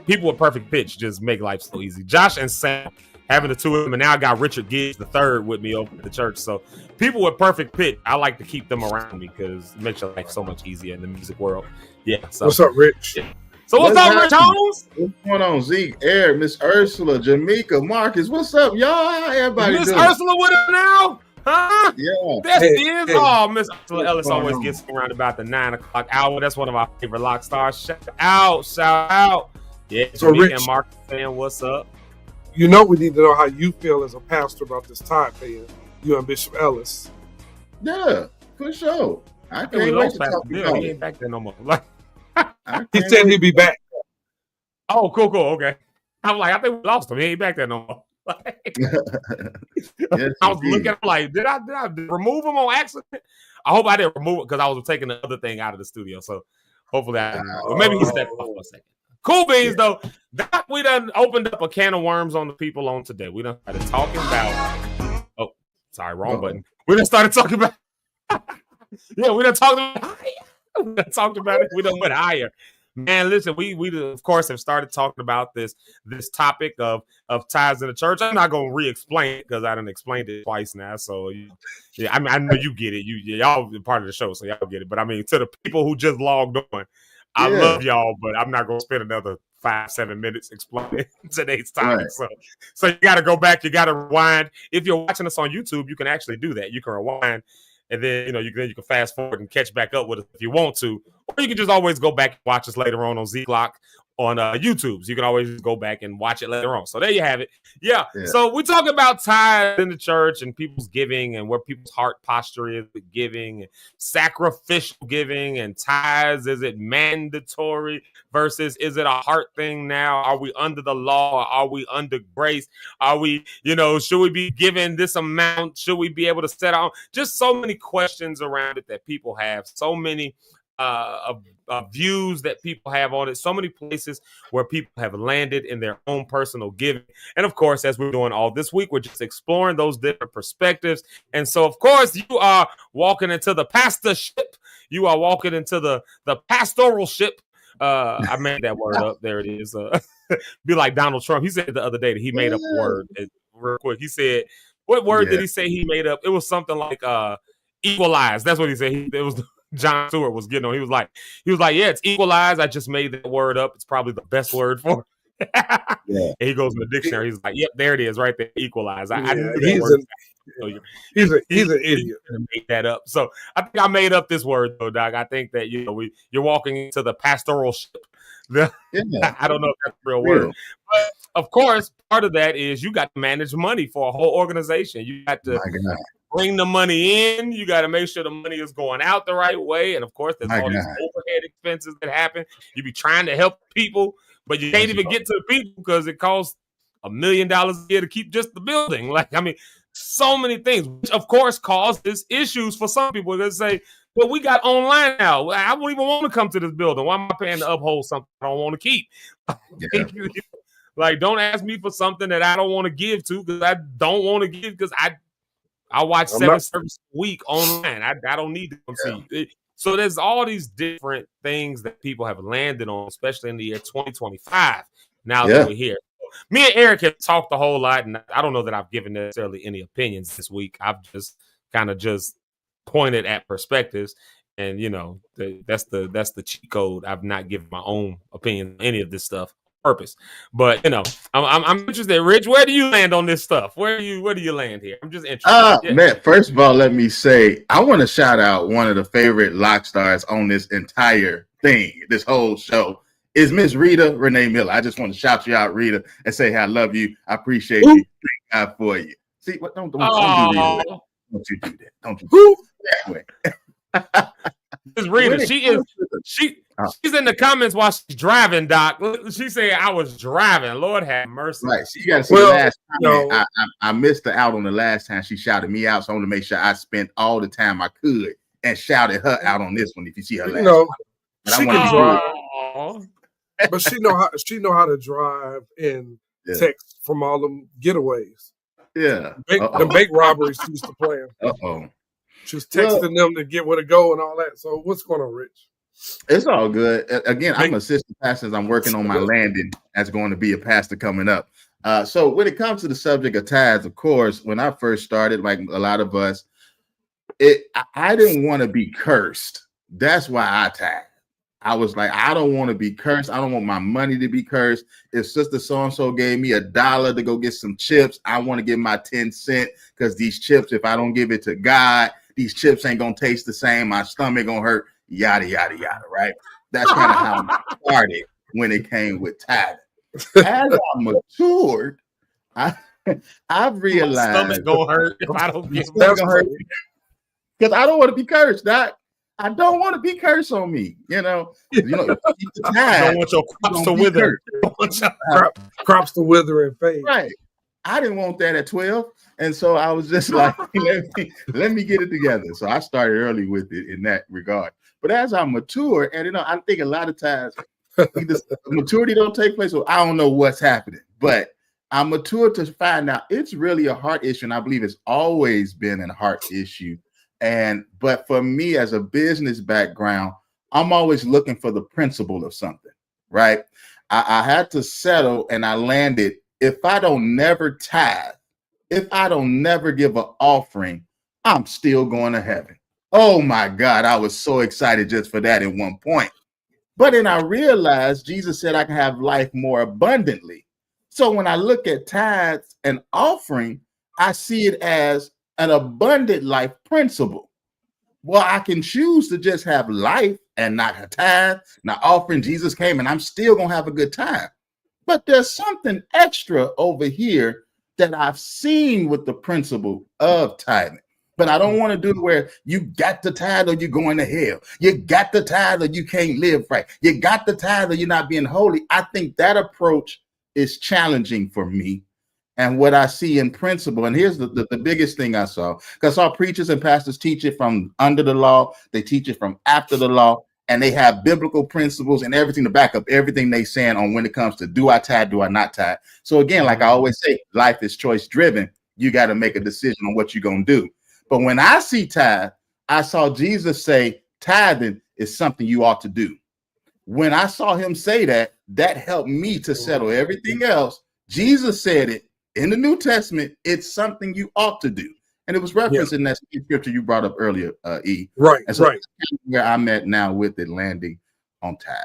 People with perfect pitch just make life so easy. Josh and Sam, having the two of them, and now I got Richard Gibbs the third with me over at the church. So people with perfect pitch, I like to keep them around me because it makes your life so much easier in the music world. Yeah. So what's up, Rich? Yeah. So what's up, Rich Holmes? What's going on, Zeke, Eric, Miss Ursula, Jamaica, Marcus? What's up, y'all? How everybody Miss doing? Ursula with us now? Huh? Yeah. There she is. Oh, Miss Ursula Ellis always gets around about the 9 o'clock hour. That's one of our favorite lock stars. Shout out. Yeah, So Jamaica Rich, and Marcus saying what's up. you know we need to know how you feel as a pastor about this tithe paying. You and Bishop Ellis. Yeah, for sure. I We can't wait lost to Pastor talk Bill. about He it. ain't back there no more. Like, He said he'd be back. oh, cool. Okay. I'm like, I think we lost him. He ain't back there no more. Yes, I was indeed. looking like, did I remove him on accident? I hope I didn't remove it because I was taking the other thing out of the studio. So hopefully or maybe he stepped off for a second. Cool beans, though. That we done opened up a can of worms on the people on today. We done started talking about. Oh, sorry, wrong button. We done started talking about. Yeah, we done talked about. We done talked about it. We done went higher. Man, listen, we of course have started talking about this topic of tithes in the church. I'm not gonna re-explain it because I done explained it twice now. So yeah, I mean, I know you get it. Y'all part of the show, so y'all get it. But I mean, to the people who just logged on, I love y'all, but I'm not gonna spend another 5-7 minutes explaining today's topic. Right. So you got to go back. You got to rewind. If you're watching us on YouTube, you can actually do that. You can rewind. And then, you can fast forward and catch back up with us if you want to. Or you can just always go back and watch us later on Zeke Locke YouTube. So you can always go back and watch it later on. So there you have it. Yeah. So we talk about tithes in the church and people's giving and where people's heart posture is with giving and sacrificial giving and tithes. Is it mandatory versus is it a heart thing now? Are we under the law? Or are we under grace? Are we, should we be given this amount? Should we be able to set on? Just so many questions around it that people have. So many views that people have on it, so many places where people have landed in their own personal giving. And of course, as we're doing all this week, we're just exploring those different perspectives. And so, of course, you are walking into the pastorship. You are walking into the pastoral ship. I made that word up. There it is. Be like Donald Trump. He said the other day that he made up a word real quick. He said, what word did he say he made up? It was something like equalize. That's what he said. It was John Stewart was getting on. He was like, yeah, it's equalize. I just made that word up. It's probably the best word for it. And he goes in the dictionary. He's like, yep, there it is, right there, equalize. I knew that word. He's an idiot. Made that up. So I think I made up this word though, Doc. I think that you're walking into the pastoral ship. I don't know if that's a real word, but of course, part of that is you got to manage money for a whole organization. You got to bring the money in. You got to make sure the money is going out the right way. And of course, there's all these overhead expenses that happen. You be trying to help people, but you can't even get to the people because it costs $1 million a year to keep just the building. So many things, which of course causes issues for some people. They say, well, we got online now. I don't even want to come to this building. Why am I paying to uphold something I don't want to keep? Don't ask me for something that I don't want to give to because I don't want to give because I watch 7 services a week online. I don't need to come see you. So there's all these different things that people have landed on, especially in the year 2025. Now that we're here. Me and Eric have talked a whole lot, and I don't know that I've given necessarily any opinions this week. I've just kind of just pointed at perspectives, and that's the cheat code. I've not given my own opinion on any of this stuff on purpose. But I'm interested, Rich. Where do you land on this stuff? Where do you land here? I'm just interested. Man, first of all, let me say I want to shout out one of the favorite Locke stars on this entire thing, this whole show. Is Miss Rita Renee Miller. I just want to shout you out, Rita, and say, hey, I love you. I appreciate you. Thank God for you. See, what? Don't do that. Don't you do that. Don't you do that. Miss Rita, she's in the comments while she's driving, Doc. She said, I was driving. Lord have mercy. Right. She got to see the last time. I missed her out on the last time she shouted me out, so I want to make sure I spent all the time I could and shouted her out on this one if you see her last time. She can drive. But she know how to drive and text from all them getaways. Yeah. The bank robberies she used to plan. She was texting them to get where to go and all that. So what's going on, Rich? It's all good. Again, I'm assistant pastor. I'm working on my landing as going to be a pastor coming up. So when it comes to the subject of tithes, of course, when I first started, like a lot of us, I didn't want to be cursed. That's why I tithe. I was like, I don't want to be cursed. I don't want my money to be cursed. If Sister So-and-so gave me $1 to go get some chips, I want to give my 10 cents because these chips, if I don't give it to God, these chips ain't going to taste the same. My stomach going to hurt, yada, yada, yada, right? That's kind of how I started when it came with tithing. As I matured, I've realized my stomach going to hurt if I don't get it. Because I don't want to be cursed, Doc. I don't want to be cursed on me, you don't want your crops to wither. Crops to wither and fade. Right. I didn't want that at 12. And so I was just like, let me get it together. So I started early with it in that regard. But as I mature, and I think a lot of times maturity don't take place. So I don't know what's happening. But I matured to find out it's really a heart issue. And I believe it's always been a heart issue. But for me, as a business background, I'm always looking for the principle of something, right? I had to settle and I landed. If I don't never tithe, if I don't never give an offering, I'm still going to heaven. Oh my God, I was so excited just for that at one point. But then I realized Jesus said I can have life more abundantly. So when I look at tithes and offering, I see it as an abundant life principle. Well, I can choose to just have life and not a tithe, not offering. Jesus came and I'm still going to have a good time. But there's something extra over here that I've seen with the principle of tithing. But I don't want to do it where you got the tithe or you're going to hell. You got the tithe or you can't live right. You got the tithe or you're not being holy. I think that approach is challenging for me. And what I see in principle, and here's the biggest thing I saw, because I saw preachers and pastors teach it from under the law, they teach it from after the law, and they have biblical principles and everything to back up everything they saying on when it comes to do I tithe, do I not tithe. So again, like I always say, life is choice driven. You got to make a decision on what you're going to do. But when I see tithe, I saw Jesus say tithing is something you ought to do. When I saw him say that, that helped me to settle everything else. Jesus said it in the New Testament. It's something you ought to do. And it was referenced in that scripture you brought up earlier, E. Right, and so right. That's where I'm at now with it landing on tithe.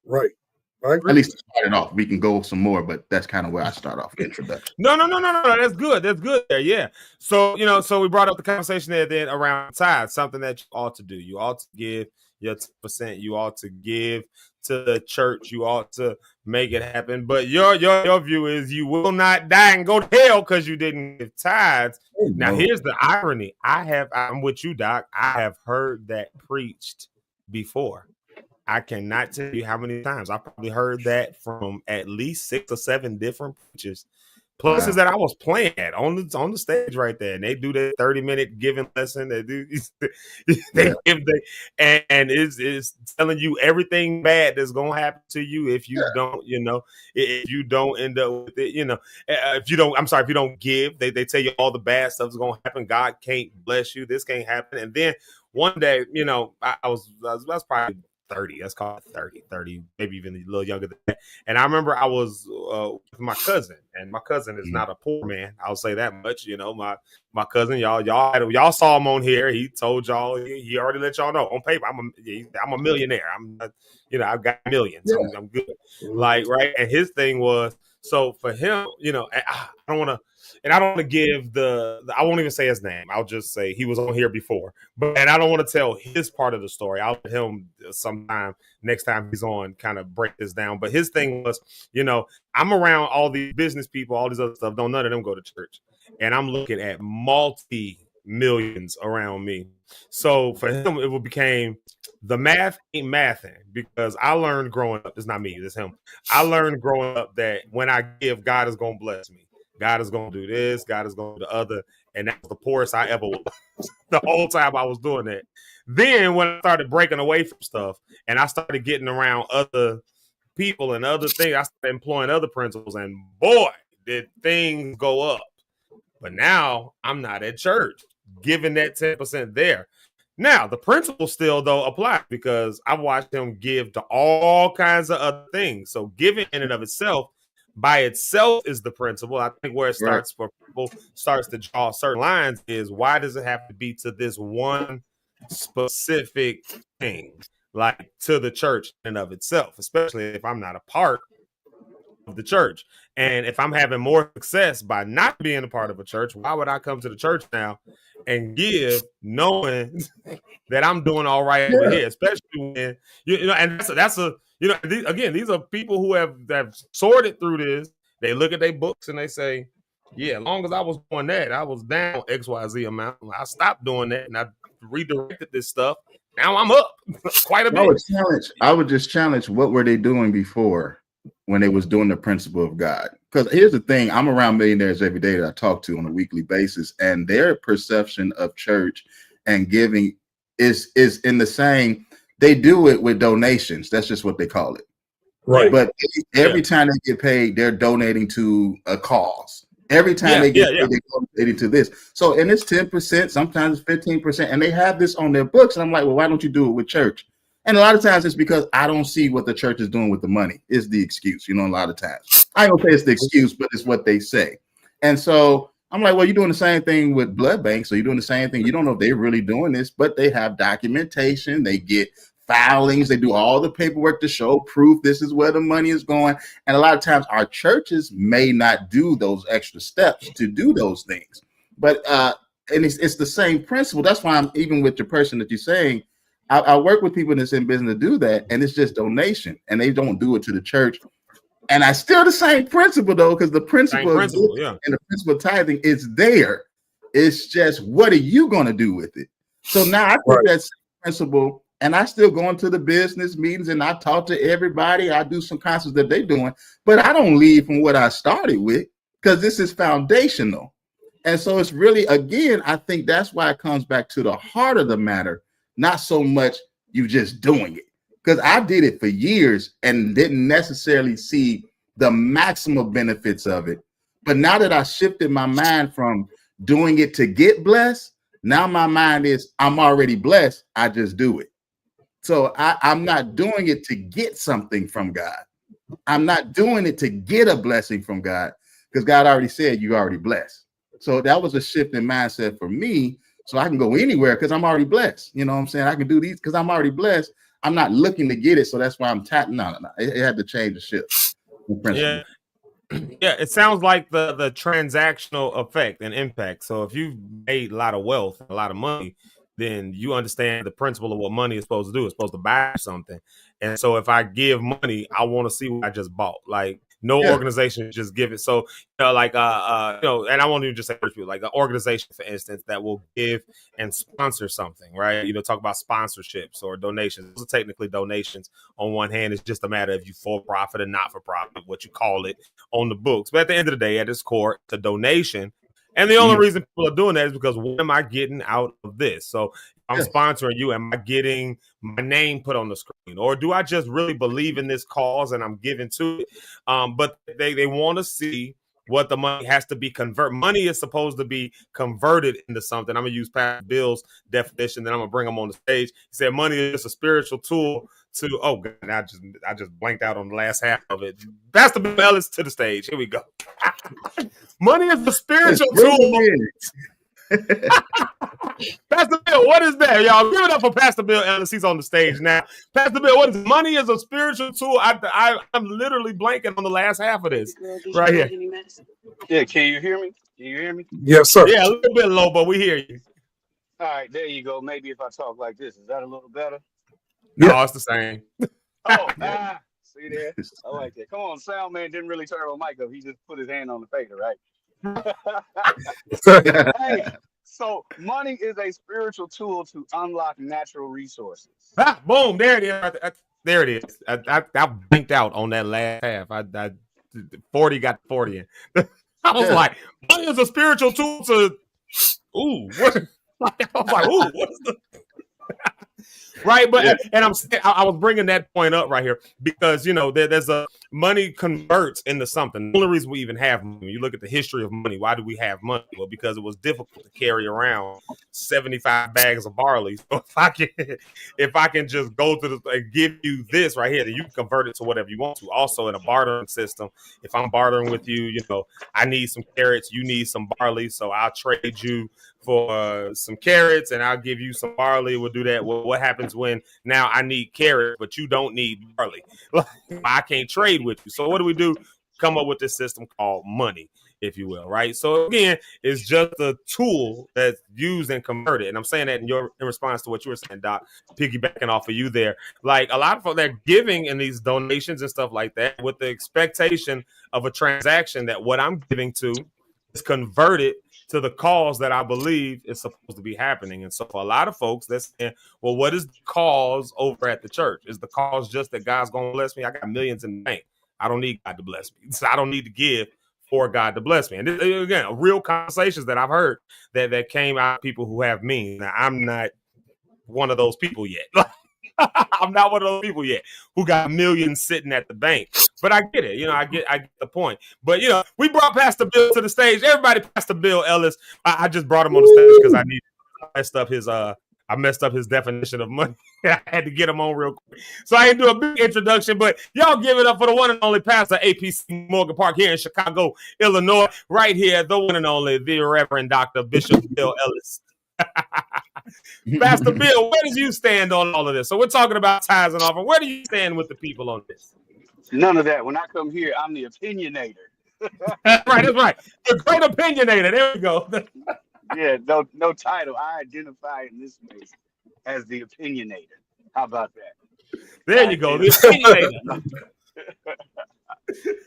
Right. I agree. At least to start it off. We can go some more, but that's kind of where I start off the introduction. No. That's good. That's good there. Yeah. So, so we brought up the conversation there then around tithe, something that you ought to do. You ought to give your 10%. You ought to give to the church. You ought to make it happen. But your view is you will not die and go to hell because you didn't give tithes. Now, here's the irony. I'm with you, Doc. I have heard that preached before. I cannot tell you how many times. I probably heard that from at least 6 or 7 different preachers. Places that I was playing at on the stage right there, and they do that 30-minute giving lesson. They do and it's telling you everything bad that's gonna happen to you if you don't, if you don't end up with it, if you don't give, they tell you all the bad stuff is gonna happen. God can't bless you. This can't happen. And then one day, I was probably 30, let's call it 30, maybe even a little younger than that. And I remember I was with my cousin, and my cousin is not a poor man. I'll say that much. My cousin, y'all saw him on here. He told y'all, he already let y'all know on paper, I'm a millionaire. I've got millions. Yeah. I'm good. Like, right. And his thing was, so for him, I don't want to give I won't even say his name. I'll just say he was on here before, and I don't want to tell his part of the story. I'll let him sometime next time he's on kind of break this down. But his thing was, I'm around all these business people, all this other stuff. None of them go to church. And I'm looking at multi-millions around me. So for him, it became the math ain't mathing, because I learned growing up, it's not me, it's him. I learned growing up that when I give, God is going to bless me. God is going to do this. God is going to do the other. And that was the poorest I ever was the whole time I was doing that. Then when I started breaking away from stuff and I started getting around other people and other things, I started employing other principles, and boy, did things go up. But now I'm not at church giving that 10% there. Now, the principle still, though, applies, because I've watched him give to all kinds of other things. So giving in and of itself, by itself, is the principle. I think where it starts for people, starts to draw certain lines, is why does it have to be to this one specific thing, like to the church in and of itself, especially if I'm not a part of the church. And if I'm having more success by not being a part of a church, why would I come to the church now and give, knowing that I'm doing all right over here? Especially when and that's these are people who have sorted through this. They look at their books and they say, yeah, as long as I was doing that, I was down XYZ amount. I stopped doing that and I redirected this stuff. Now I'm up quite a bit. I would just challenge, what were they doing before when they was doing the principle of God? Because here's the thing, I'm around millionaires every day that I talk to on a weekly basis, and their perception of church and giving is in the same, they do it with donations. That's just what they call it. Right. But every time they get paid, they're donating to a cause. Every time they get paid, they're donating to this. So, and it's 10%, sometimes it's 15%, and they have this on their books. And I'm like, well, why don't you do it with church? And a lot of times it's because I don't see what the church is doing with the money, is the excuse, a lot of times. I don't say it's the excuse, but it's what they say. And so I'm like, well, you're doing the same thing with blood banks. So you're doing the same thing. You don't know if they're really doing this, but they have documentation. They get filings. They do all the paperwork to show proof this is where the money is going. And a lot of times our churches may not do those extra steps to do those things. But and it's the same principle. That's why I'm even with the person that you're saying, I work with people that's in business to do that, and it's just donation, and they don't do it to the church. And I still the same principle though, because the principle and the principle of tithing is there. It's just what are you going to do with it? So now I take that same principle, and I still go into the business meetings, and I talk to everybody. I do some concerts that they're doing, but I don't leave from what I started with, because this is foundational. And so it's really, again, I think that's why it comes back to the heart of the matter, not so much you just doing it. Because I did it for years and didn't necessarily see the maximum benefits of it. But now that I shifted my mind from doing it to get blessed, now my mind is I'm already blessed. I just do it. So I'm not doing it to get something from God. I'm not doing it to get a blessing from God, because God already said you're already blessed. So that was a shift in mindset for me. So I can go anywhere because I'm already blessed. You know what I'm saying? I can do these because I'm already blessed. I'm not looking to get it. So that's why I'm tapping on it. It had to change the shift. Yeah. Yeah, it sounds like the transactional effect and impact. So if you've made a lot of wealth, a lot of money, then you understand the principle of what money is supposed to do. It's supposed to buy something. And so if I give money, I want to see what I just bought. Like no organization just give it. So and I won't even just say people, like an organization, for instance, that will give and sponsor something, right? Talk about sponsorships or donations. Those are technically donations. On one hand, it's just a matter of you for profit and not for profit, what you call it on the books. But at the end of the day, at its core, it's a donation. And the only reason people are doing that is because what am I getting out of this? So if I'm sponsoring you, am I getting my name put on the screen? Or do I just really believe in this cause and I'm giving to it? But they want to see what the money has to be converted. Money is supposed to be converted into something. I'm going to use Pastor Bill's definition, then I'm going to bring him on the stage. He said money is just a spiritual tool to, oh God, I just blanked out on the last half of it. Pastor Bill Ellis to the stage. Here we go. Money is a spiritual tool. Pastor Bill, what is that? Y'all give it up for Pastor Bill Ellis. He's on the stage now. Pastor Bill, what is it? Money is a spiritual tool. I'm literally blanking on the last half of this right here. Yeah, can you hear me? Can you hear me? Yes, sir. Yeah, a little bit low, but we hear you. All right, there you go. Maybe if I talk like this, is that a little better? No, it's the same. See there? I like that. Come on, sound man didn't really turn my mic up. He just put his hand on the fader, right? Hey, so money is a spiritual tool to unlock natural resources. Boom, there it is. There it is. I blinked out on that last half. I 40 got 40 in. I was like, money is a spiritual tool to what? I was like, what is the right? But and I was bringing that point up right here because there's a money converts into something. The only reason we even have money, you look at the history of money. Why do we have money? Well, because it was difficult to carry around 75 bags of barley. So if I can just go to and give you this right here, then you can convert it to whatever you want to. Also, in a bartering system, if I'm bartering with you, I need some carrots, you need some barley, so I'll trade you for some carrots and I'll give you some barley. We'll do that. Well, what happens when now I need carrots, but you don't need barley? I can't trade with you. So what do? Come up with this system called money, if you will, right? So again, it's just a tool that's used and converted. And I'm saying that in response to what you were saying, Doc, piggybacking off of you there. Like a lot of folks that are giving in these donations and stuff like that with the expectation of a transaction that what I'm giving to is converted to the cause that I believe is supposed to be happening. And so for a lot of folks, they're saying, well, what is the cause over at the church? Is the cause just that God's going to bless me? I got millions in the bank. I don't need God to bless me. So I don't need to give for God to bless me. And this, again, real conversations that I've heard that came out of people who have means. Now, I'm not one of those people yet. I'm not one of those people yet who got millions sitting at the bank. But I get it. I get the point. But, we brought Pastor Bill to the stage. Everybody, Pastor Bill Ellis. I just brought him on the stage because I messed up his definition of money. I had to get him on real quick. So I didn't do a big introduction, but y'all give it up for the one and only pastor, APC Morgan Park here in Chicago, Illinois. Right here, the one and only, the Reverend Dr. Bishop Bill Ellis. Pastor Bill, where do you stand on all of this? So we're talking about tithes and offering. Where do you stand with the people on this? None of that. When I come here, I'm the opinionator. That's right. The great opinionator. There we go. Yeah, no title. I identify in this space as the opinionator. How about that? There you go. The opinionator.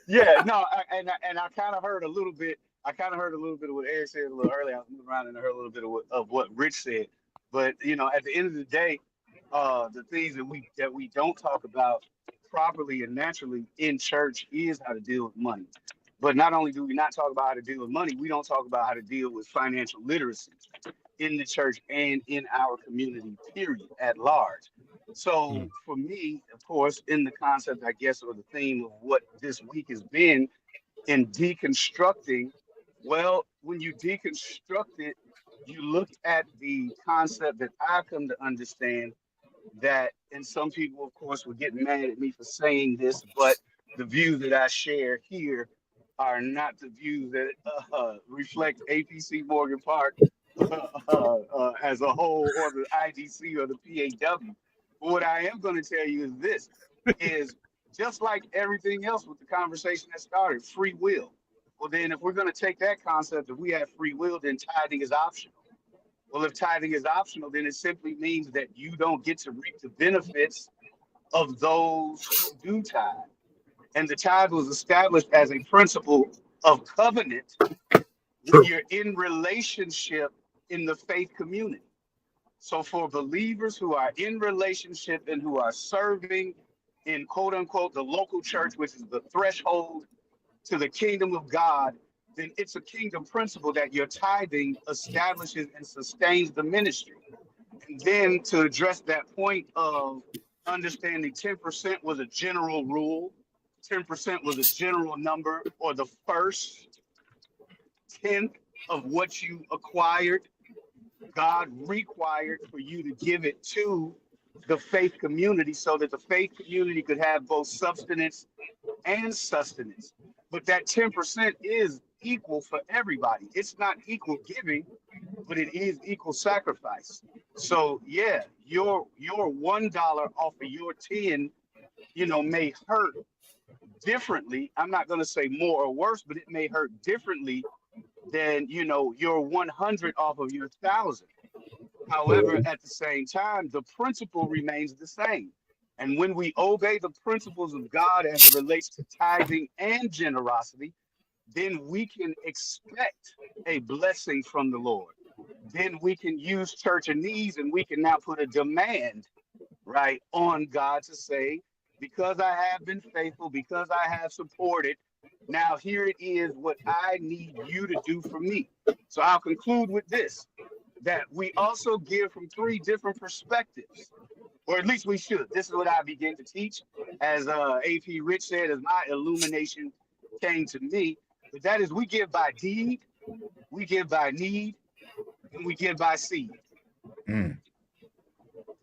Yeah, no, and I kind of heard a little bit. I kind of heard a little bit of what Eric said a little earlier. I was moving around and I heard a little bit of what Rich said. But at the end of the day, the things that we don't talk about properly and naturally in church is how to deal with money. But not only do we not talk about how to deal with money, we don't talk about how to deal with financial literacy in the church and in our community, period, at large. So for me, of course, in the concept, I guess, or the theme of what this week has been in deconstructing, well, when you deconstruct it, you look at the concept that I come to understand that, and some people, of course, would get mad at me for saying this, but the views that I share here are not the views that reflect APC Morgan Park as a whole, or the IDC or the PAW. But what I am going to tell you is this, is just like everything else with the conversation that started, free will. Well, then if we're going to take that concept that we have free will, then tithing is optional. Well, if tithing is optional, then it simply means that you don't get to reap the benefits of those who do tithe. And the tithe was established as a principle of covenant when you're in relationship in the faith community. So for believers who are in relationship and who are serving in quote unquote the local church, which is the threshold to the kingdom of God, then it's a kingdom principle that your tithing establishes and sustains the ministry. And then to address that point of understanding 10% was a general rule, 10% was a general number, or the first tenth of what you acquired, God required for you to give it to the faith community so that the faith community could have both substance and sustenance. But that 10% is equal for everybody. It's not equal giving, but it is equal sacrifice. So yeah, your $1 off of your 10, may hurt differently. I'm not going to say more or worse, but it may hurt differently than your 100 off of your 1,000. However, at the same time, the principle remains the same. And when we obey the principles of God as it relates to tithing and generosity, then we can expect a blessing from the Lord. Then we can use church and needs, and we can now put a demand, right, on God to say, because I have been faithful, because I have supported, now here it is what I need you to do for me. So I'll conclude with this, that we also give from 3 different perspectives, or at least we should. This is what I begin to teach, as AP Rich said, as my illumination came to me. But that is, we give by deed, we give by need, and we give by seed.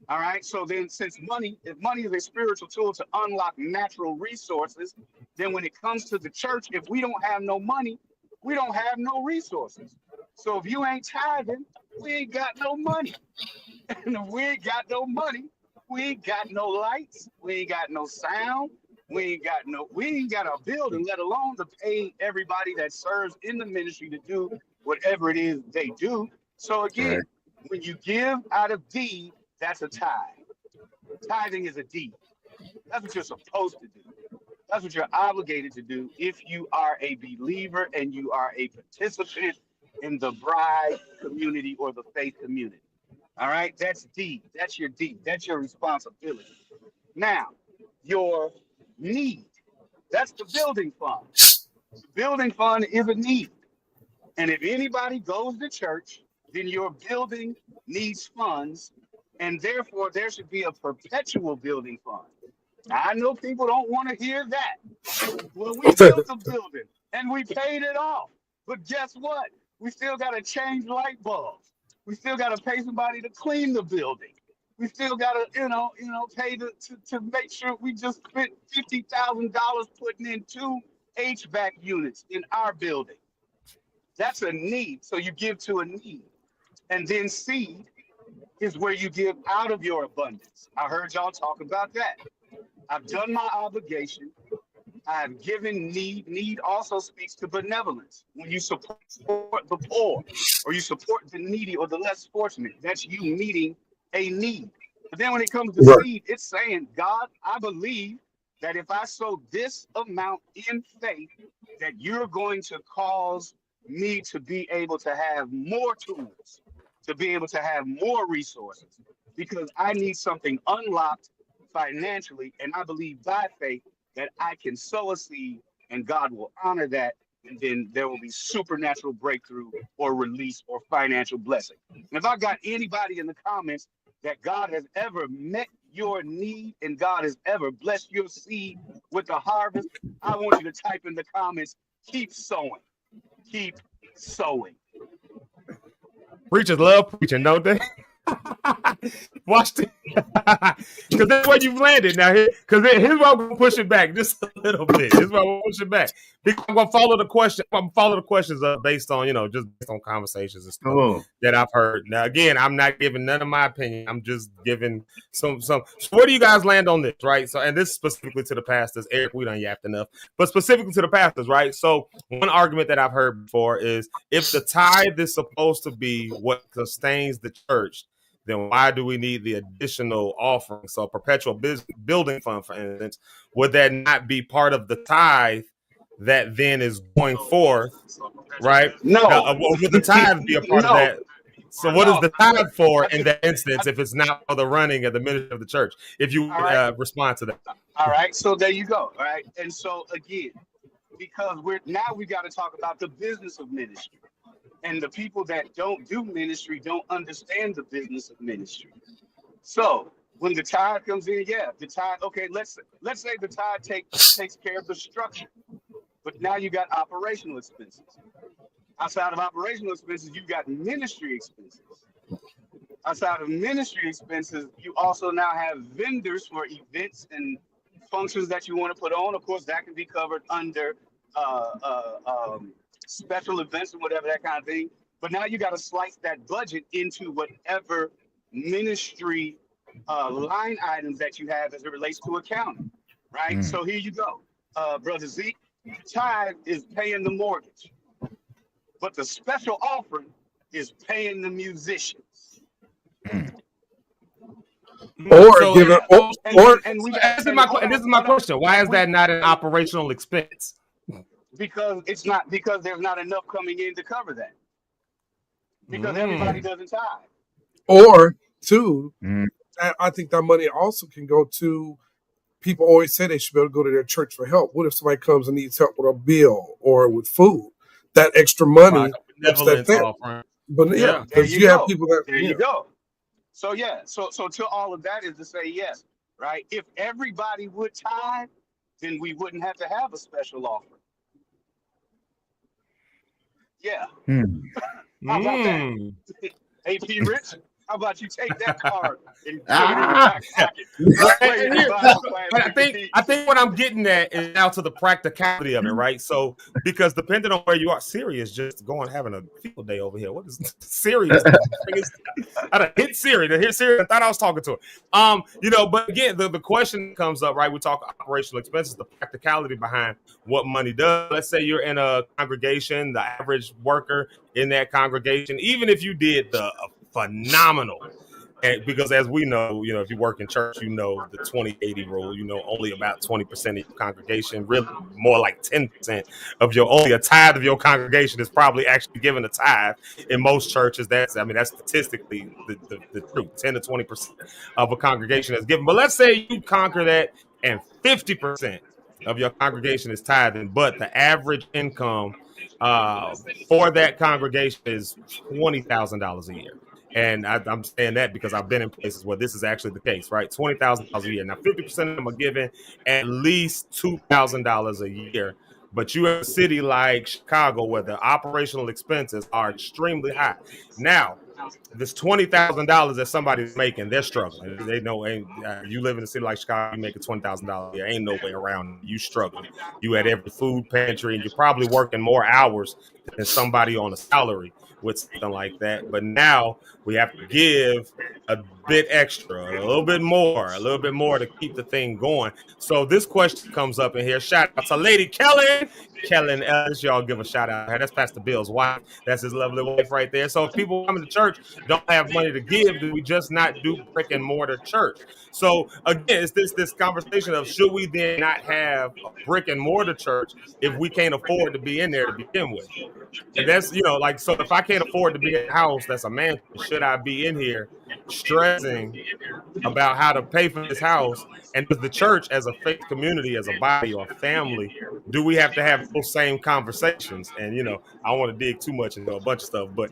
All right. So then, if money is a spiritual tool to unlock natural resources, then when it comes to the church, if we don't have no money, we don't have no resources. So if you ain't tithing, we ain't got no money. And if we ain't got no money, we ain't got no lights, we ain't got no sound, we ain't got a building, let alone to pay everybody that serves in the ministry to do whatever it is they do. So again, when you give out of deed, that's a tithe. Tithing is a deed. That's what you're supposed to do. That's what you're obligated to do if you are a believer and you are a participant in the bride community or the faith community. All right, that's deed. That's your deed. That's your responsibility. Now, your need, that's the building fund. The building fund is a need. And if anybody goes to church, then your building needs funds, and therefore there should be a perpetual building fund. Now, I know people don't want to hear that. Well, we built the building and we paid it off. But guess what? We still got to change light bulbs. We still got to pay somebody to clean the building. We still got to, pay to make sure we just spent $50,000 putting in 2 HVAC units in our building. That's a need. So you give to a need. And then seed is where you give out of your abundance. I heard y'all talk about that. I've done my obligation. I've given need. Need also speaks to benevolence. When you support the poor, or you support the needy or the less fortunate, that's you meeting a need. But then when it comes to Right. seed, it's saying, God, I believe that if I sow this amount in faith, that you're going to cause me to be able to have more tools, to be able to have more resources, because I need something unlocked financially. And I believe by faith that I can sow a seed and God will honor that. And then there will be supernatural breakthrough or release or financial blessing. And if I got anybody in the comments that God has ever met your need and God has ever blessed your seed with the harvest, I want you to type in the comments, keep sowing, keep sowing. Preachers love preaching, don't they? Watch this. Because that's where you've landed now. Because here's why I'm going to push it back just a little bit. Here's why I'm going to push it back. Because I'm going to follow the question. I'm going to follow the questions up based on, just based on conversations and stuff that I've heard. Now, again, I'm not giving none of my opinion. I'm just giving some. So where do you guys land on this, right? So, and this is specifically to the pastors. Eric, we done yapped enough. But specifically to the pastors, right? So one argument that I've heard before is if the tithe is supposed to be what sustains the church, then why do we need the additional offering? So perpetual building fund, for instance, would that not be part of the tithe that then is going forth, right? No. Would the tithe be a part of that? So what is the tithe for in that instance if it's not for the running of the ministry of the church? If you respond to that. All right, so there you go, all right? And so again, because we got to talk about the business of ministry. And the people that don't do ministry don't understand the business of ministry. So when the tithe comes in, the tithe, okay, let's say the tithe takes care of the structure. But now you got operational expenses. Outside of operational expenses, you got ministry expenses. Outside of ministry expenses, you also now have vendors for events and functions that you want to put on. Of course, that can be covered under special events and whatever, that kind of thing. But now you got to slice that budget into whatever ministry line items that you have as it relates to accounting, right? So here you go. Brother Zeke, tithe is paying the mortgage, but the special offering is paying the musicians. Or so, give it, and this is my question. Why is that not an operational expense? Because there's not enough coming in to cover that. Because everybody doesn't tithe. Or two, I think that money also can go to people. Always say they should be able to go to their church for help. What if somebody comes and needs help with a bill or with food? That extra money, that's that thing. But because you have people that there you go. So so to all of that is to say yes, right? If everybody would tithe, then we wouldn't have to have a special offering. Yeah. How about that? AP Rich, how about you take that card and put it in your back pocket? I think what I'm getting at is now to the practicality of it, right? So because depending on where you are, Siri is just going having a field day over here. What is Siri? I hit Siri to hear Siri. I thought I was talking to her. But again, the question comes up, right? We talk operational expenses, the practicality behind what money does. Let's say you're in a congregation, the average worker in that congregation, even if you did the phenomenal. And because as we know, if you work in church, the 20-80 rule, only about 20% of your congregation, really more like 10% of only a tithe of your congregation is probably actually given a tithe. In most churches, that's statistically the truth, 10 to 20% of a congregation is given. But let's say you conquer that and 50% of your congregation is tithing, but the average income for that congregation is $20,000 a year. And I'm saying that because I've been in places where this is actually the case, right? $20,000 a year. Now, 50% of them are giving at least $2,000 a year. But you have a city like Chicago where the operational expenses are extremely high. Now, this $20,000 that somebody's making, they're struggling. They know you live in a city like Chicago, you making $20,000 a year. Ain't no way around you struggling. You at every food pantry, and you're probably working more hours than somebody on a salary with something like that. But now we have to give a bit extra, a little bit more to keep the thing going. So this question comes up in here. Shout out to Lady Kellen Ellis. Y'all give a shout out. That's Pastor Bill's wife. That's his lovely wife right there. So if people come to church church don't have money to give, do we just not do brick and mortar church? So again, it's this conversation of should we then not have a brick and mortar church if we can't afford to be in there to begin with? And that's, like, so if I can't afford to be in a house that's a mansion, should I be in here stressing about how to pay for this house? And does the church as a faith community, as a body or family, do we have to have those same conversations? And I don't want to dig too much into a bunch of stuff, but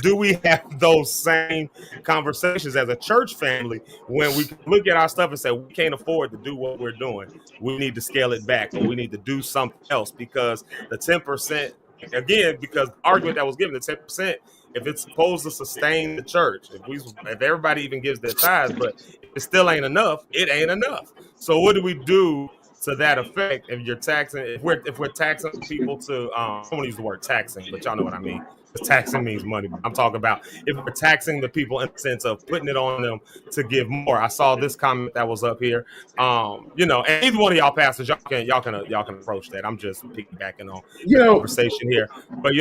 do we have those same conversations as a church family when we look at our stuff and say we can't afford to do what we're doing? We need to scale it back, or we need to do something else, because the 10%, again, because the argument that was given, the 10%, if it's supposed to sustain the church, if everybody even gives their tithes, but if it still ain't enough, it ain't enough. So what do we do to that effect if you're taxing? If we're taxing people to, I don't want to use the word taxing, but y'all know what I mean. Because taxing means money. But I'm talking about if we're taxing the people in the sense of putting it on them to give more. I saw this comment that was up here. And either one of y'all pastors, y'all can approach that. I'm just piggybacking on the conversation here. But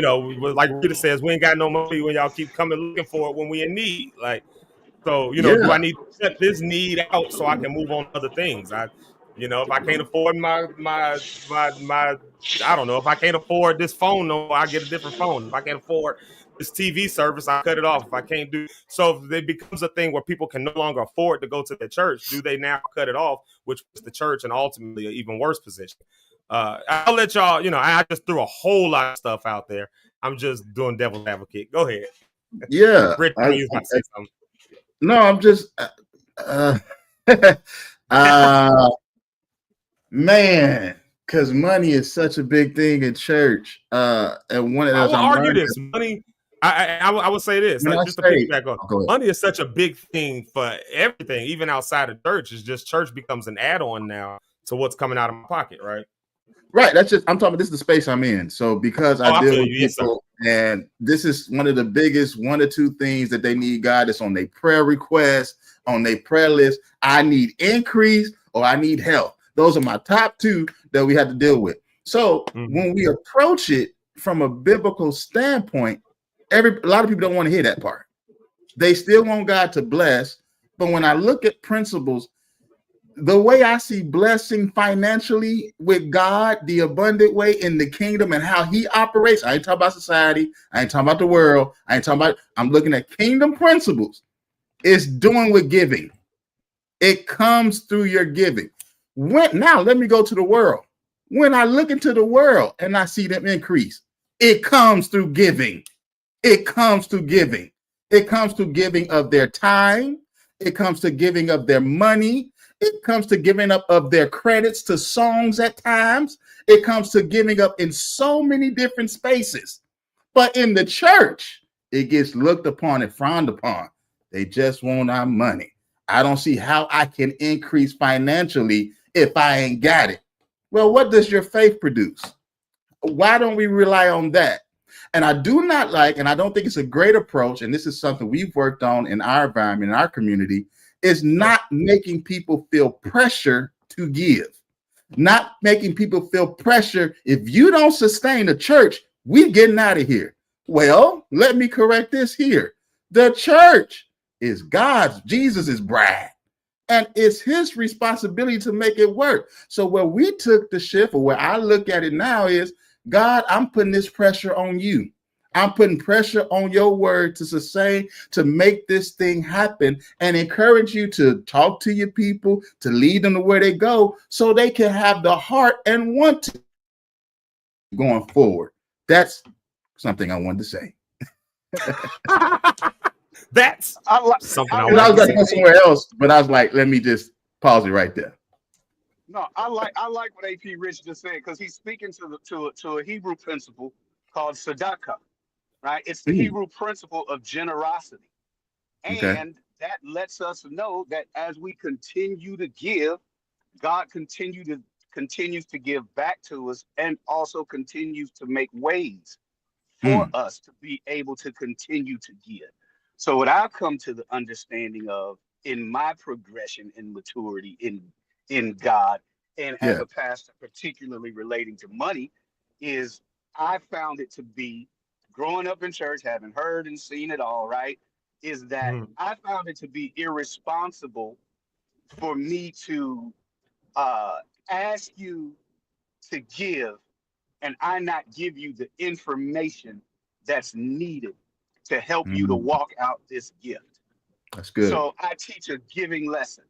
like Rita says, we ain't got no money when y'all keep coming looking for it when we in need. Like, so do I need to set this need out so I can move on to other things? If I can't afford my I don't know, if I can't afford this phone, no, I get a different phone. If I can't afford this TV service, I cut it off. If I can't do so, if it becomes a thing where people can no longer afford to go to the church, do they now cut it off, which is the church and ultimately an even worse position? I'll let y'all, I just threw a whole lot of stuff out there. I'm just doing devil's advocate. Go ahead. Yeah. Britt, you might say something. No, I'm just man, because money is such a big thing in church. And one of I those, will argue this. Money, I would say this, like, just to piggyback on, money is such a big thing for everything, even outside of church. It's just church becomes an add-on now to what's coming out of my pocket, right? Right. That's just, I'm talking about, this is the space I'm in. So because I deal with people, and this is one of the biggest 1 or 2 things that they need guidance on their prayer requests, on their prayer list. I need increase or I need help. Those are my top 2 that we have to deal with. So when we approach it from a biblical standpoint, a lot of people don't want to hear that part. They still want God to bless. But when I look at principles, the way I see blessing financially with God, the abundant way in the kingdom and how he operates, I ain't talking about society. I ain't talking about the world. I'm looking at kingdom principles. It's doing with giving. It comes through your giving. Now let me go to the world. When I look into the world and I see them increase, it comes through giving. It comes through giving. It comes to giving of their time. It comes to giving of their money. It comes to giving up of their credits to songs at times. It comes to giving up in so many different spaces. But in the church, it gets looked upon and frowned upon. They just want our money. I don't see how I can increase financially if I ain't got it. Well, what does your faith produce? Why don't we rely on that? And I do not like, and I don't think it's a great approach, and this is something we've worked on in our environment, in our community, is not making people feel pressure to give. Not making people feel pressure. If you don't sustain the church, we're getting out of here. Well, let me correct this here. The church is Jesus' bride. And it's his responsibility to make it work. So where we took the shift, or where I look at it now, is, God, I'm putting this pressure on you. I'm putting pressure on your word to sustain, to make this thing happen, and encourage you to talk to your people, to lead them to where they go, so they can have the heart and want to going forward. That's something I wanted to say. That's something I was going to go somewhere else, but I was like, let me just pause it right there. No, I like what AP Rich just said, because he's speaking to a Hebrew principle called tzedakah, right? It's the Hebrew principle of generosity, and that lets us know that as we continue to give, God continues to give back to us, and also continues to make ways for us to be able to continue to give. So what I've come to the understanding of in my progression in maturity in God, and as a pastor, particularly relating to money, is I found it to be growing up in church, having heard and seen it all, right, is that I found it to be irresponsible for me to ask you to give and I not give you the information that's needed to help you to walk out this gift. That's good. So I teach a giving lesson.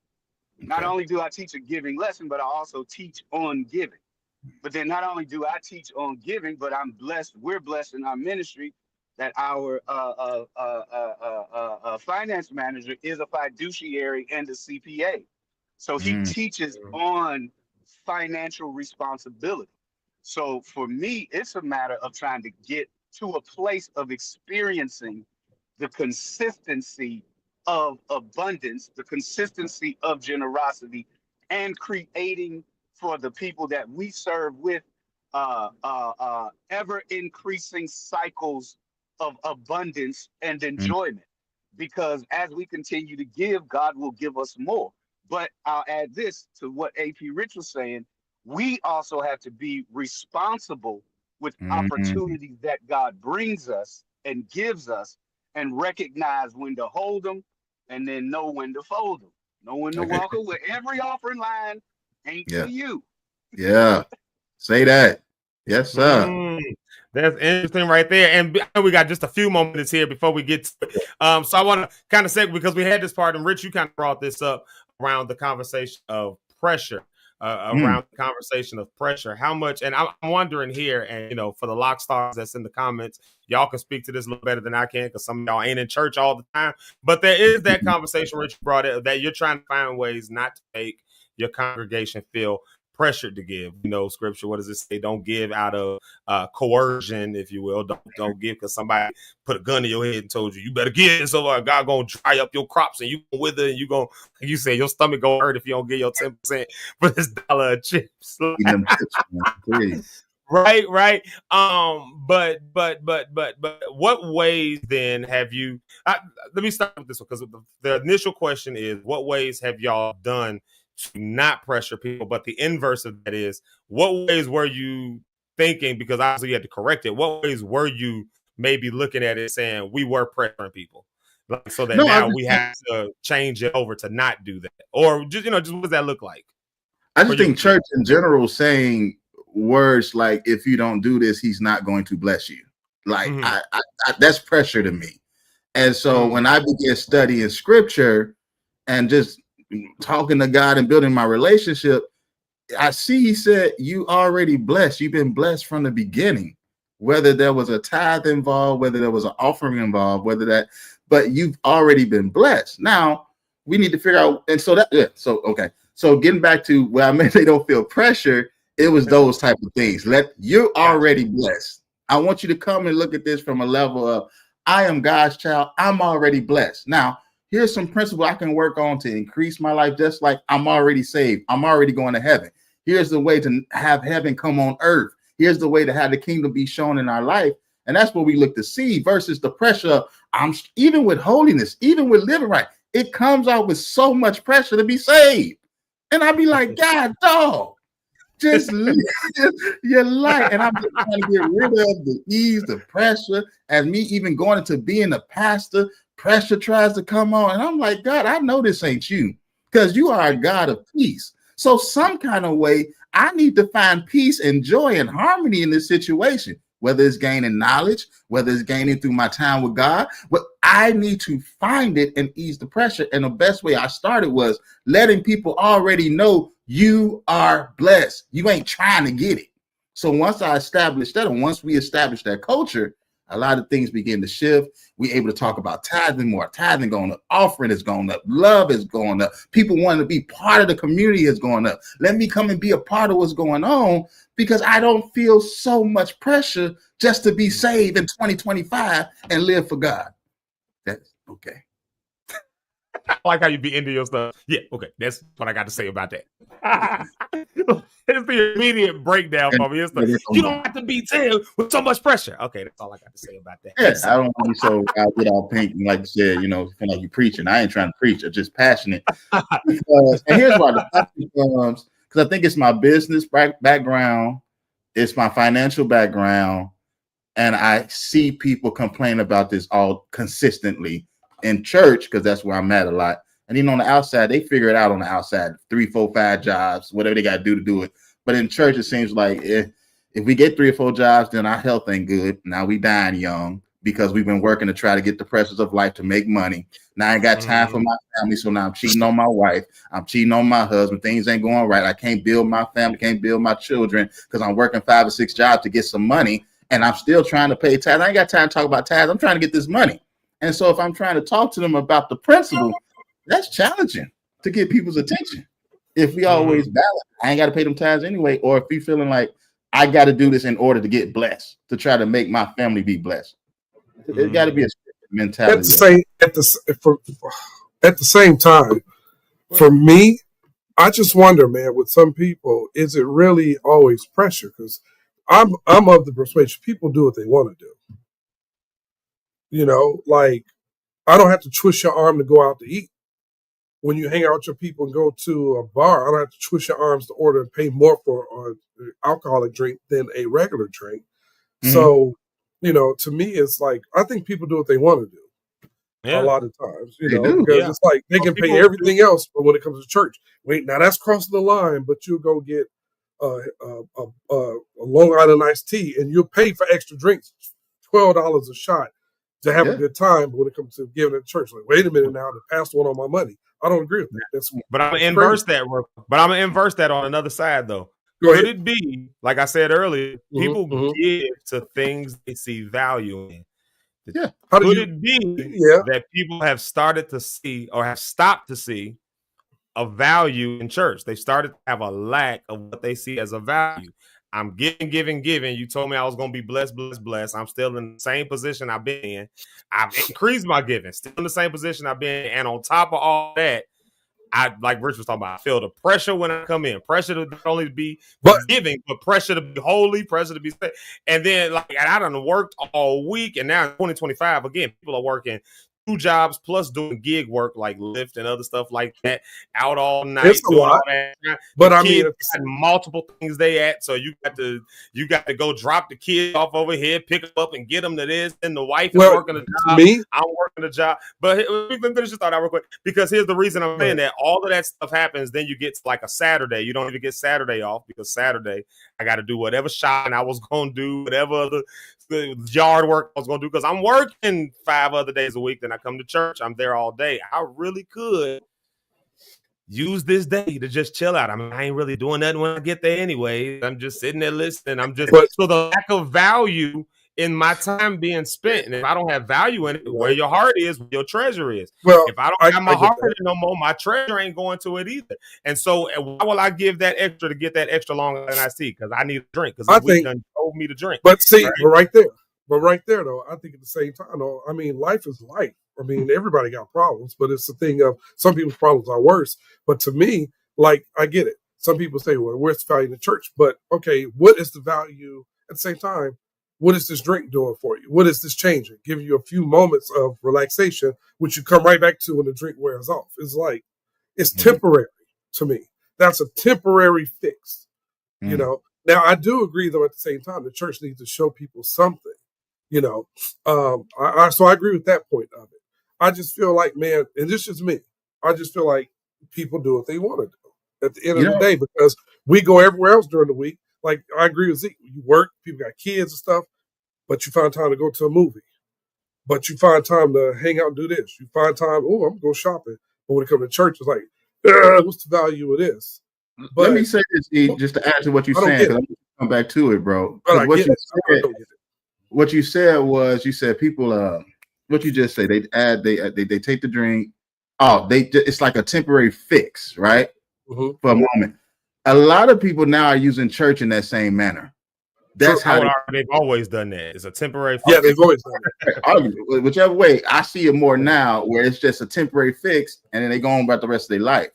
Not only do I teach a giving lesson, but I also teach on giving. But then not only do I teach on giving, but we're blessed in our ministry that our finance manager is a fiduciary and a CPA. So he teaches on financial responsibility. So for me, it's a matter of trying to get to a place of experiencing the consistency of abundance, the consistency of generosity, and creating for the people that we serve with ever increasing cycles of abundance and enjoyment. Because as we continue to give, God will give us more. But I'll add this to what AP Rich was saying. We also have to be responsible with opportunities that God brings us and gives us, and recognize when to hold them and then know when to fold them. Know when to walk away. Every offering line ain't for you. Yeah. Say that. Yes, sir. That's interesting right there. And we got just a few more minutes here before we get to it. So I want to kind of say, because we had this part, and Rich, you kind of brought this up around the conversation of pressure. Around the conversation of pressure, how much, and I'm wondering here, and for the lock stars that's in the comments, y'all can speak to this a little better than I can, because some of y'all ain't in church all the time, but there is that conversation Rich brought it, that you're trying to find ways not to make your congregation feel pressured to give. Scripture, what does it say? Don't give out of coercion, if you will. Don't give because somebody put a gun in your head and told you better give, so God gonna dry up your crops and you gonna wither, and you say your stomach gonna hurt if you don't get your 10% for this dollar of chips. Right. But what ways then have you? Let me start with this one, because the initial question is, what ways have y'all done to not pressure people? But the inverse of that is, what ways were you thinking, because obviously you had to correct it, what ways were you maybe looking at it saying we were pressuring people, so that now we have to change it over to not do that? Or just what does that look like? I just think church in general saying words like, if you don't do this, he's not going to bless you, like I that's pressure to me. And so when I began studying scripture and just talking to God and building my relationship, I see he said, you already blessed. You've been blessed from the beginning, whether there was a tithe involved, whether there was an offering involved, but you've already been blessed. Now we need to figure out. And so so getting back to where I meant they don't feel pressure, it was those type of things. You're already blessed. I want you to come and look at this from a level of, I am God's child. I'm already blessed. Now, here's some principle I can work on to increase my life, just like I'm already saved. I'm already going to heaven. Here's the way to have heaven come on earth. Here's the way to have the kingdom be shown in our life. And that's what we look to see, versus the pressure. Even with holiness, even with living right, it comes out with so much pressure to be saved. And I'd be like, God, dog, just live your life. And I'm just trying to get rid of the ease, the pressure. As me even going into being a pastor, pressure tries to come on. And I'm like, God, I know this ain't you, because you are a God of peace. So some kind of way, I need to find peace and joy and harmony in this situation, whether it's gaining knowledge, whether it's gaining through my time with God. But I need to find it and ease the pressure. And the best way I started was letting people already know you are blessed. You ain't trying to get it. So once I established that, and once we established that culture, a lot of things begin to shift. We're able to talk about tithing more. Tithing going up, offering is going up, love is going up. People wanting to be part of the community is going up. Let me come and be a part of what's going on, because I don't feel so much pressure just to be saved in 2025 and live for God. That's okay. I like how you be into your stuff. Yeah, okay. That's what I got to say about that. It's the immediate breakdown for me. It's you don't have to be told with so much pressure. Okay, that's all I got to say about that. Yeah, I don't want to be so out get all pink and, like you said, feel like you preaching. I ain't trying to preach. I'm just passionate. And here's why the passion comes, because I think it's my business background, it's my financial background, And I see people complain about this all consistently in church, because that's where I'm at a lot. And even on the outside, they figure it out on the outside, 3, 4, 5 jobs, whatever they got to do it. But in church, it seems like if we get 3 or 4 jobs, then our health ain't good. Now we dying young because we've been working to try to get the pressures of life to make money. Now I ain't got time for my family, so now I'm cheating on my wife. I'm cheating on my husband. Things ain't going right. I can't build my family, can't build my children because I'm working 5 or 6 jobs to get some money, and I'm still trying to pay tithes. I ain't got time to talk about tithes. I'm trying to get this money. And so if I'm trying to talk to them about the principle, that's challenging to get people's attention. If we always balance, I ain't got to pay them tithes anyway, or if you feeling like I got to do this in order to get blessed, to try to make my family be blessed. It got to be a mentality. At the same time, for me, I just wonder, man, with some people, is it really always pressure? Because I'm of the persuasion people do what they want to do. You know, like I don't have to twist your arm to go out to eat. When you hang out with your people and go to a bar, I don't have to twist your arms to order and pay more for an alcoholic drink than a regular drink. So, you know, to me, it's like, I think people do what they want to do a lot of times, you know, because it's like they can pay everything else, but when it comes to church, wait, now that's crossing the line, but you'll go get a Long Island iced tea and you'll pay for extra drinks, $12 a shot to have a good time. But when it comes to giving it to church, like, wait a minute now, the pastor want all my money. I don't agree with that. But I'm gonna inverse that. But I'm gonna inverse that on another side, though. Could it be, like I said earlier, people give to things they see value in? Yeah. Could it be that people have started to see or have stopped to see a value in church? They started to have a lack of what they see as a value. I'm giving. You told me I was going to be blessed. I'm still in the same position I've been in. I've increased my giving, still in the same position I've been in. And on top of all that, I, like Rich was talking about, I feel the pressure when I come in. Pressure to not only be giving, but pressure to be holy, pressure to be safe. And then, like, I done worked all week, and now in 2025, again, people are working 2 jobs plus doing gig work like Lyft and other stuff like that, out all night. It's a lot. But I mean, got multiple things they at, so you got to go drop the kid off over here, pick them up, and get them to this. And the wife is working a job. I'm working a job. But let me finish this thought out real quick, because here's the reason I'm saying that. All of that stuff happens, then you get to like a Saturday. You don't even get Saturday off, because Saturday I got to do whatever shopping I was going to do, whatever other yard work I was going to do, because I'm working 5 other days a week. Then I come to church. I'm there all day. I really could use this day to just chill out. I mean, I ain't really doing nothing when I get there anyway. I'm just sitting there listening. So the lack of value in my time being spent. And if I don't have value in it, where your heart is, where your treasure is. Well, if I don't have my heart in it no more, my treasure ain't going to it either. And so why will I give that extra to get that extra Long Island iced tea? Because I need a drink. Because the week done told me to drink. But see, right there, though, I think at the same time, though, I mean, life is life. I mean, everybody got problems, but it's the thing of some people's problems are worse. But to me, like, I get it. Some people say, well, where's the value in the church? But okay, what is the value at the same time? What is this drink doing for you? What is this changing? Give you a few moments of relaxation, which you come right back to when the drink wears off. It's like, it's temporary to me. That's a temporary fix, you know? Now, I do agree, though, at the same time, the church needs to show people something, you know? So I agree with that point of it. I just feel like, man, and this is me, I just feel like people do what they want to do at the end of the day, because we go everywhere else during the week. Like, I agree with Zeke. You work, people got kids and stuff, but you find time to go to a movie. But you find time to hang out and do this. You find time, I'm going to go shopping. But when it comes to church, it's like, what's the value of this? But, let me say this, E, just to add to what you're saying, because I'm going to come back to it, bro. What you said was, you said people, what you just say, they take the drink. It's like a temporary fix, right? For a moment. A lot of people now are using church in that same manner. That's how they've always done that. It's a temporary fix. Yeah, they've always done that. Whichever way, I see it more now where it's just a temporary fix and then they go on about the rest of their life.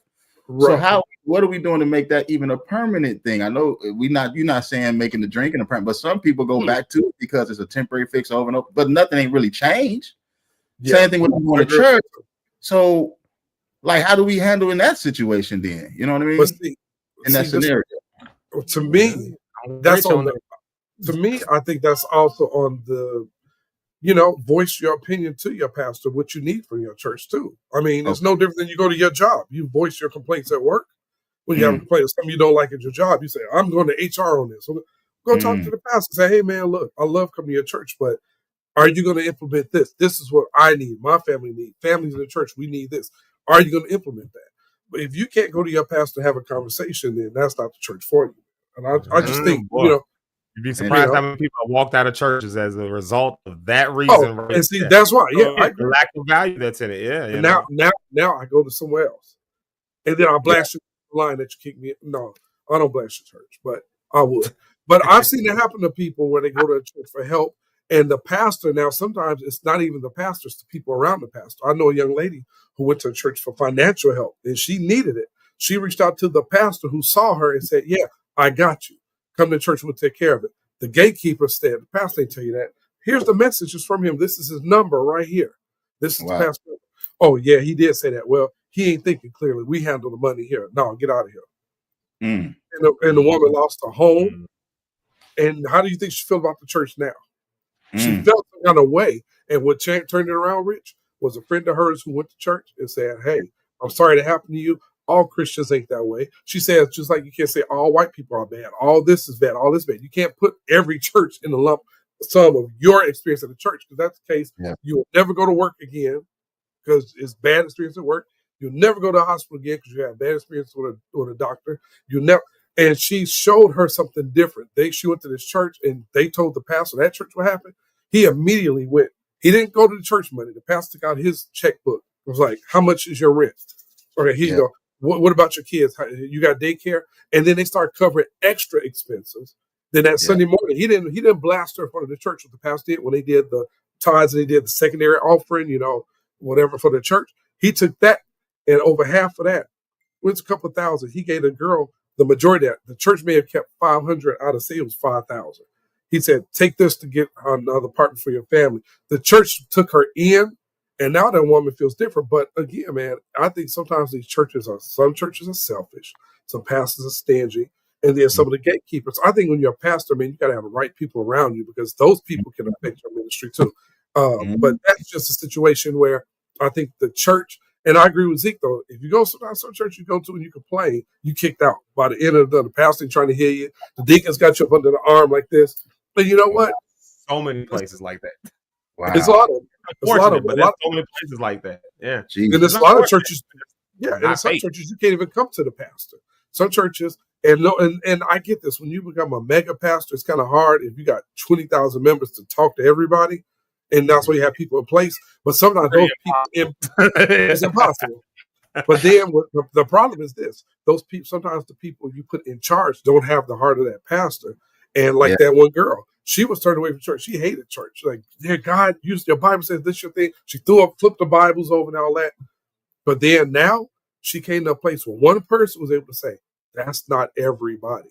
Right. So what are we doing to make that even a permanent thing? I know you're not saying making the drink a permanent, but some people go back to it because it's a temporary fix over and over, but nothing ain't really changed. Yeah. Same thing with going to church. So, like, how do we handle in that situation then? You know what I mean? In that scenario. To me, that's on to me, I think that's also on the, voice your opinion to your pastor, what you need from your church too. I mean, it's no different than you go to your job. You voice your complaints at work. When you have a complaint of something you don't like at your job, you say, I'm going to HR on this. So go talk to the pastor. Say, hey, man, look, I love coming to your church, but are you going to implement this? This is what I need. My family needs. Families in the church, we need this. Are you going to implement that? But if you can't go to your pastor and have a conversation, then that's not the church for you. And I just think, you'd be surprised how many people have walked out of churches as a result of that reason. Oh, and see, that's why. Yeah, I the lack of value that's in it. Yeah. And now I go to somewhere else. And then I'll blast you the line that you kick me. No, I don't blast your church, but I would. But I've seen it happen to people where they go to a church for help. And the pastor, now sometimes it's not even the pastor, it's the people around the pastor. I know a young lady who went to a church for financial help and she needed it. She reached out to the pastor who saw her and said, yeah, I got you. Come to church, we'll take care of it. The gatekeeper said, the pastor didn't tell you that. Here's the message is from him. This is his number right here. This is the pastor. Oh, yeah, he did say that. Well, he ain't thinking clearly. We handle the money here. No, get out of here. And the woman lost her home. And how do you think she felt about the church now? She felt some kind of way. And what turned it around, Rich, was a friend of hers who went to church and said, hey, I'm sorry to happen to you. All Christians ain't that way. She says, just like you can't say all white people are bad. All this is bad. All this is bad. You can't put every church in the lump sum of your experience at the church. Because that's the case. Yeah. You will never go to work again because it's bad experience at work. You'll never go to the hospital again because you had bad experience with a doctor. You'll never. And she showed her something different. She went to this church and they told the pastor that church what happened. He immediately went. He didn't go to the church money. The pastor took out his checkbook. It was like, how much is your rent? Okay, here you go. What about your kids? You got daycare? And then they start covering extra expenses. Then that Sunday morning, he didn't blast her in front of the church what the pastor did when they did the tithes and they did the secondary offering, whatever for the church. He took that and over half of that, it's a couple of thousand. He gave the girl the majority of that. The church may have kept 500 out of sales, 5,000. He said, take this to get another partner for your family. The church took her in, and now that woman feels different. But again, man, I think sometimes some churches are selfish. Some pastors are stingy. And then some of the gatekeepers. I think when you're a pastor, man, you got to have the right people around you because those people can affect your ministry too. But that's just a situation where I think the church, and I agree with Zeke, though, if you go sometimes some church you go to and you complain, you kicked out. By the end of the pastor trying to hear you, the deacons got you up under the arm like this. But you know what? So many places like that. Wow. There's a lot of them. But there's so many places like that. Yeah. And there's a lot of churches. Yeah. And in some churches, you can't even come to the pastor. Some churches, and I get this, when you become a mega pastor, it's kind of hard if you got 20,000 members to talk to everybody. And that's why you have people in place. But sometimes those people, it's impossible. But then the problem is this. Those people, sometimes the people you put in charge don't have the heart of that pastor. And like that one girl, she was turned away from church. She hated church. Like, dear God, your Bible says this your thing. She flipped the Bibles over and all that. But then now she came to a place where one person was able to say, that's not everybody.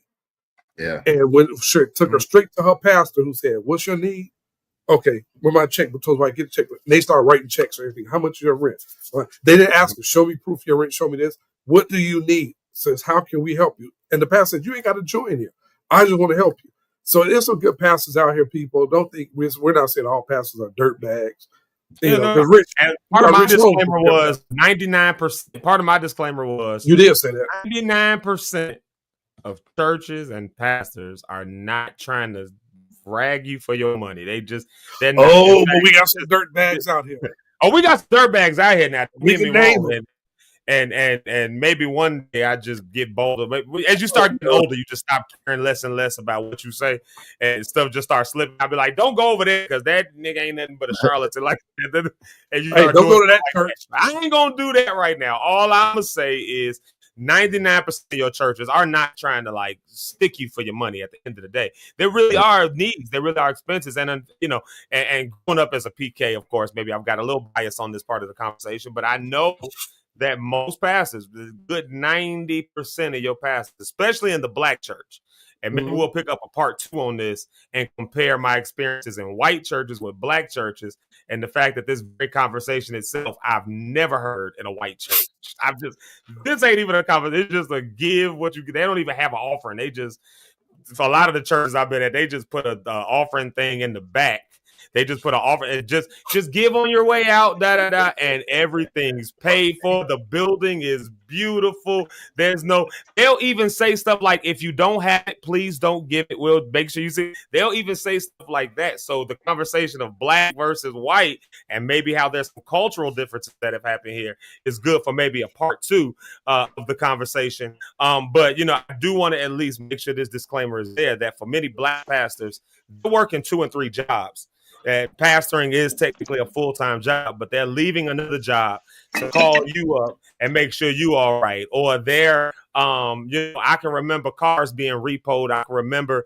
Yeah. And took her straight to her pastor who said, what's your need? Okay, where my check? But told her I get a check. And they started writing checks or everything. How much is your rent? They didn't ask her, show me proof of your rent, show me this. What do you need? Says, how can we help you? And the pastor said, you ain't got to join here. I just want to help you. So there's some good pastors out here, people. Don't think we're not saying all pastors are dirt bags. Rich, and part of my disclaimer was 99%. Part of my disclaimer was you did say that 99% of churches and pastors are not trying to drag you for your money. They're not. Oh, but we got some dirt bags out here. Oh, we got some dirt bags out here now. We can name them. And maybe one day I just get bolder. But as you start getting older, you just stop caring less and less about what you say, and stuff just starts slipping. I'll be like, "Don't go over there because that nigga ain't nothing but a charlatan." Like, and you don't go to that church. I ain't gonna do that right now. All I'm gonna say is 99% of your churches are not trying to like stick you for your money at the end of the day. There really are needs. There really are expenses. And and growing up as a PK, of course, maybe I've got a little bias on this part of the conversation, but I know that most pastors, the good 90% of your pastors, especially in the black church, and maybe we'll pick up a part 2 on this and compare my experiences in white churches with black churches, and the fact that this very conversation itself, I've never heard in a white church. This ain't even a conversation. It's just a give what you get. They don't even have an offering. They just So a lot of the churches I've been at, they just put a offering thing in the back. They just put an offer and just give on your way out, and everything's paid for. The building is beautiful. They'll even say stuff like, if you don't have it, please don't give it. We'll make sure you see. They'll even say stuff like that. So the conversation of black versus white and maybe how there's some cultural differences that have happened here is good for maybe a part 2 of the conversation. But I do want to at least make sure this disclaimer is there that for many black pastors, they're working 2 and 3 jobs. And pastoring is technically a full-time job, but they're leaving another job to call you up and make sure you all right. Or they're, I can remember cars being repoed. I can remember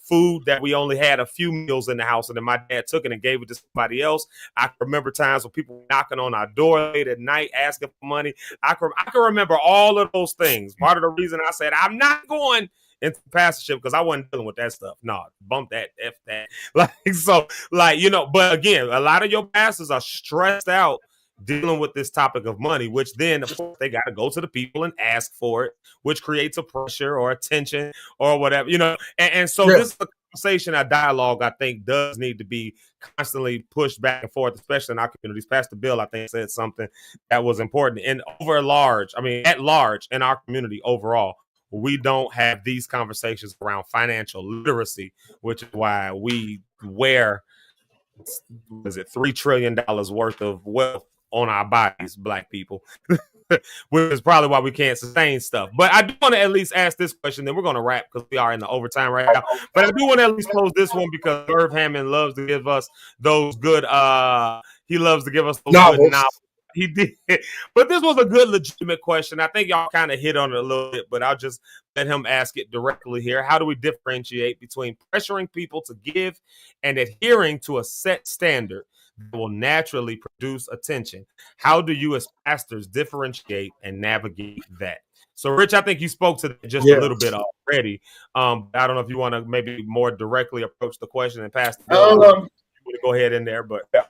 food that we only had a few meals in the house, and then my dad took it and gave it to somebody else. I can remember times when people were knocking on our door late at night asking for money. I can remember all of those things. Part of the reason I said I'm not going into pastorship because I wasn't dealing with that stuff. No, bump that, F that. But again, a lot of your pastors are stressed out dealing with this topic of money, which then, of course, they got to go to the people and ask for it, which creates a pressure or a tension or whatever, And so this is a conversation, a dialogue, I think, does need to be constantly pushed back and forth, especially in our communities. Pastor Bill, I think, said something that was important. And at large in our community overall, we don't have these conversations around financial literacy, which is why we wear, $3 trillion worth of wealth on our bodies, black people, which is probably why we can't sustain stuff. But I do want to at least ask this question, then we're going to wrap because we are in the overtime right now. But I do want to at least pose this one because Irv Hammond loves to give us those good, he loves to give us those good novels. He did, but this was a good, legitimate question. I think y'all kind of hit on it a little bit, but I'll just let him ask it directly here. How do we differentiate between pressuring people to give and adhering to a set standard that will naturally produce attention? How do you as pastors differentiate and navigate that? So, Rich, I think you spoke to that just a little bit already. I don't know if you want to maybe more directly approach the question and pass the bill. Go ahead in there, but yeah.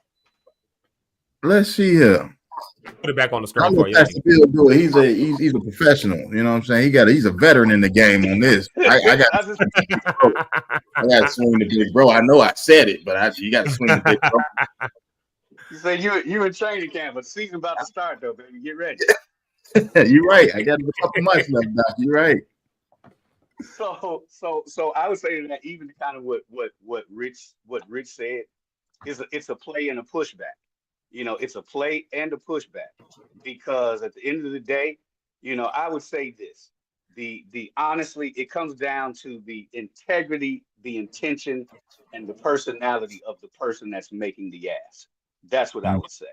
Let's see here. Put it back on the screen for you. He's a professional. You know what I'm saying? He's a veteran in the game on this. I got to swing the big bro. I know I said it, but you got to swing the big bro. You say you in training camp, but the season about to start though, baby. Get ready. You're right. I got a couple months left. You're right. So I would say that even kind of what Rich said it's a play and a pushback. It's a play and a pushback because at the end of the day, I would say this, the honestly, it comes down to the integrity, the intention, and the personality of the person that's making the ask. That's what I would say.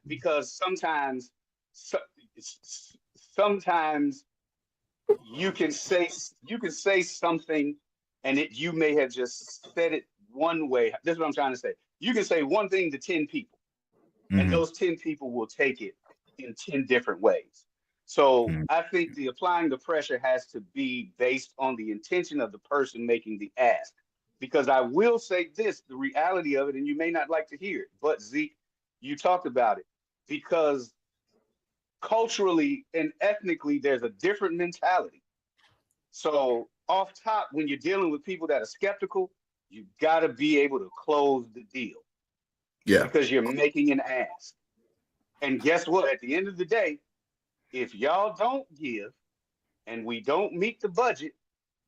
Because sometimes you can say something and you may have just said it one way. This is what I'm trying to say. You can say one thing to 10 people, and those 10 people will take it in 10 different ways. So I think the applying the pressure has to be based on the intention of the person making the ask. Because I will say this, the reality of it, and you may not like to hear it, but Zeke, you talked about it, because culturally and ethnically, there's a different mentality. So off top, when you're dealing with people that are skeptical, you got to be able to close the deal. Yeah. Because you're making an ask. And guess what? At the end of the day, if y'all don't give and we don't meet the budget,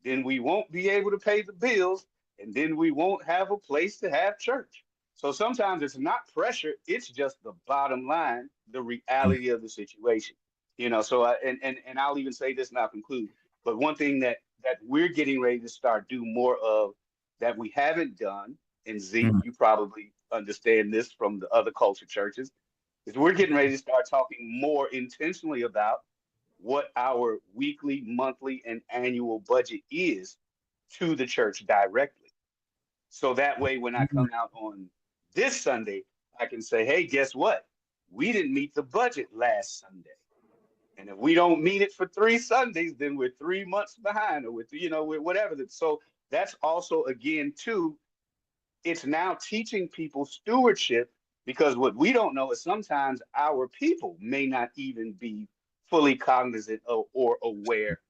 then we won't be able to pay the bills, and then we won't have a place to have church. So sometimes it's not pressure, it's just the bottom line, the reality of the situation. So I'll even say this and I'll conclude. But one thing that we're getting ready to start do more of that we haven't done, and Zeke, you probably understand this from the other culture churches, is we're getting ready to start talking more intentionally about what our weekly, monthly, and annual budget is to the church directly. So that way, when I come out on this Sunday, I can say, hey, guess what? We didn't meet the budget last Sunday. And if we don't meet it for 3 Sundays, then we're 3 months behind, or with whatever. So that's also, again, too, it's now teaching people stewardship, because what we don't know is sometimes our people may not even be fully cognizant or aware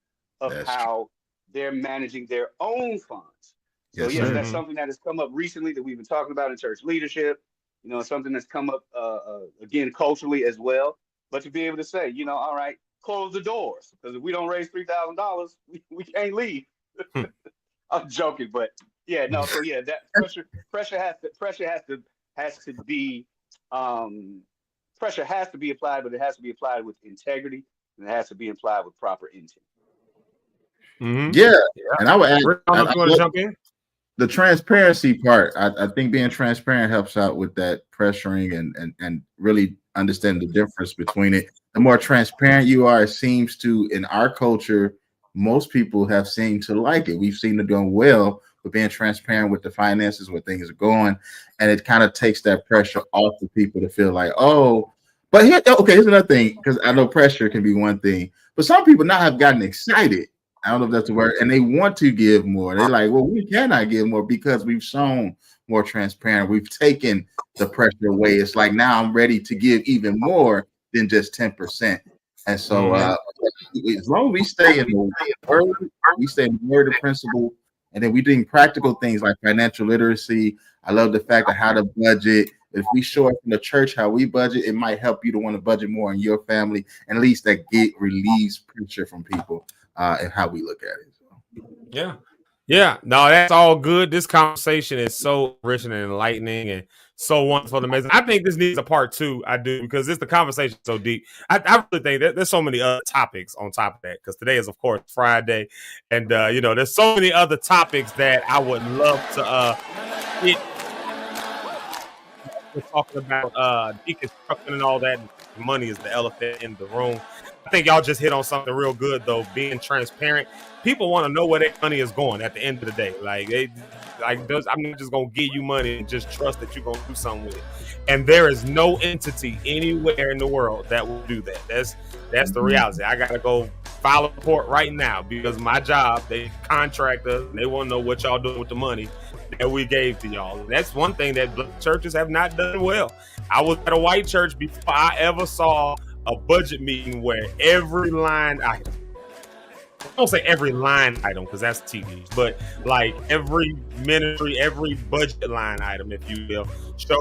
of how they're managing their own funds. So Yes, yes, sir. that's something that has come up recently that we've been talking about in church leadership. You know, something that's come up again culturally as well. But to be able to say, you know, all right, close the doors, because if we don't raise $3,000, we can't leave. I'm joking, but yeah, no. So yeah, that pressure has to be applied, but it has to be applied with integrity, and it has to be applied with proper intent. Mm-hmm. Yeah, and I would add, Rick, I don't know if you want to jump in. the transparency part. I think being transparent helps out with that pressuring and really understanding the difference between it. The more transparent you are, it seems to, in our culture, most people have seemed to like it. We've seen it doing well with being transparent with the finances, where things are going, and it kind of takes that pressure off of people to feel like, oh, but here, okay, here's another thing, because I know pressure can be one thing, but some people now have gotten excited. I don't know if that's the word, and they want to give more. They're like, well, we cannot give more because we've shown more transparent. We've taken the pressure away. It's like now I'm ready to give even more than just 10%. And so as long as we stay in the word, we stay in the word of principle, and then we doing practical things like financial literacy. I love the fact of how to budget. If we show up in the church how we budget, it might help you to want to budget more in your family, and at least that relieves pressure from people and how we look at it. So. Yeah. No, that's all good. This conversation is so rich and enlightening and so wonderful and amazing. I think this needs a part 2. I do, because the conversation is so deep. I really think that there's so many other topics on top of that, because today is, of course, Friday. And, there's so many other topics that I would love to get. We're talking about deconstructing and all that. Money is the elephant in the room. I think y'all just hit on something real good, though, being transparent. People want to know where their money is going at the end of the day. I'm not just going to give you money and just trust that you're going to do something with it. And there is no entity anywhere in the world that will do that. That's the reality. I got to go file a report right now because my job, they contract us, and they want to know what y'all doing with the money that we gave to y'all. That's one thing that black churches have not done well. I was at a white church before I ever saw a budget meeting where every line item, I don't say every line item because that's TV, but like every ministry, every budget line item, if you will, show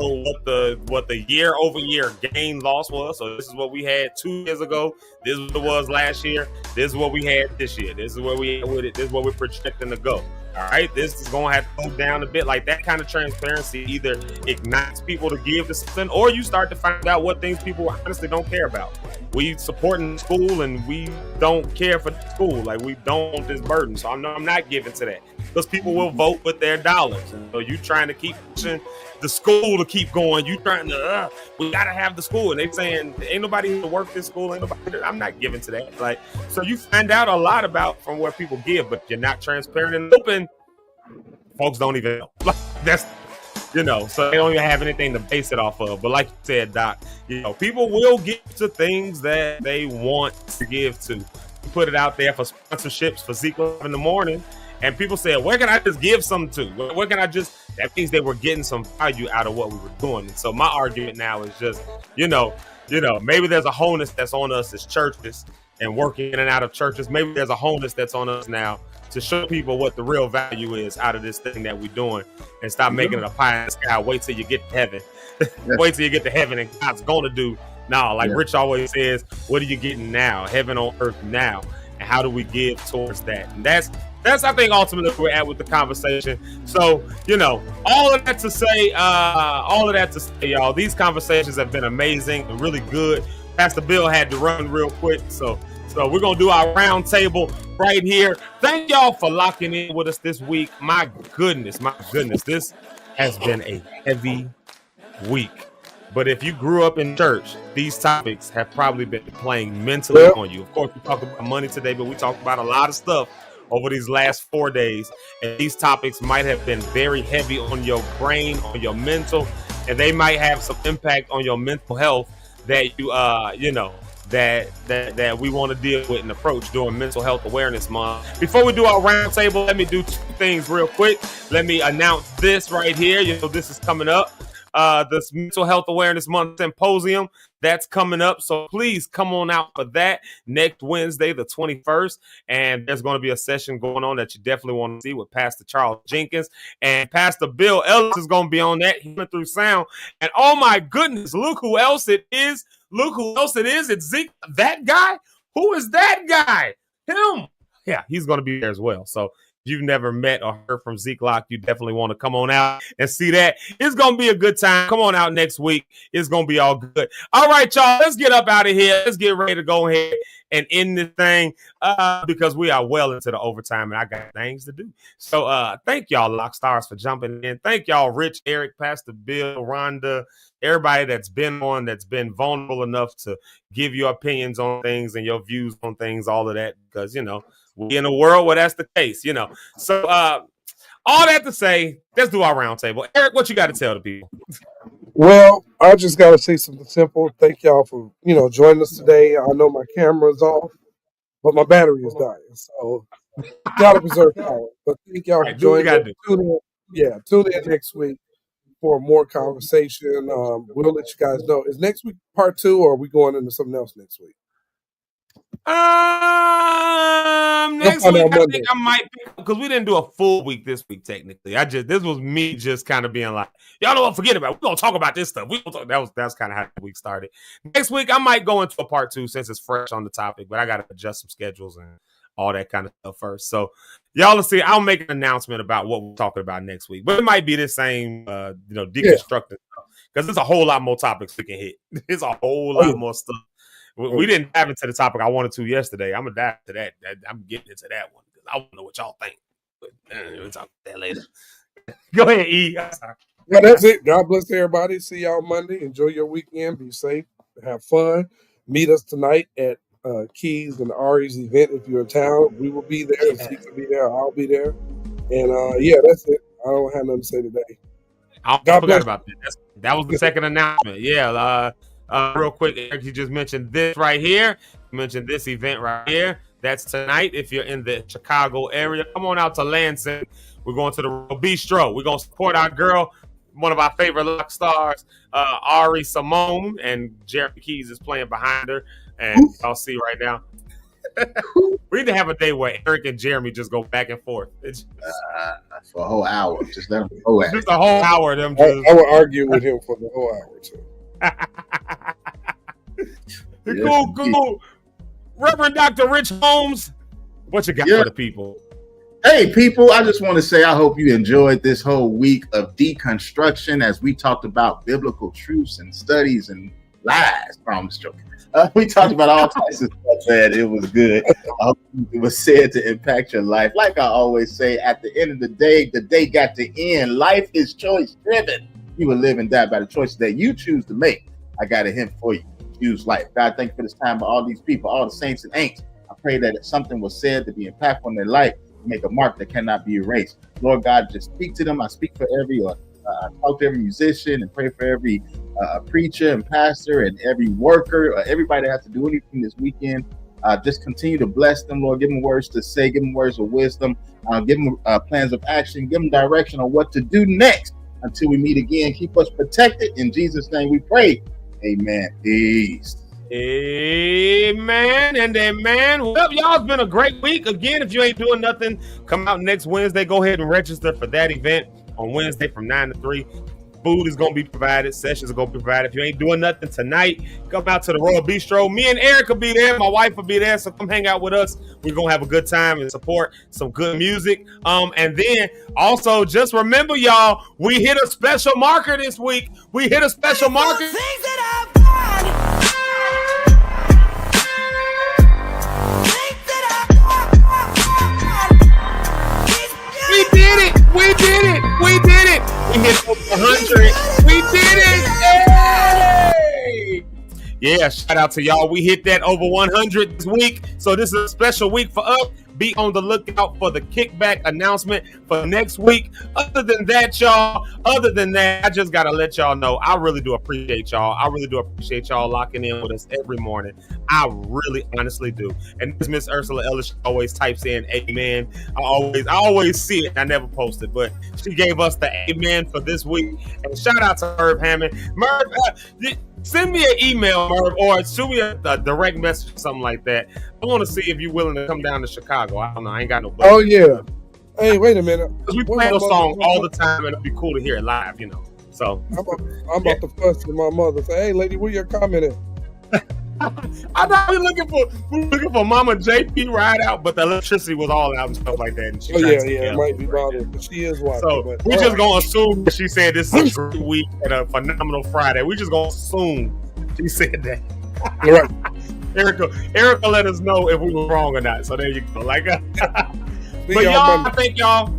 what the year over year gain loss was. So this is what we had 2 years ago. This is what it was last year. This is what we had this year. This is where we at with it. This is what we're projecting to go. All right, this is going to have to go down a bit. Like that kind of transparency either ignites people to give to something, or you start to find out what things people honestly don't care about. We supporting school and we don't care for the school. Like we don't want this burden. So I'm not giving to that because people will vote with their dollars. And so you trying to keep pushing the school to keep going. You trying to, we got to have the school. And they saying, ain't nobody here to work this school. Ain't nobody. I'm not giving to that. Like, so you find out a lot about from where people give, but you're not transparent and open. Folks don't even know. That's, so they don't even have anything to base it off of. But like you said, Doc, people will give to things that they want to give to. You put it out there for sponsorships for Zeke Locke in the morning, and people say, where can I just give some to? Where can I just, that means they were getting some value out of what we were doing. And so my argument now is just, maybe there's a wholeness that's on us as churches and working in and out of churches. Maybe there's a wholeness that's on us now to show people what the real value is out of this thing that we're doing, and stop making it a pie in the sky. Wait till you get to heaven. Wait till you get to heaven and God's going to do. No, like Rich always says, what are you getting now? Heaven on earth now. And how do we give towards that? And that's I think ultimately where we're at with the conversation. So, all of that to say, y'all, these conversations have been amazing and really good. Pastor Bill had to run real quick. So we're going to do our round table right here. Thank y'all for locking in with us this week. My goodness, this has been a heavy week. But if you grew up in church, these topics have probably been playing mentally on you. Of course, we talked about money today, but we talked about a lot of stuff over these last 4 days. And these topics might have been very heavy on your brain, on your mental, and they might have some impact on your mental health that you, that we want to deal with and approach during Mental Health Awareness Month. Before we do our roundtable, let me do 2 things real quick. Let me announce this right here. This is coming up. this Mental Health Awareness Month Symposium that's coming up. So please come on out for that next Wednesday, the 21st. And there's going to be a session going on that you definitely want to see with Pastor Charles Jenkins. And Pastor Bill Ellis is going to be on that, healing through sound. And oh my goodness, look who else it is. Look who else it is. It's Zeke. That guy? Who is that guy? Him. Yeah, he's going to be there as well. So if you've never met or heard from Zeke Locke, you definitely want to come on out and see that. It's going to be a good time. Come on out next week. It's going to be all good. All right, y'all. Let's get up out of here. Let's get ready to go ahead and end this thing because we are well into the overtime and I got things to do. So thank y'all, Lock Stars, for jumping in. Thank y'all, Rich, Eric, Pastor Bill, Rhonda, everybody that's been on, that's been vulnerable enough to give your opinions on things and your views on things, all of that, because, you know, we in a world where that's the case, you know. So all that to say, let's do our roundtable. Eric, what you got to tell the people? Well, I just got to say something simple. Thank y'all for, joining us today. I know my camera's off, but my battery is dying. So got to preserve power. But thank y'all for joining us. Tune in next week for more conversation. We'll let you guys know. Is next week part 2 or are we going into something else next week? Next week I think I might pick up because we didn't do a full week this week technically. This was me just kind of being like, y'all don't forget about it. We're gonna talk about this stuff. That's kind of how the week started. Next week I might go into a part 2 since it's fresh on the topic, but I gotta adjust some schedules and all that kind of stuff first. So y'all will see. I'll make an announcement about what we're talking about next week, but it might be the same deconstructing stuff because there's a whole lot more topics we can hit. There's a whole lot more stuff. We didn't dive into the topic I wanted to yesterday. I'm going to dive into that. I'm getting into that one because I want to know what y'all think. But we'll talk about that later. Go ahead, E. Well, that's it. God bless everybody. See y'all Monday. Enjoy your weekend. Be safe. Have fun. Meet us tonight at Keys and Ari's event. If you're in town, we will be there. Zeke will be there. I'll be there. And that's it. I don't have nothing to say today. I forgot about that. That was the second announcement. Yeah. Real quick, Eric, you just mentioned this right here. You mentioned this event right here. That's tonight. If you're in the Chicago area, come on out to Lansing. We're going to the Royal Bistro. We're going to support our girl, one of our favorite Lock Stars, Ari Simone, and Jeremy Keys is playing behind her. And y'all see right now. We need to have a day where Eric and Jeremy just go back and forth. For a whole hour. Just let them go at it. Just a whole hour of them. I would argue with him for the whole hour, too. Cool. Reverend Dr. Rich Holmes, what you got for the people? Hey, people, I just want to say I hope you enjoyed this whole week of deconstruction as we talked about biblical truths and studies and lies. I'm just joking. We talked about all types of stuff, man. It was good. I hope it was said to impact your life. Like I always say, at the end of the day got to end. Life is choice driven. You will live and die by the choices that you choose to make. I got a hint for you. Choose life. God, thank you for this time by all these people, all the saints and ain'ts. I pray that if something was said to be impactful in their life, make a mark that cannot be erased. Lord God, just speak to them. I speak for every, talk to every musician and pray for every preacher and pastor and every worker, everybody that has to do anything this weekend. Just continue to bless them, Lord. Give them words to say, give them words of wisdom, give them plans of action, give them direction on what to do next. Until we meet again, keep us protected. In Jesus' name we pray. Amen. Peace. Amen and amen. Well, y'all, it's been a great week. Again, if you ain't doing nothing, come out next Wednesday. Go ahead and register for that event on Wednesday from 9 to 3. Food is going to be provided. Sessions are going to be provided. If you ain't doing nothing tonight, come out to the Royal Bistro. Me and Eric will be there. My wife will be there. So come hang out with us. We're going to have a good time and support some good music. And then also just remember, y'all, we hit a special marker this week. We hit a special marker. We did it. We hit over 100. We did it. Hey! Yeah, shout out to y'all. We hit that over 100 this week. So this is a special week for us. Be on the lookout for the kickback announcement for next week. Other than that, y'all, I just got to let y'all know, I really do appreciate y'all. I really do appreciate y'all locking in with us every morning. I really honestly do. And this Miss Ursula Ellis always types in amen. I always see it. I never post it, but she gave us the amen for this week. And shout out to Merv Hammond. Merv, send me an email, Merv, or shoot me a direct message or something like that. I want to see if you're willing to come down to Chicago. I don't know. I ain't got no budget. Oh, yeah. Hey, wait a minute. Because we play those songs all the time, and it'd be cool to hear it live, you know. So I'm about to fuss with my mother. Say, hey, lady, where your comment at? I thought we were looking for Mama JP Rideout, but the electricity was all out and stuff like that. And she it might be bothered, but she is watching. So we just gonna assume that she said this is a great week and a phenomenal Friday. We just gonna assume she said that. All right. Erica let us know if we were wrong or not. So there you go. But y'all, I thank y'all.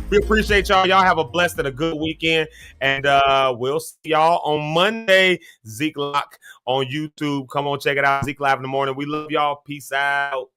We appreciate y'all. Y'all have a blessed and a good weekend. And we'll see y'all on Monday. Zeke Locke on YouTube. Come on, check it out. Zeke Live in the morning. We love y'all. Peace out.